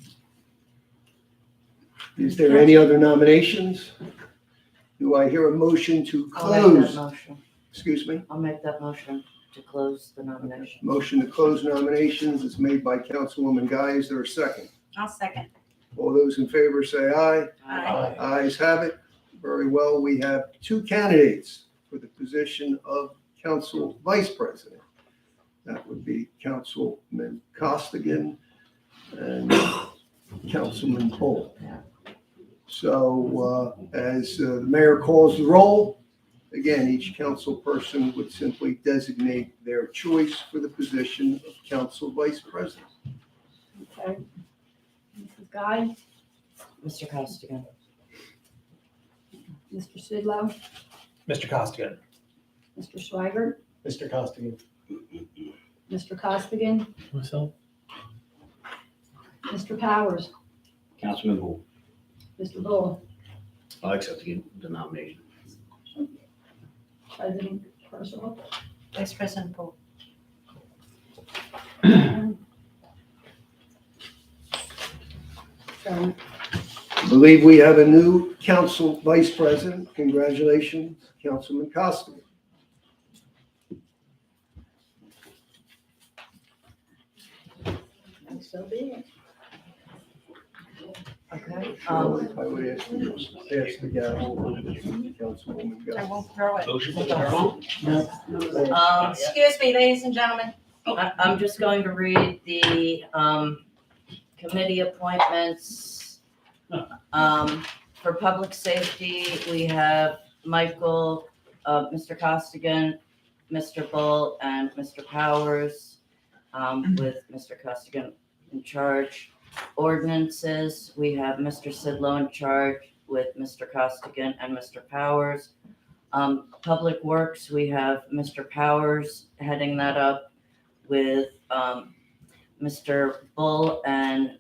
Is there any other nominations? Do I hear a motion to I'll make that close? motion. Excuse me? I'll make that motion to close the nomination. Motion to close nominations is made by Councilwoman Guy. Is there a second? I'll second. All those in favor say aye. Aye. Ayes have it. Very well. We have 2 candidates for the position of council vice president. That would be Councilman Costigan and Councilman Bull. So as the mayor calls the roll, again, each council person would simply designate their choice for the position of council vice president. Okay. Mrs. Guy, Mr. Costigan. Mr. Sidlow, Mr. Costigan. Mr. Swaggart, Mr. Costigan. Mr. Costigan, Myself. Mr. Powers, Councilman Bull. Mr. Bull, I accept the nomination. President Percival. Vice President Bull. So, I believe we have a new council vice president. Congratulations, Councilman Costigan. so be it. Okay. I would ask you to pass the gavel to Councilwoman I Guy. won't throw it. Motion to adjourn? Excuse me, ladies and gentlemen. I'm just going to read the committee appointments. For public safety, we have Michael, Mr. Costigan, Mr. Bull, and Mr. Powers, with Mr. Costigan in charge. Ordinances, we have Mr. Sidlow in charge with Mr. Costigan and Mr. Powers. Public Works, we have Mr. Powers heading that up with Mr. Bull and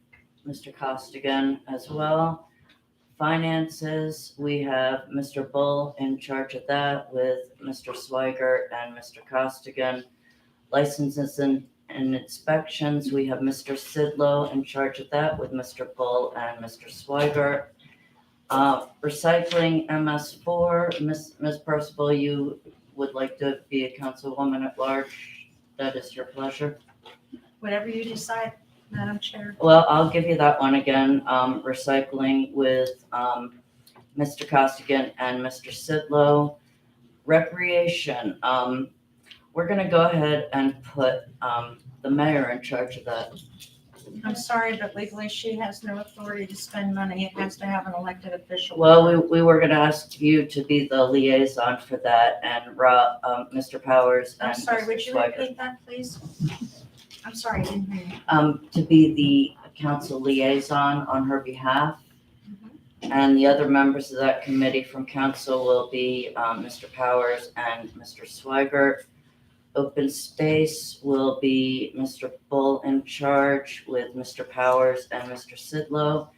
Mr. Costigan as well. Finances, we have Mr. Bull in charge of that with Mr. Swiger and Mr. Costigan. Licenses and inspections, we have Mr. Sidlow in charge of that with Mr. Bull and Mr. Swiger. Recycling MS4, Ms. Percival, you would like to be a councilwoman at large. That is your pleasure. Whatever you decide, Madam Chair. Well, I'll give you that one again. Recycling with Mr. Costigan and Mr. Sidlow. Recreation, we're gonna go ahead and put the mayor in charge of that. I'm sorry, but legally she has no authority to spend money. It has to have an elected official. Well, we were gonna ask you to be the liaison for that and Mr. Powers and I'm sorry, Mr. would you Swiger. repeat that, please? I'm sorry, I didn't hear you. To be the council liaison on her behalf. And the other members of that committee from council will be Mr. Powers and Mr. Swigert. Open space will be Mr. Bull in charge with Mr. Powers and Mr. Sidlow.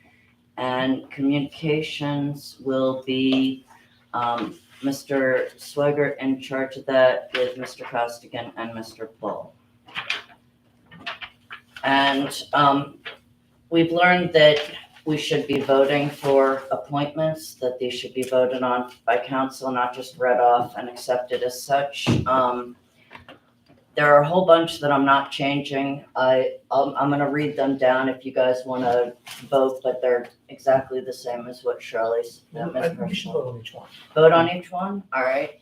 And communications will be Mr. Swigert in charge of that with Mr. Costigan and Mr. Bull. And we've learned that we should be voting for appointments, that these should be voted on by council, not just read off and accepted as such. There are a whole bunch that I'm not changing. I'm gonna read them down if you guys wanna vote, but they're exactly the same as what Shirley's. We should vote on each one. Vote on each one? All right.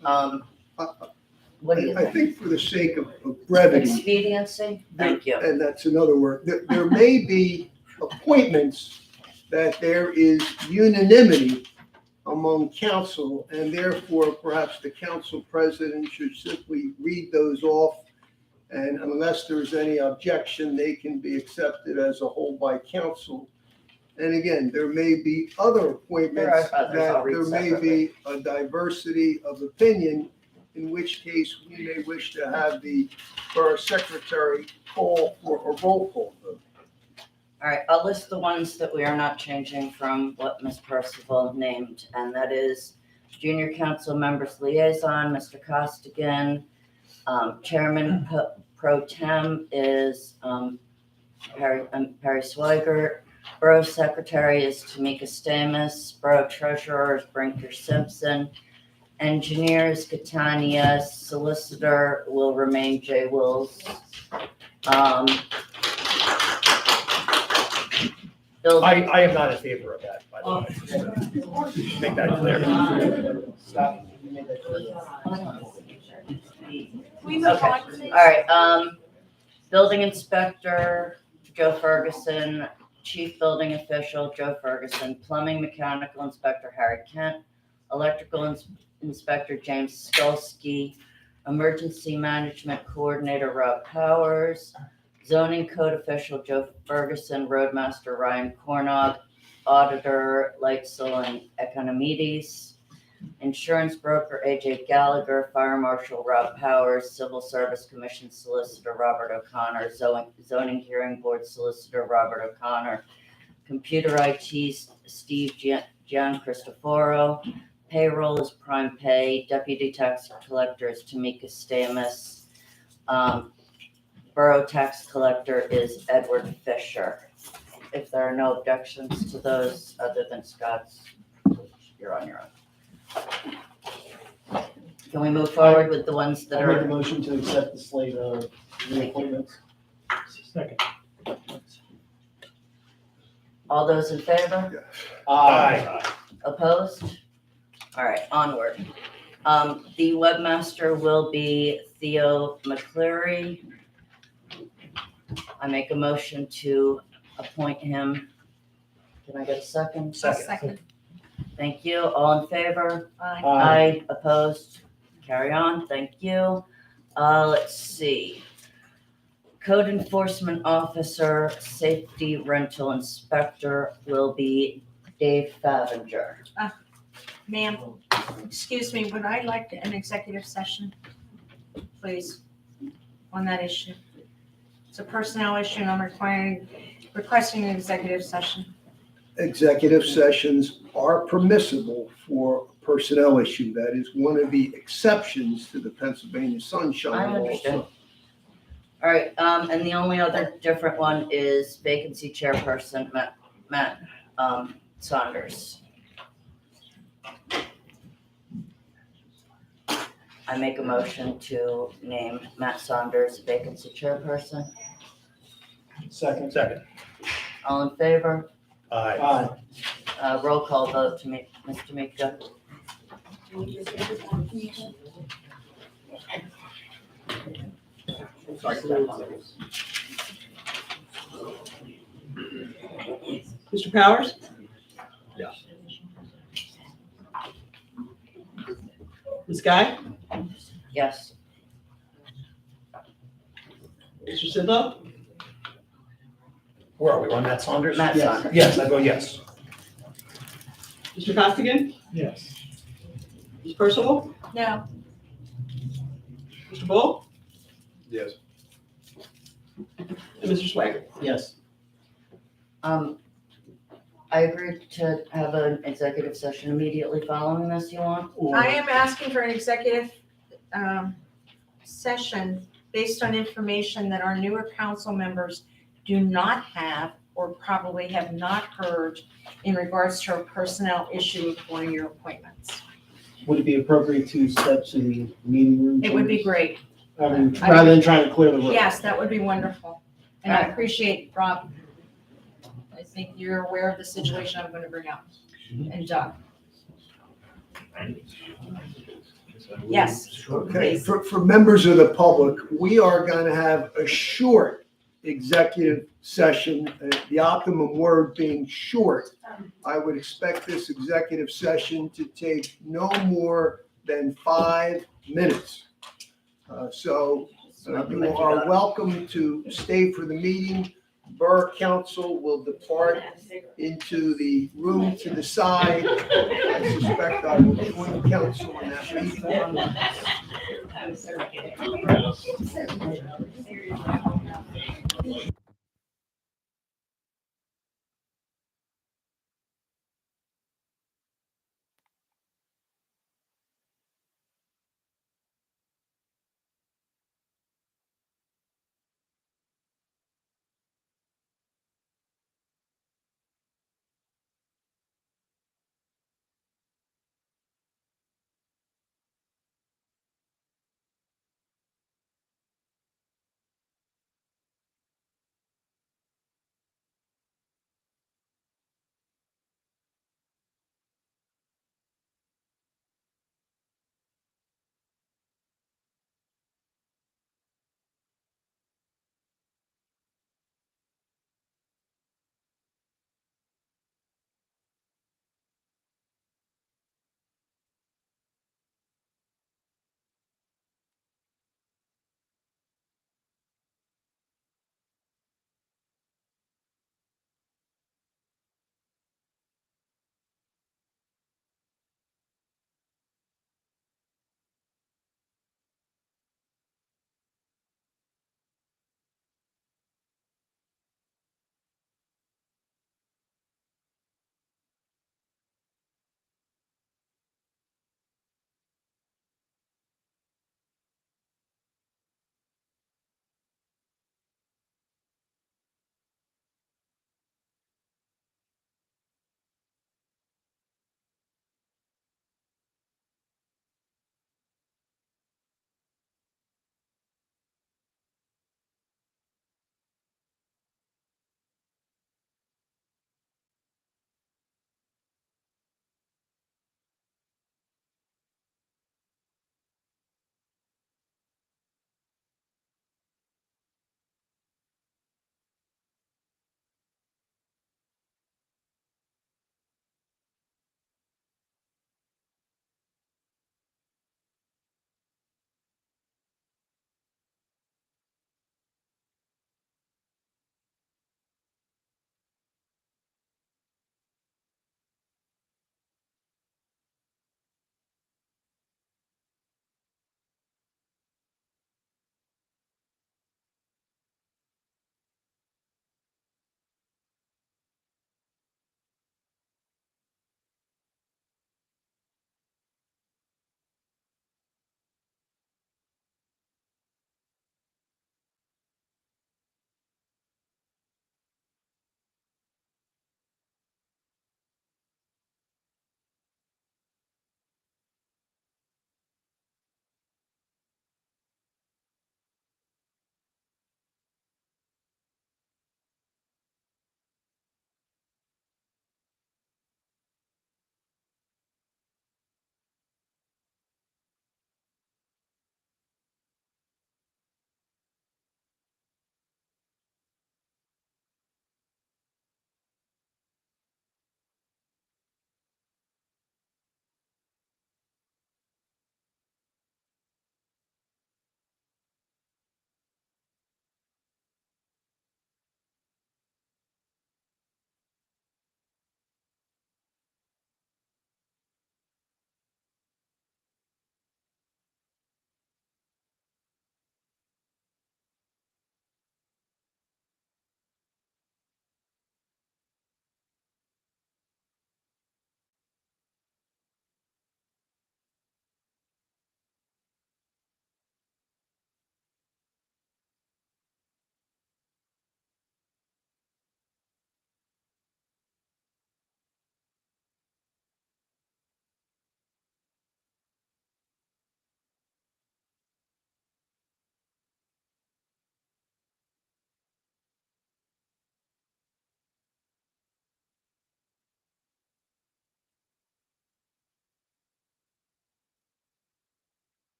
What do you I think? think for the sake of brevity, Expediency? Thank you. and that's another word, there may be appointments that there is unanimity among council, and therefore perhaps the council president should simply read those off. And unless there's any objection, they can be accepted as a whole by council. And again, there may be other appointments There are others, I'll that read there may be a diversity of opinion, in which case we may wish to have the borough secretary call for a roll call vote. All right, I'll list the ones that we are not changing from what Ms. Percival named, and that is junior council members liaison, Mr. Costigan. Chairman pro tem is Perry Swigert. Borough secretary is Tamika Stamus. Borough treasurer is Brinker Simpson. Engineers, Catania. Solicitor will remain Jay Wills. I am not in favor of that, by the way. Make that clear. Stop. You made that clear. We move Okay. on, please. All right, building inspector, Joe Ferguson, chief building official, Joe Ferguson, plumbing mechanical inspector, Harry Kent, electrical inspector, James Skolsky, emergency management coordinator, Rob Powers, zoning code official, Joe Ferguson, roadmaster, Ryan Cornog, auditor, Lightsell and Economides, insurance broker, AJ Gallagher, fire marshal, Rob Powers, civil service commission solicitor, Robert O'Connor, zoning hearing board solicitor, Robert O'Connor, computer IT, Steve Gian Cristoforo, payroll is Prime Pay, deputy tax collector is Tamika Stamus, borough tax collector is Edward Fisher. If there are no objections to those other than Scott's, you're on your own. Can we move forward with the ones that I make a are, motion to accept the slate of reappointments. Second. all those in favor? Aye. Opposed? All right, onward. The webmaster will be Theo McCleary. I make a motion to appoint him. Can I get a second? Second. Thank you. All in favor? Aye. Aye. Opposed? Carry on. Thank you. Let's see. Code enforcement officer, safety rental inspector will be Dave Favinger. Ma'am, excuse me, would I like an executive session, please, on that issue? It's a personnel issue and I'm requesting an executive session. Executive sessions are permissible for a personnel issue. That is one of the exceptions to the Pennsylvania Sunshine I Law. understand. All right, and the only other different one is vacancy chairperson, Matt Saunders. I make a motion to name Matt Saunders vacancy chairperson. Second. Second. All in favor? Aye. Roll call vote to Ms. Tamika. Sorry. Mr. Powers? Yes. Ms. Guy? Yes. Mr. Sidlow? Where are we, on Matt Saunders? Matt Yes. Saunders. Yes, I vote yes. Mr. Costigan? Yes. Ms. Percival? No, Mr. Bull? Yes. And Mr. Swager? Yes. I agreed to have an executive session immediately following this, you want? I am asking for an executive session based on information that our newer council members do not have or probably have not heard in regards to a personnel issue with one of your appointments. Would it be appropriate to step to the meeting room? It would be great. I mean, rather than trying to clear the room. Yes, that would be wonderful. And I appreciate, Rob, I think you're aware of the situation I'm going to bring up. And Doug. Yes. Okay, for members of the public, we are going to have a short executive session, the optimum word being short. I would expect this executive session to take no more than 5 minutes. So you are welcome to stay for the meeting. Borough Council will depart into the room to the side. I suspect I will join the council in that meeting.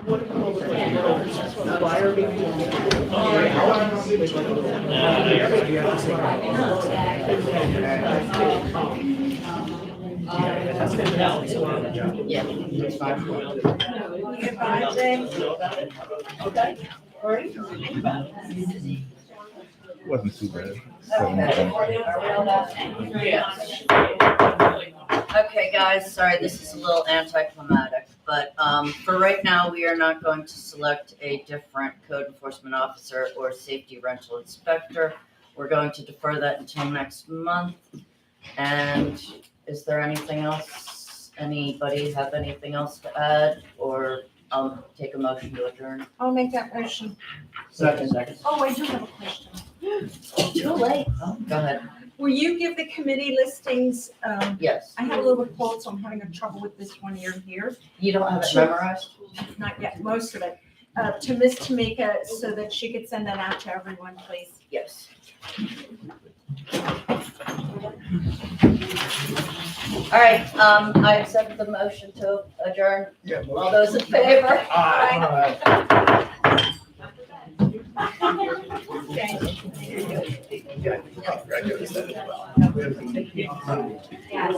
What it will look like. Flyer maybe. Goodbye, Jay. Okay. All right. Wasn't too bad. Okay, guys, sorry, this is a little anticlimactic, but for right now, we are not going to select a different code enforcement officer or safety rental inspector. We're going to defer that until next month. And is there anything else? Anybody have anything else to add, or I'll take a motion to adjourn? I'll make that motion. Second. Oh, I do have a question. Too late. Go ahead. Will you give the committee listings, Yes. I have a little bit cold, so I'm having a trouble with this one here. You don't have it memorized? Not yet, most of it. To Miss Tamika, so that she could send that out to everyone, please. Yes. All right, I accept the motion to adjourn. Yeah. All those in favor? Yeah, congratulations as well. Yes.